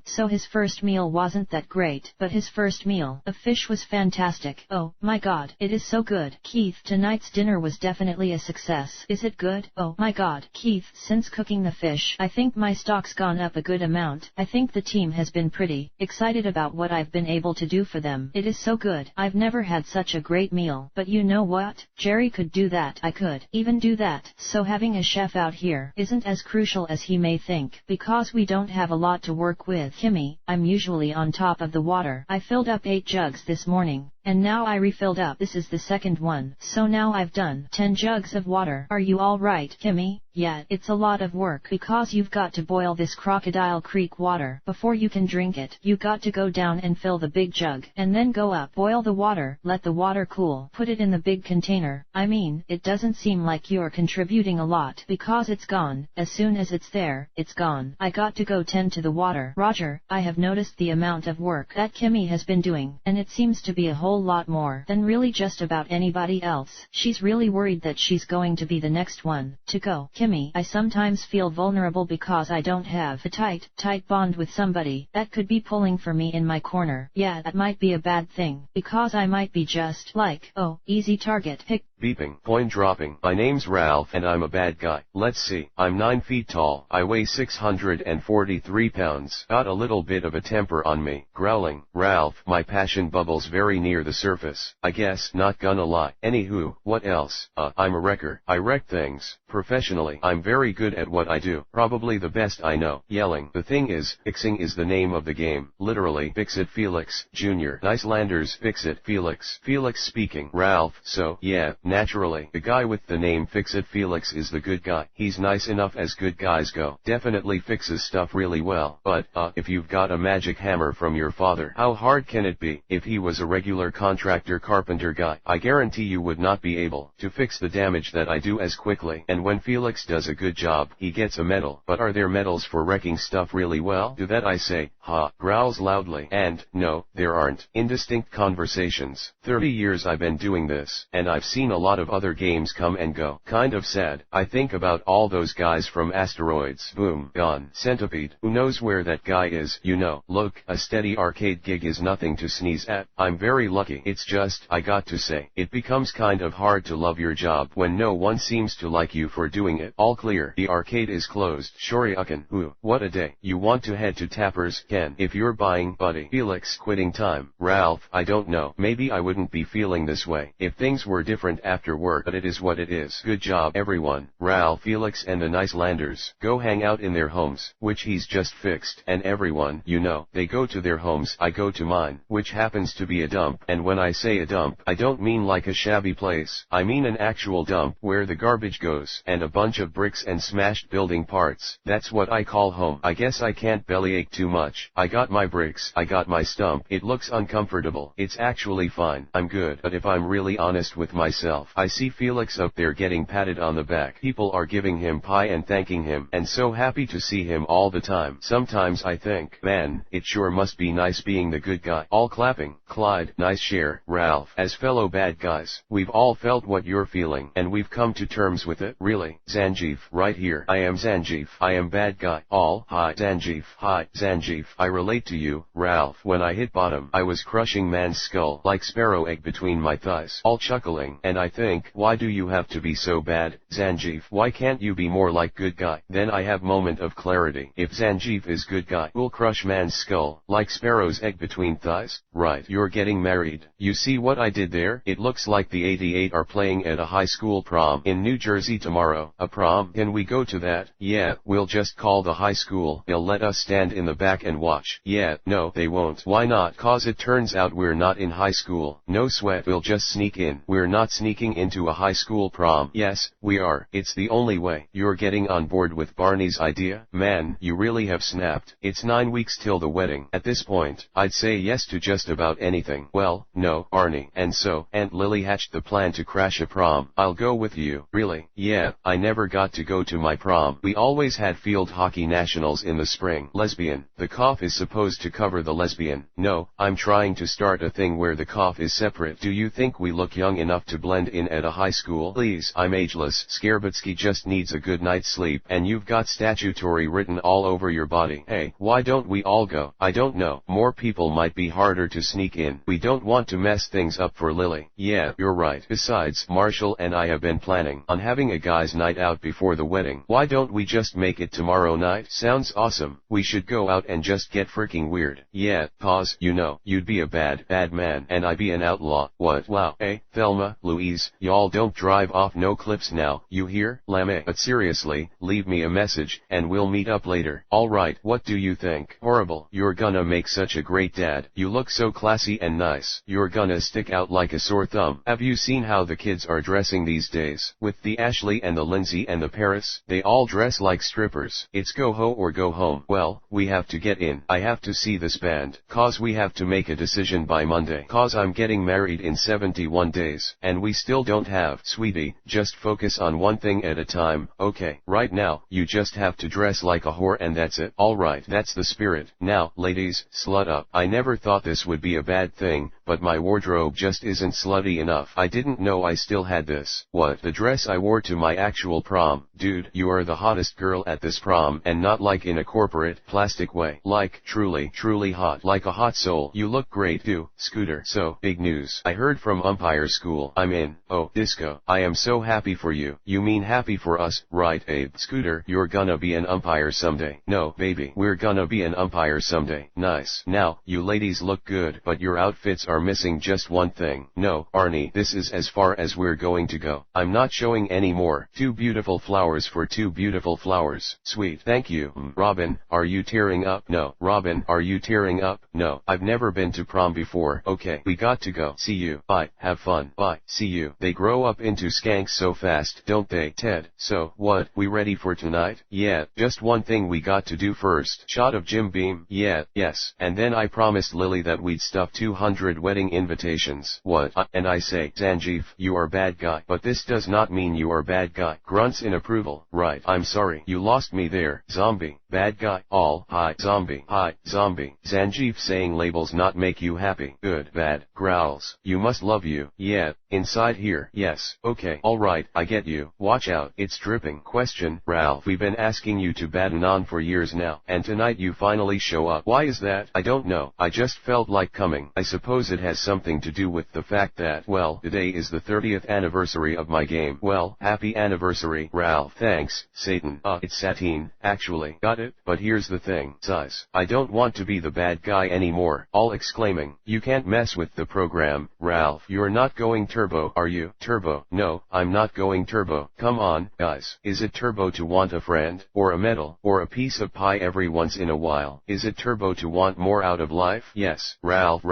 So his first meal wasn't that great, but his first meal of fish was fantastic. Oh my god, it is so good. Keith, tonight's dinner was definitely a success. Is it good? Oh my god. Keith, since cooking the fish, I think my stock's gone up a good amount. I think the team has been pretty excited about what I've been able to do for them. It is so good. I've never had such a great meal. But you know what? Jerry could do that. I could even do that. So having a chef out here isn't as crucial as he may think, because we don't have a lot to work with. Kimmy, I'm usually on top of the water. I filled up 8 jugs this morning, and now I refilled up. This is the second one. So now I've done 10 jugs of water. Are you all right, Kimmy? Yeah, it's a lot of work because you've got to boil this Crocodile Creek water before you can drink it. You got to go down and fill the big jug, and then go up, boil the water, let the water cool, put it in the big container. I mean, it doesn't seem like you're contributing a lot because it's gone. As soon as it's there, it's gone. I got to go tend to the water. Roger, I have noticed the amount of work that Kimmy has been doing, and it seems to be a whole lot more than really just about anybody else. She's really worried that she's going to be the next one to go. Kimmy, I sometimes feel vulnerable because I don't have a tight bond with somebody that could be pulling for me in my corner. Yeah, that might be a bad thing, because I might be just like, oh, easy target. Pick. Beeping. Coin dropping. My name's Ralph and I'm a bad guy. Let's see. I'm 9 feet tall. I weigh 643 pounds. Got a little bit of a temper on me. Growling. Ralph, my passion bubbles very near the surface. I guess not gonna lie. Anywho, what else? I'm a wrecker. I wreck things. Professionally, I'm very good at what I do. Probably the best I know. Yelling. The thing is, fixing is the name of the game. Literally, fix it Felix, Jr. Icelanders, fix it Felix. Felix speaking. Ralph, so, yeah, naturally, the guy with the name Fix It Felix is the good guy. He's nice enough as good guys go. Definitely fixes stuff really well. But, if you've got a magic hammer from your father, how hard can it be? If he was a regular contractor carpenter guy, I guarantee you would not be able to fix the damage that I do as quickly. And when Felix does a good job, he gets a medal. But are there medals for wrecking stuff really well? To that I say, ha, growls loudly. And, no, there aren't. Indistinct conversations. 30 years I've been doing this, and I've seen a lot of other games come and go. Kind of sad. I think about all those guys from Asteroids. Boom. Gone. Centipede. Who knows where that guy is? You know. Look, a steady arcade gig is nothing to sneeze at. I'm very lucky. It's just, I got to say, it becomes kind of hard to love your job when no one seems to like you for doing it. All clear. The arcade is closed. Shoryuken. Ooh, what a day. You want to head to Tappers, Ken, if you're buying, buddy. Felix. Quitting time. Ralph, I don't know. Maybe I wouldn't be feeling this way if things were different after work, but it is what it is. Good job, everyone. Ralph, Felix and the Icelanders go hang out in their homes, which he's just fixed, and everyone, you know, they go to their homes, I go to mine, which happens to be a dump. And when I say a dump, I don't mean like a shabby place. I mean an actual dump where the garbage goes, and a bunch of bricks and smashed building parts. That's what I call home. I guess I can't bellyache too much. I got my bricks, I got my stump. It looks uncomfortable. It's actually fine. I'm good. But if I'm really honest with myself, I see Felix up there getting patted on the back. People are giving him pie and thanking him, and so happy to see him all the time. Sometimes I think, man, it sure must be nice being the good guy. All clapping. Clyde, nice share. Ralph, as fellow bad guys, we've all felt what you're feeling, and we've come to terms with it. really, Zangief, right here. I am Zangief. I am bad guy. All, hi, Zangief. Hi, Zangief. I relate to you, Ralph. When I hit bottom, I was crushing man's skull like sparrow egg between my thighs. All chuckling, and I think, why do you have to be so bad, Zangief? Why can't you be more like good guy? Then I have moment of clarity. If Zangief is good guy, will crush man's skull like sparrow's egg between thighs? Right, you're getting married. You see what I did there? It looks like the 88 are playing at a high school prom in New Jersey tomorrow. A prom? Can we go to that? Yeah, we'll just call the high school. They'll let us stand in the back and watch. Yeah, no, they won't. Why not? Cause it turns out we're not in high school. No sweat, we'll just sneak in. We're not sneaking into a high school prom. Yes, we are. It's the only way. You're getting on board with Barney's idea? Man, you really have snapped. It's 9 weeks till the wedding. At this point, I'd say yes to just about anything. Well, no, Arnie. And so, Aunt Lily hatched the plan to crash a prom. I'll go with you. Really? Yeah, I never got to go to my prom. We always had field hockey nationals in the spring. Lesbian. The cough is supposed to cover the lesbian. No, I'm trying to start a thing where the cough is separate. Do you think we look young enough to blend in at a high school? Please, I'm ageless. Skarbutsky just needs a good night's sleep, and you've got statutory written all over your body. Hey, why don't we all go? I don't know. More people might be harder to sneak in. We don't want to mess things up for Lily. Yeah, you're right. Besides, Marshall and I have been planning on having a guys' night out before the wedding. Why don't we just make it tomorrow night? Sounds awesome. We should go out and just get freaking weird. Yeah, pause. You know, you'd be a bad man, and I'd be an outlaw. What? Wow. Hey, Thelma, Louise, y'all don't drive off no cliffs now, you hear? Lame. But seriously, leave me a message, and we'll meet up later. Alright, what do you think? Horrible. You're gonna make such a great dad. You look so classy and nice. You're gonna stick out like a sore thumb. Have you seen how the kids are dressing these days? With the Ashley and the Lindsay and the Paris, they all dress like strippers. It's go ho or go home. Well, we have to get in. I have to see this band. Cause we have to make a decision by Monday. Cause I'm getting married in 71 days. And we still don't have. Sweetie, just focus on one thing at a time, okay? Right now, you just have to dress like a whore and that's it. Alright, that's the spirit. Now, ladies, slut up. I never thought this would be a bad thing, but my wardrobe just isn't slutty enough. I didn't know I still had this. What? The dress I wore to my actual prom. Dude, you are the hottest girl at this prom, and not like in a corporate, plastic way. Like, truly hot. Like a hot soul. You look great too, Scooter. So, big news. I heard from umpire school. I'm in. Oh, disco. I am so happy for you. You mean happy for us, right, Abe? Scooter, you're gonna be an umpire someday. No, baby. We're gonna be an umpire someday. Nice. Now, you ladies look good, but your outfits are missing just one thing. No, Arnie, this is as far as we're going to go. I'm not showing any more. 2 beautiful flowers for 2 beautiful flowers. Sweet. Thank you. Robin, are you tearing up? No. Robin, are you tearing up? No. I've never been to prom before. Okay. We got to go. See you. Bye. Have fun. Bye. See you. They grow up into skanks so fast, don't they, Ted? So, what? We ready for tonight? Yeah. Just one thing we got to do first. Shot of Jim Beam? Yeah. Yes. And then I promised Lily that we'd stuff 200 wedding invitations. What? And I say, Zangief, you are bad guy. But this does not mean you are bad guy. Grunts in approval. Right. I'm sorry. You lost me there. Zombie. Bad guy. All. Hi. Zombie. Hi. Zombie. Zangief saying labels not make you happy. Good. Bad. Growls. You must love you. Yeah. Inside here. Yes. Okay. Alright. I get you. Watch out. It's dripping. Question. Ralph. We've been asking you to batten on for years now. And tonight you finally show up. Why is that? I don't know. I just felt like coming. I suppose it has something to do with the fact that, well, today is the 30th anniversary of my game. Well, happy anniversary, Ralph. Thanks, Satan. It's Satine, actually. Got it? But here's the thing. Size. I don't want to be the bad guy anymore. All exclaiming. You can't mess with the program, Ralph. You're not going turbo, are you? Turbo. No, I'm not going turbo. Come on, guys. Is it turbo to want a friend, or a medal, or a piece of pie every once in a while? Is it turbo to want more out of life? Yes, Ralph,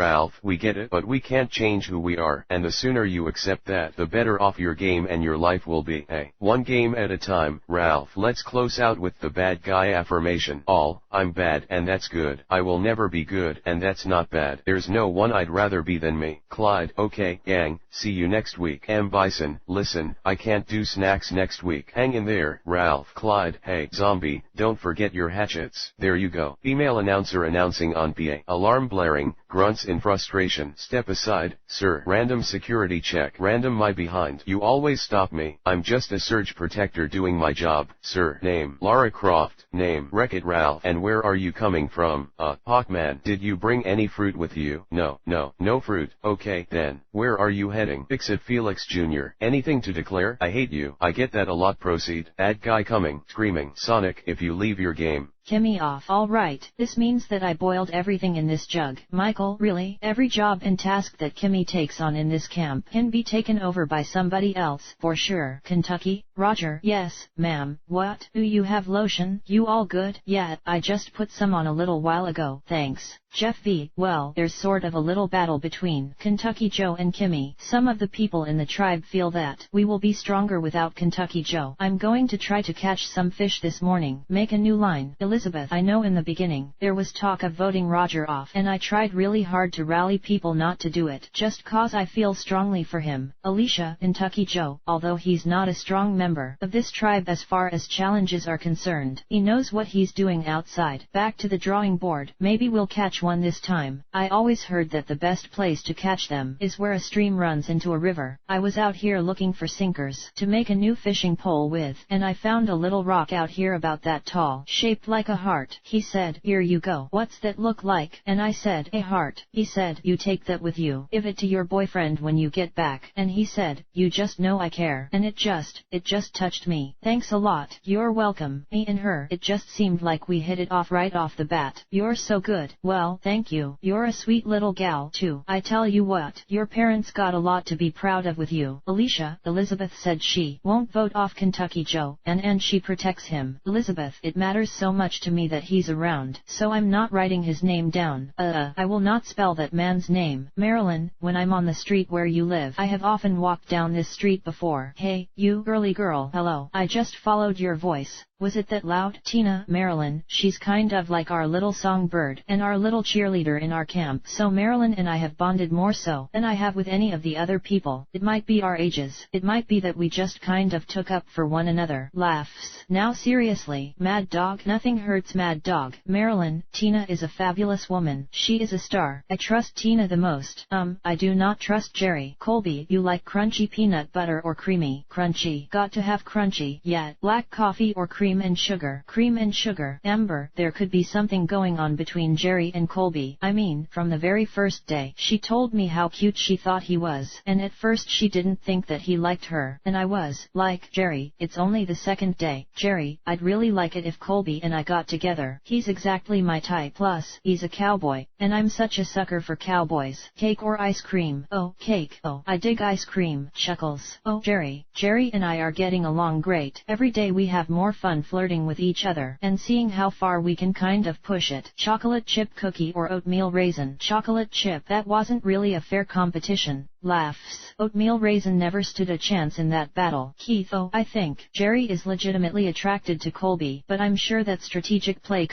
we get it, but we can't change who we are, and the sooner you accept that, the better off your game and your life will be. Hey, one game at a time, Ralph. Let's close out with the bad guy affirmation. All, I'm bad, and that's good. I will never be good, and that's not bad. There's no one I'd rather be than me. Clyde. Okay, gang, see you next week. M. Bison, listen, I can't do snacks next week. Hang in there, Ralph. Clyde. Hey, Zombie, don't forget your hatchets. There you go. Female announcer announcing on PA. Alarm blaring, grunts in frustration. Step aside, sir. Random security check. Random my behind. You always stop me. I'm just a surge protector doing my job, sir. Name. Lara Croft. Name. Wreck-It Ralph. And where are you coming from? Hawkman. Did you bring any fruit with you? No fruit. Okay, then. Where are you heading? Fix-It Felix Jr. Anything to declare? I hate you. I get that a lot. Proceed. Bad guy coming. Screaming. Sonic, if you leave your game. Kimmy off. Alright, this means that I boiled everything in this jug. Michael, really? Every job and task that Kimmy takes on in this camp can be taken over by somebody else, for sure. Kentucky? Roger. Yes, ma'am. What? Do you have lotion? You all good? Yeah, I just put some on a little while ago. Thanks. Jeff V. Well, there's sort of a little battle between Kentucky Joe and Kimmy. Some of the people in the tribe feel that we will be stronger without Kentucky Joe. I'm going to try to catch some fish this morning. Make a new line. Elizabeth, I know in the beginning, there was talk of voting Roger off, and I tried really hard to rally people not to do it, just cause I feel strongly for him. Alicia, Kentucky Joe, although he's not a strong member of this tribe as far as challenges are concerned, he knows what he's doing outside. Back to the drawing board. Maybe we'll catch one this time. I always heard that the best place to catch them is where a stream runs into a river. I was out here looking for sinkers to make a new fishing pole with, and I found a little rock out here about that tall, shaped like a heart. He said, here you go. What's that look like? And I said, a heart. He said, you take that with you. Give it to your boyfriend when you get back. And he said, you just know I care. And it just touched me. Thanks a lot. You're welcome. Me and her, it just seemed like we hit it off right off the bat. You're so good. Well, thank you. You're a sweet little gal, too. I tell you what, your parents got a lot to be proud of with you. Alicia, Elizabeth said she won't vote off Kentucky Joe, and she protects him. Elizabeth, it matters so much to me that he's around, so I'm not writing his name down. I will not spell that man's name. Marilyn, when I'm on the street where you live, I have often walked down this street before. Hey, you girly girl. Hello. I just followed your voice. Was it that loud? Tina, Marilyn, she's kind of like our little songbird and our little cheerleader in our camp. So Marilyn and I have bonded more so than I have with any of the other people. It might be our ages. It might be that we just kind of took up for one another. Laughs. Now seriously, Mad Dog? Nothing hurts Mad Dog. Marilyn, Tina is a fabulous woman. She is a star. I trust Tina the most. I do not trust Jerry. Colby, you like crunchy peanut butter or creamy? Crunchy. Got to have crunchy. Yeah. Black coffee or cream and sugar? Cream and sugar. Amber, there could be something going on between Jerry and Colby. I mean, from the very first day, she told me how cute she thought he was, and at first she didn't think that he liked her, and I was like, Jerry, it's only the second day. Jerry, I'd really like it if Colby and I got together. He's exactly my type. Plus, he's a cowboy, and I'm such a sucker for cowboys. Cake or ice cream? Oh, cake. Oh, I dig ice cream. Chuckles. Oh, Jerry and I are getting along great. Every day we have more fun flirting with each other and seeing how far we can kind of push it. Chocolate chip cookie or oatmeal raisin? Chocolate chip. That wasn't really a fair competition. Laughs. Oatmeal raisin never stood a chance in that battle. Keith, oh, I think Jerry is legitimately attracted to Colby, but I'm sure that strategic play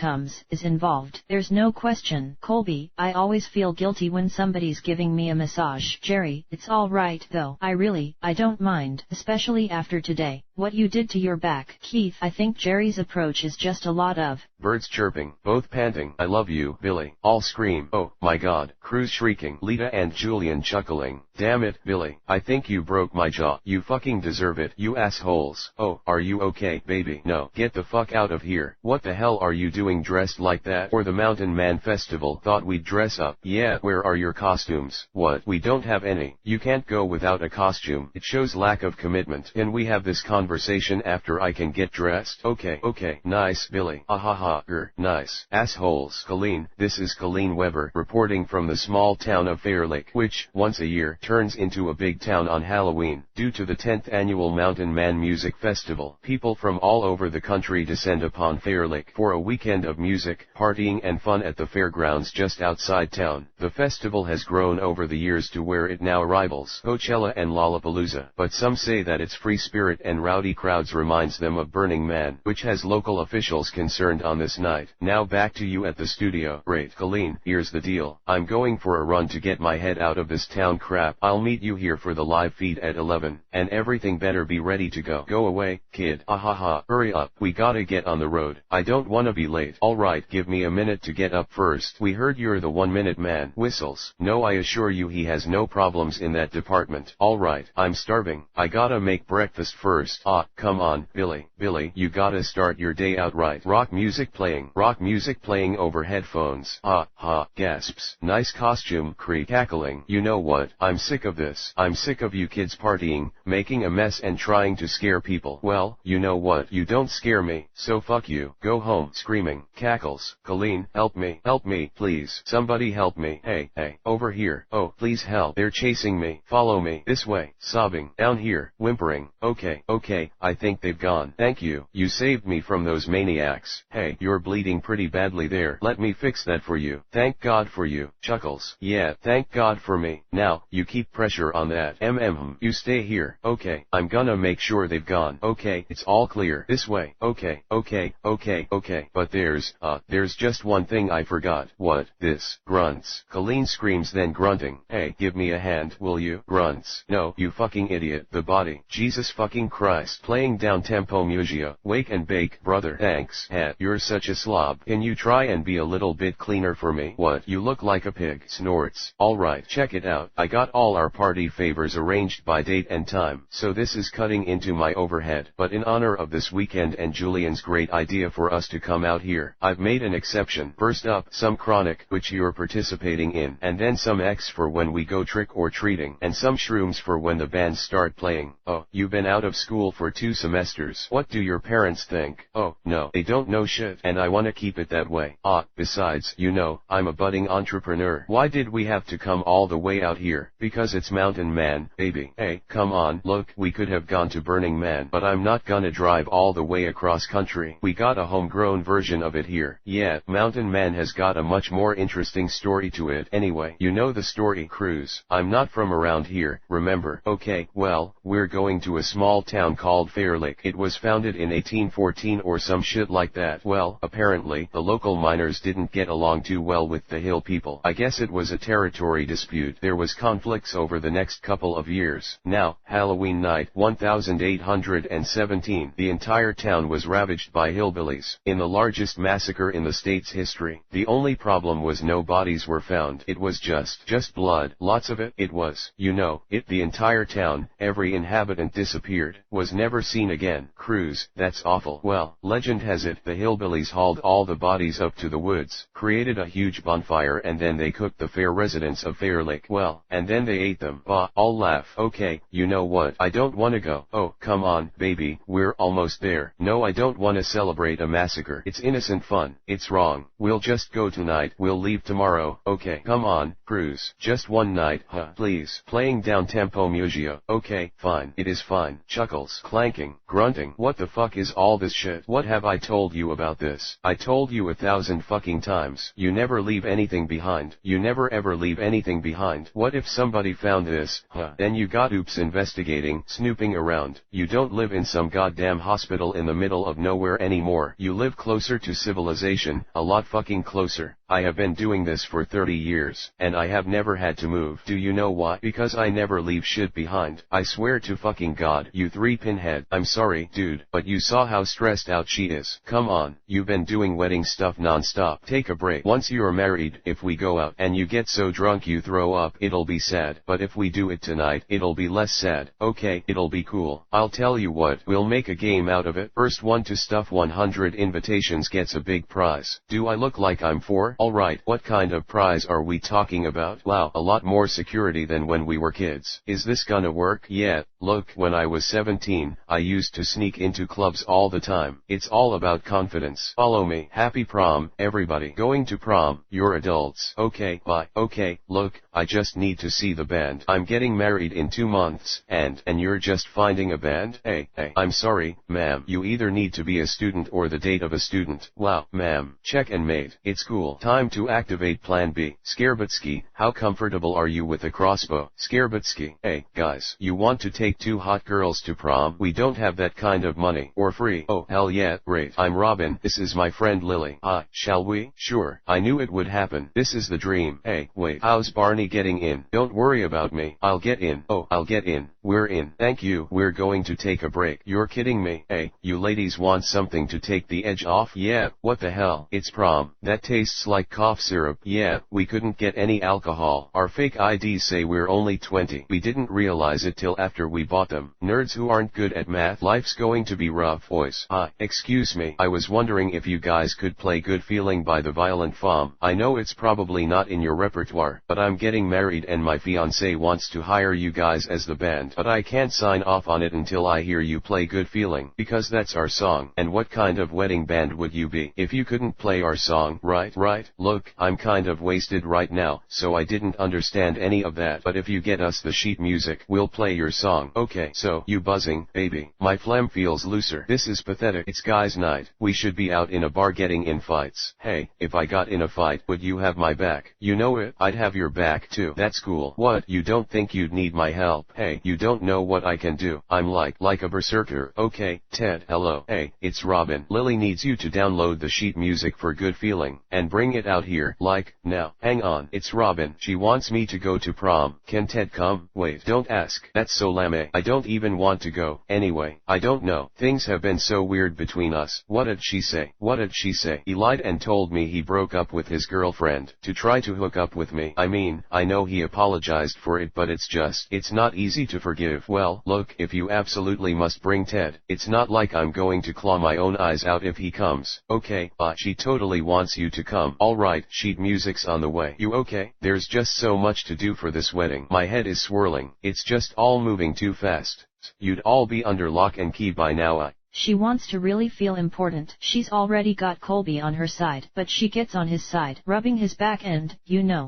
is involved. There's no question. Colby, I always feel guilty when somebody's giving me a massage. Jerry, it's all right though. I don't mind, especially after today. What you did to your back. Keith, I think Jerry's approach is just a lot of birds chirping, both panting. I love you, Billy. All scream. Oh, my God. Cruz shrieking. Lita and Julian chuckling. Damn it, Billy. I think you broke my jaw. You fucking deserve it, you assholes. Oh, are you okay, baby? No. Get the fuck out of here. What the hell are you doing dressed like that? For the Mountain Man Festival. Thought we'd dress up. Yeah, where are your costumes? What? We don't have any. You can't go without a costume. It shows lack of commitment. Can we have this conversation after I can get dressed? Okay. Nice, Billy. Ahaha. Nice. Assholes. Colleen. This is Colleen Weber reporting from the small town of Fair Lake, which, once a year, turns into a big town on Halloween. Due to the 10th annual Mountain Man Music Festival, people from all over the country descend upon Fair Lake for a weekend of music, partying and fun at the fairgrounds just outside town. The festival has grown over the years to where it now rivals Coachella and Lollapalooza, but some say that its free spirit and rowdy crowds reminds them of Burning Man, which has local officials concerned on on this night. Now back to you at the studio. Great. Colleen, here's the deal. I'm going for a run to get my head out of this town crap. I'll meet you here for the live feed at 11, and everything better be ready to go. Go away, kid. Ahaha, hurry up. We gotta get on the road. I don't wanna be late. Alright, give me a minute to get up first. We heard you're the 1 minute man. Whistles. No, I assure you he has no problems in that department. Alright, I'm starving. I gotta make breakfast first. Ah, come on, Billy. Billy, you gotta start your day out right. Rock music playing over headphones. Ha, gasps. Nice costume, creep. Cackling. You know what? I'm sick of this. I'm sick of you kids partying, making a mess and trying to scare people. Well, you know what? You don't scare me, so fuck you. Go home. Screaming. Cackles. Colleen, help me, please. Somebody help me. Hey, over here. Oh, please help. They're chasing me. Follow me. This way. Sobbing. Down here. Whimpering. Okay, I think they've gone. Thank you. You saved me from those maniacs. Hey, you're bleeding pretty badly there. Let me fix that for you. Thank God for you. Chuckles. Yeah, thank God for me. Now, you keep pressure on that. You stay here. Okay, I'm gonna make sure they've gone. Okay, it's all clear. This way. Okay. But there's just one thing I forgot. What? This. Grunts. Colleen screams, then grunting. Hey, give me a hand, will you? Grunts. No, you fucking idiot. The body. Jesus fucking Christ. Playing down tempo musica. Wake and bake, brother. Thanks. Hat. You're such a slob. Can you try and be a little bit cleaner for me? What? You look like a pig. Snorts. Alright, check it out. I got all our party favors arranged by date and time, so this is cutting into my overhead. But in honor of this weekend and Julian's great idea for us to come out here, I've made an exception. First up, some chronic, which you're participating in, and then some X for when we go trick or treating, and some shrooms for when the bands start playing. Oh, you've been out of school for 2 semesters. What do your parents think? Oh, no, they don't know shit, and I wanna keep it that way. Besides, you know, I'm a budding entrepreneur. Why did we have to come all the way out here? Because it's Mountain Man, baby. Hey, come on, look, we could have gone to Burning Man, but I'm not gonna drive all the way across country. We got a homegrown version of it here. Yeah, Mountain Man has got a much more interesting story to it. Anyway, you know the story. Cruise. I'm not from around here, remember? Okay, well, we're going to a small town called Fair Lake. It was founded in 1814 or some shit like that. Well, apparently, the local miners didn't get along too well with the hill people. I guess it was a territory dispute. There was conflicts over the next couple of years. Now, Halloween night, 1817, the entire town was ravaged by hillbillies, in the largest massacre in the state's history. The only problem was no bodies were found. It was just blood. Lots of it. It was, you know, the entire town, every inhabitant disappeared, was never seen again. Cruise, that's awful. Well, legend has it, the hillbillies hauled all the bodies up to the woods, created a huge bonfire, and then they cooked the fair residents of Fair Lake. Well, and then they ate them. Bah, all laugh. Okay, you know what? I don't wanna go. Oh, come on, baby, we're almost there. No, I don't wanna celebrate a massacre. It's innocent fun. It's wrong. We'll just go tonight. We'll leave tomorrow. Okay, come on, Cruise. Just one night, huh? Please. Playing down tempo musica. Okay, fine. It is fine. Chuckles. Clanking. Grunting. What the fuck is all this shit? What have I told you about this? I told you 1,000 fucking times. You never leave anything behind. You never ever leave anything behind. What if somebody found this? Huh? Then you got oops investigating, snooping around. You don't live in some goddamn hospital in the middle of nowhere anymore. You live closer to civilization, a lot fucking closer. I have been doing this for 30 years, and I have never had to move. Do you know why? Because I never leave shit behind. I swear to fucking God, you 3-pinhead. I'm sorry, dude, but you saw how stressed out she is. Come on, you've been doing wedding stuff non-stop. Take a break. Once you're married, if we go out and you get so drunk you throw up, it'll be sad. But if we do it tonight, it'll be less sad. Okay, it'll be cool. I'll tell you what, we'll make a game out of it. First one to stuff 100 invitations gets a big prize. Do I look like I'm 4? Alright, what kind of prize are we talking about? Wow, a lot more security than when we were kids. Is this gonna work? Yeah, look, when I was 17, I used to sneak into clubs all the time. It's all about confidence. Follow me. Happy prom, everybody. Going to prom, you're adults. Okay, bye. Okay, look, I just need to see the band. I'm getting married in 2 months, and you're just finding a band? Hey, I'm sorry, ma'am. You either need to be a student or the date of a student. Wow, ma'am. Check and mate. It's cool. Time to activate Plan B. Skarbutsky, how comfortable are you with a crossbow? Skarbutsky, hey, guys, you want to take 2 hot girls to prom? We don't have that kind of money. Or free. Oh, hell yeah, great. I'm Robin, this is my friend Lily. Shall we? Sure, I knew it would happen. This is the dream. Hey, wait, how's Barney getting in? Don't worry about me. I'll get in. Oh, I'll get in. We're in. Thank you. We're going to take a break. You're kidding me? Hey, you ladies want something to take the edge off? Yeah, what the hell? It's prom. That tastes like cough syrup. Yeah, we couldn't get any alcohol. Our fake IDs say we're only 20. We didn't realize it till after we bought them. Nerds who aren't good at math. Life's going to be rough, boys. Excuse me. I was wondering if you guys could play Good Feeling by the Violent Femmes. I know it's probably not in your repertoire, but I'm getting married and my fiancé wants to hire you guys as the band. But I can't sign off on it until I hear you play Good Feeling, because that's our song. And what kind of wedding band would you be if you couldn't play our song? Right? Look, I'm kind of wasted right now, so I didn't understand any of that. But if you get us the sheet music, we'll play your song. Okay, so, you buzzing, baby? My phlegm feels looser. This is pathetic. It's guys' night. We should be out in a bar getting in fights. Hey, if I got in a fight, would you have my back? You know it. I'd have your back too. That's cool. What? You don't think you'd need my help? Hey, you don't know what I can do. I'm like a berserker. Okay, Ted, hello. Hey, it's Robin. Lily needs you to download the sheet music for Good Feeling, and bring it out here, now. Hang on. It's Robin. She wants me to go to prom. Can Ted come? Wait, don't ask. That's so lame. I don't even want to go. Anyway, I don't know. Things have been so weird between us. What did she say? He lied and told me he broke up with his girlfriend to try to hook up with me. I mean, I know he apologized for it, but it's not easy to forgive. Well, look, if you absolutely must bring Ted, it's not like I'm going to claw my own eyes out if he comes. Okay, she totally wants you to come. Alright, sheet music's on the way. You okay? There's just so much to do for this wedding. My head is swirling. It's just all moving too fast. You'd all be under lock and key by now. She wants to really feel important. She's already got Colby on her side, but she gets on his side, rubbing his back and,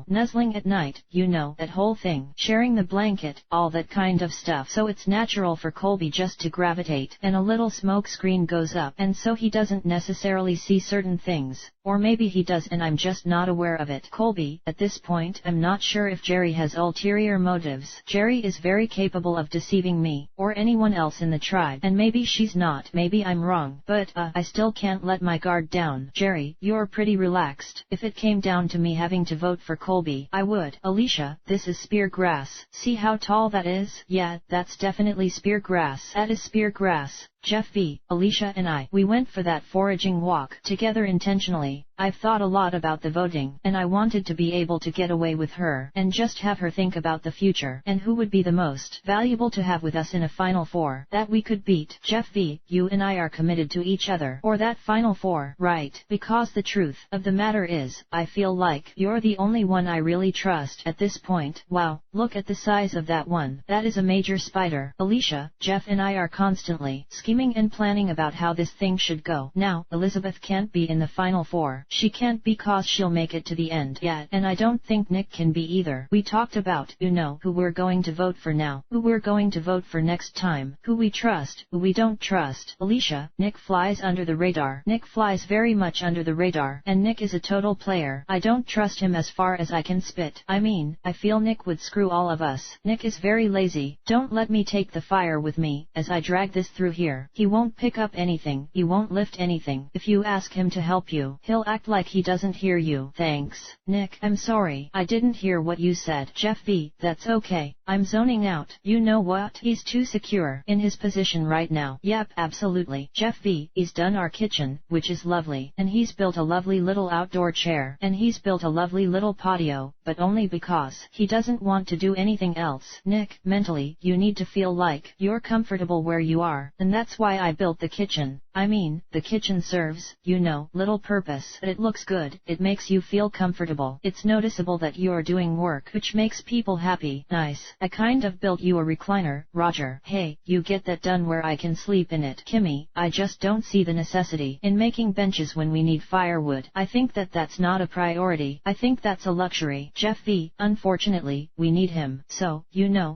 nuzzling at night, that whole thing, sharing the blanket, all that kind of stuff. So it's natural for Colby just to gravitate, and a little smoke screen goes up, and so he doesn't necessarily see certain things. Or maybe he does and I'm just not aware of it. Colby, at this point I'm not sure if Jerry has ulterior motives. Jerry is very capable of deceiving me, or anyone else in the tribe, and maybe she's not. Maybe I'm wrong, but I still can't let my guard down. Jerry, you're pretty relaxed. If it came down to me having to vote for Colby, I would. Alicia, this is spear grass. See how tall that is? Yeah, that's definitely spear grass. That is spear grass. Jeff V, Alicia and I, we went for that foraging walk together intentionally. I've thought a lot about the voting, and I wanted to be able to get away with her, and just have her think about the future, and who would be the most valuable to have with us in a Final Four that we could beat. Jeff V, you and I are committed to each other, or that Final Four, right? Because the truth of the matter is, I feel like you're the only one I really trust at this point. Wow, look at the size of that one. That is a major spider. Alicia, Jeff and I are constantly scheming and planning about how this thing should go. Now, Elizabeth can't be in the Final Four. She can't because she'll make it to the end yet, and I don't think Nick can be either. We talked about, who we're going to vote for now, who we're going to vote for next time, who we trust, who we don't trust. Alicia, Nick flies under the radar. Nick flies very much under the radar, and Nick is a total player. I don't trust him as far as I can spit. I mean, I feel Nick would screw all of us. Nick is very lazy. Don't let me take the fire with me, as I drag this through here. He won't pick up anything. He won't lift anything. If you ask him to help you, he'll act like he doesn't hear you. Thanks, Nick. I'm sorry. I didn't hear what you said. Jeff V, that's okay. I'm zoning out. You know what? He's too secure in his position right now. Yep, absolutely. Jeff V, he's done our kitchen, which is lovely, and he's built a lovely little outdoor chair, and he's built a lovely little patio, but only because he doesn't want to do anything else. Nick, mentally, you need to feel like you're comfortable where you are, and that's why I built the kitchen. I mean, the kitchen serves, little purpose. But it looks good. It makes you feel comfortable. It's noticeable that you're doing work which makes people happy. Nice. I kind of built you a recliner, Roger. Hey, you get that done where I can sleep in it. Kimmy, I just don't see the necessity in making benches when we need firewood. I think that's not a priority. I think that's a luxury. Jeff V, unfortunately, we need him. So,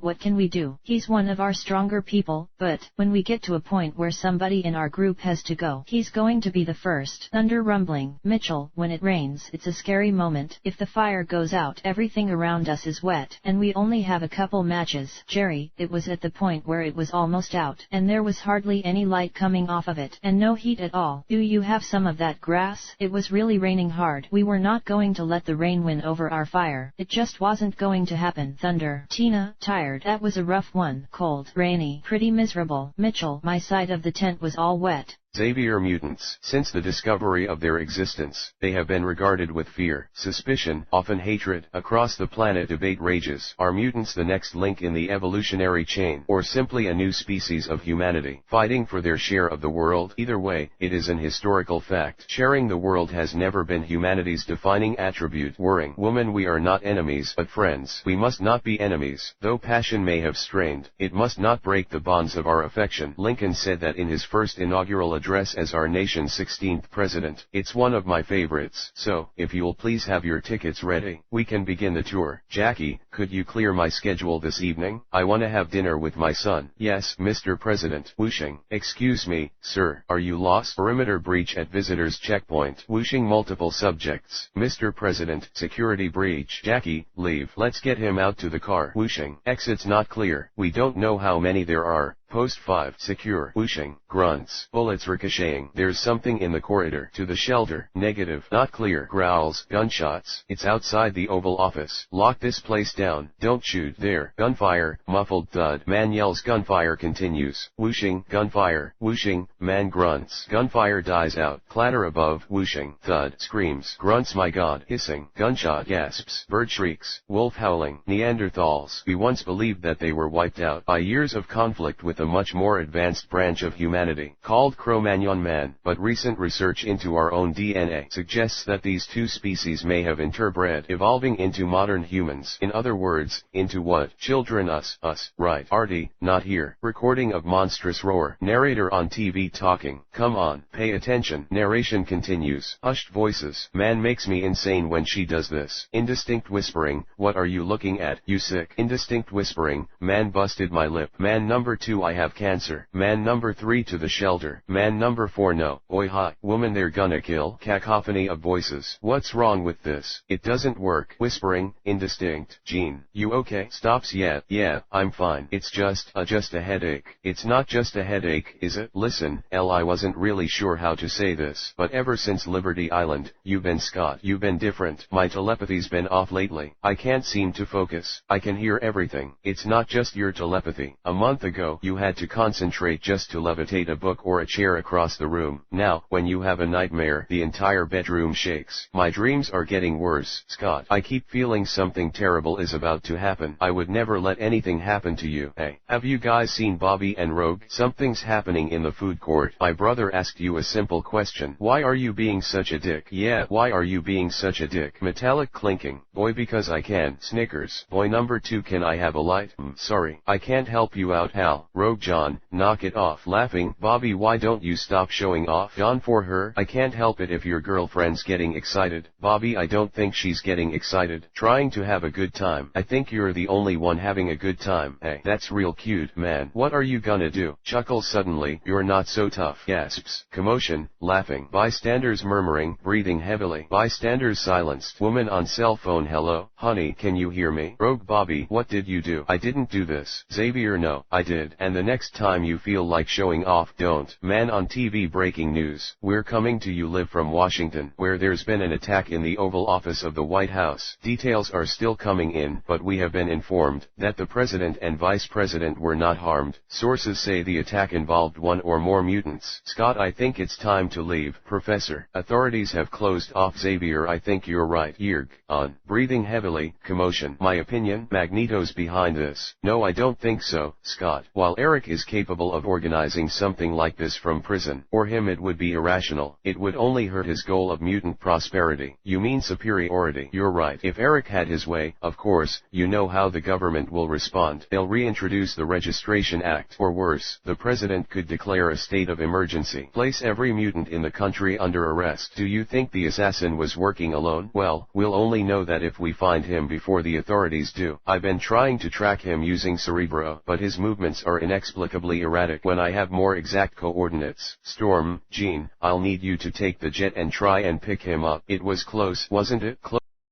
what can we do? He's one of our stronger people, but when we get to a point point where somebody in our group has to go. He's going to be the first. Thunder rumbling. Mitchell, when it rains, it's a scary moment. If the fire goes out, everything around us is wet, and we only have a couple matches. Jerry, it was at the point where it was almost out, and there was hardly any light coming off of it, and no heat at all. Do you have some of that grass? It was really raining hard. We were not going to let the rain win over our fire. It just wasn't going to happen. Thunder. Tina, tired. That was a rough one. Cold. Rainy. Pretty miserable. Mitchell, my side of the tent was all wet. Xavier mutants. Since the discovery of their existence, they have been regarded with fear, suspicion, often hatred. Across the planet debate rages. Are mutants the next link in the evolutionary chain, or simply a new species of humanity, fighting for their share of the world? Either way, it is an historical fact. Sharing the world has never been humanity's defining attribute. Worrying. Woman, we are not enemies, but friends. We must not be enemies. Though passion may have strained, it must not break the bonds of our affection. Lincoln said that in his first inaugural address as our nation's 16th president. It's one of my favorites. So, if you'll please have your tickets ready, we can begin the tour. Jackie, could you clear my schedule this evening? I want to have dinner with my son. Yes, Mr. President. Whooshing. Excuse me, sir, are you lost? Perimeter breach at visitors checkpoint. Whooshing. Multiple subjects. Mr. President. Security breach. Jackie, leave. Let's get him out to the car. Whooshing. Exits not clear. We don't know how many there are. Post 5. Secure. Whooshing. Grunts. Bullets ricocheting. There's something in the corridor. To the shelter. Negative. Not clear. Growls. Gunshots. It's outside the Oval Office. Lock this place down. Don't shoot. There. Gunfire. Muffled thud. Man yells. Gunfire continues. Whooshing. Gunfire. Whooshing. Man grunts. Gunfire dies out. Clatter above. Whooshing. Thud. Screams. Grunts. My God. Hissing. Gunshot. Gasps. Bird shrieks. Wolf howling. Neanderthals. We once believed that they were wiped out by years of conflict with a much more advanced branch of humanity, called Cro-Magnon man, but recent research into our own DNA suggests that these two species may have interbred, evolving into modern humans. In other words, into what? Children us, right. Artie, not here. Recording of monstrous roar. Narrator on TV talking. Come on, pay attention. Narration continues. Hushed voices. Man makes me insane when she does this. Indistinct whispering. What are you looking at? You sick? Indistinct whispering. Man busted my lip. Man number 2, I have cancer. Man number 3, to the shelter. Man number 4, no. Oi hi. Woman, they're gonna kill. Cacophony of voices. What's wrong with this? It doesn't work. Whispering. Indistinct. Gene, you okay? Stops. Yeah, I'm fine. It's just a headache. It's not just a headache, is it? Listen, I wasn't really sure how to say this, but ever since Liberty Island, you've been different. My telepathy's been off lately. I can't seem to focus. I can hear everything. It's not just your telepathy. A month ago, you had to concentrate just to levitate a book or a chair across the room. Now, when you have a nightmare, the entire bedroom shakes. My dreams are getting worse. Scott, I keep feeling something terrible is about to happen. I would never let anything happen to you. Hey, have you guys seen Bobby and Rogue? Something's happening in the food court. My brother asked you a simple question. Why are you being such a dick? Yeah, why are you being such a dick? Metallic clinking. Boy, because I can. Snickers. Boy number 2, can I have a light? Sorry, I can't help you out, Hal. Rogue. John, knock it off. Laughing. Bobby, why don't you stop showing off? John, for her. I can't help it if your girlfriend's getting excited. Bobby, I don't think she's getting excited. Trying to have a good time. I think you're the only one having a good time. Hey, that's real cute, man. What are you gonna do? Chuckles suddenly. You're not so tough. Gasps. Commotion. Laughing. Bystanders murmuring. Breathing heavily. Bystanders silenced. Woman on cell phone. Hello, honey, can you hear me? Rogue. Bobby, what did you do? I didn't do this. Xavier, no, I did. And the next time you feel like showing off, don't. Man on TV. Breaking news. We're coming to you live from Washington, where there's been an attack in the Oval Office of the White House. Details are still coming in, but we have been informed that the president and vice president were not harmed. Sources say the attack involved one or more mutants. Scott, I think it's time to leave. Professor, authorities have closed off Xavier. I think you're right. Yerg. On. Breathing heavily. Commotion. My opinion, Magneto's behind this. No, I don't think so, Scott. While Eric is capable of organizing something like this from prison, for him it would be irrational. It would only hurt his goal of mutant prosperity. You mean superiority? You're right. If Eric had his way, of course, you know how the government will respond. They'll reintroduce the Registration Act. Or worse, the president could declare a state of emergency. Place every mutant in the country under arrest. Do you think the assassin was working alone? Well, we'll only know that if we find him before the authorities do. I've been trying to track him using Cerebro, but his movements are inexorable. inexplicably erratic when I have more exact coordinates. Storm, Jean, I'll need you to take the jet and try and pick him up. It was close, wasn't it?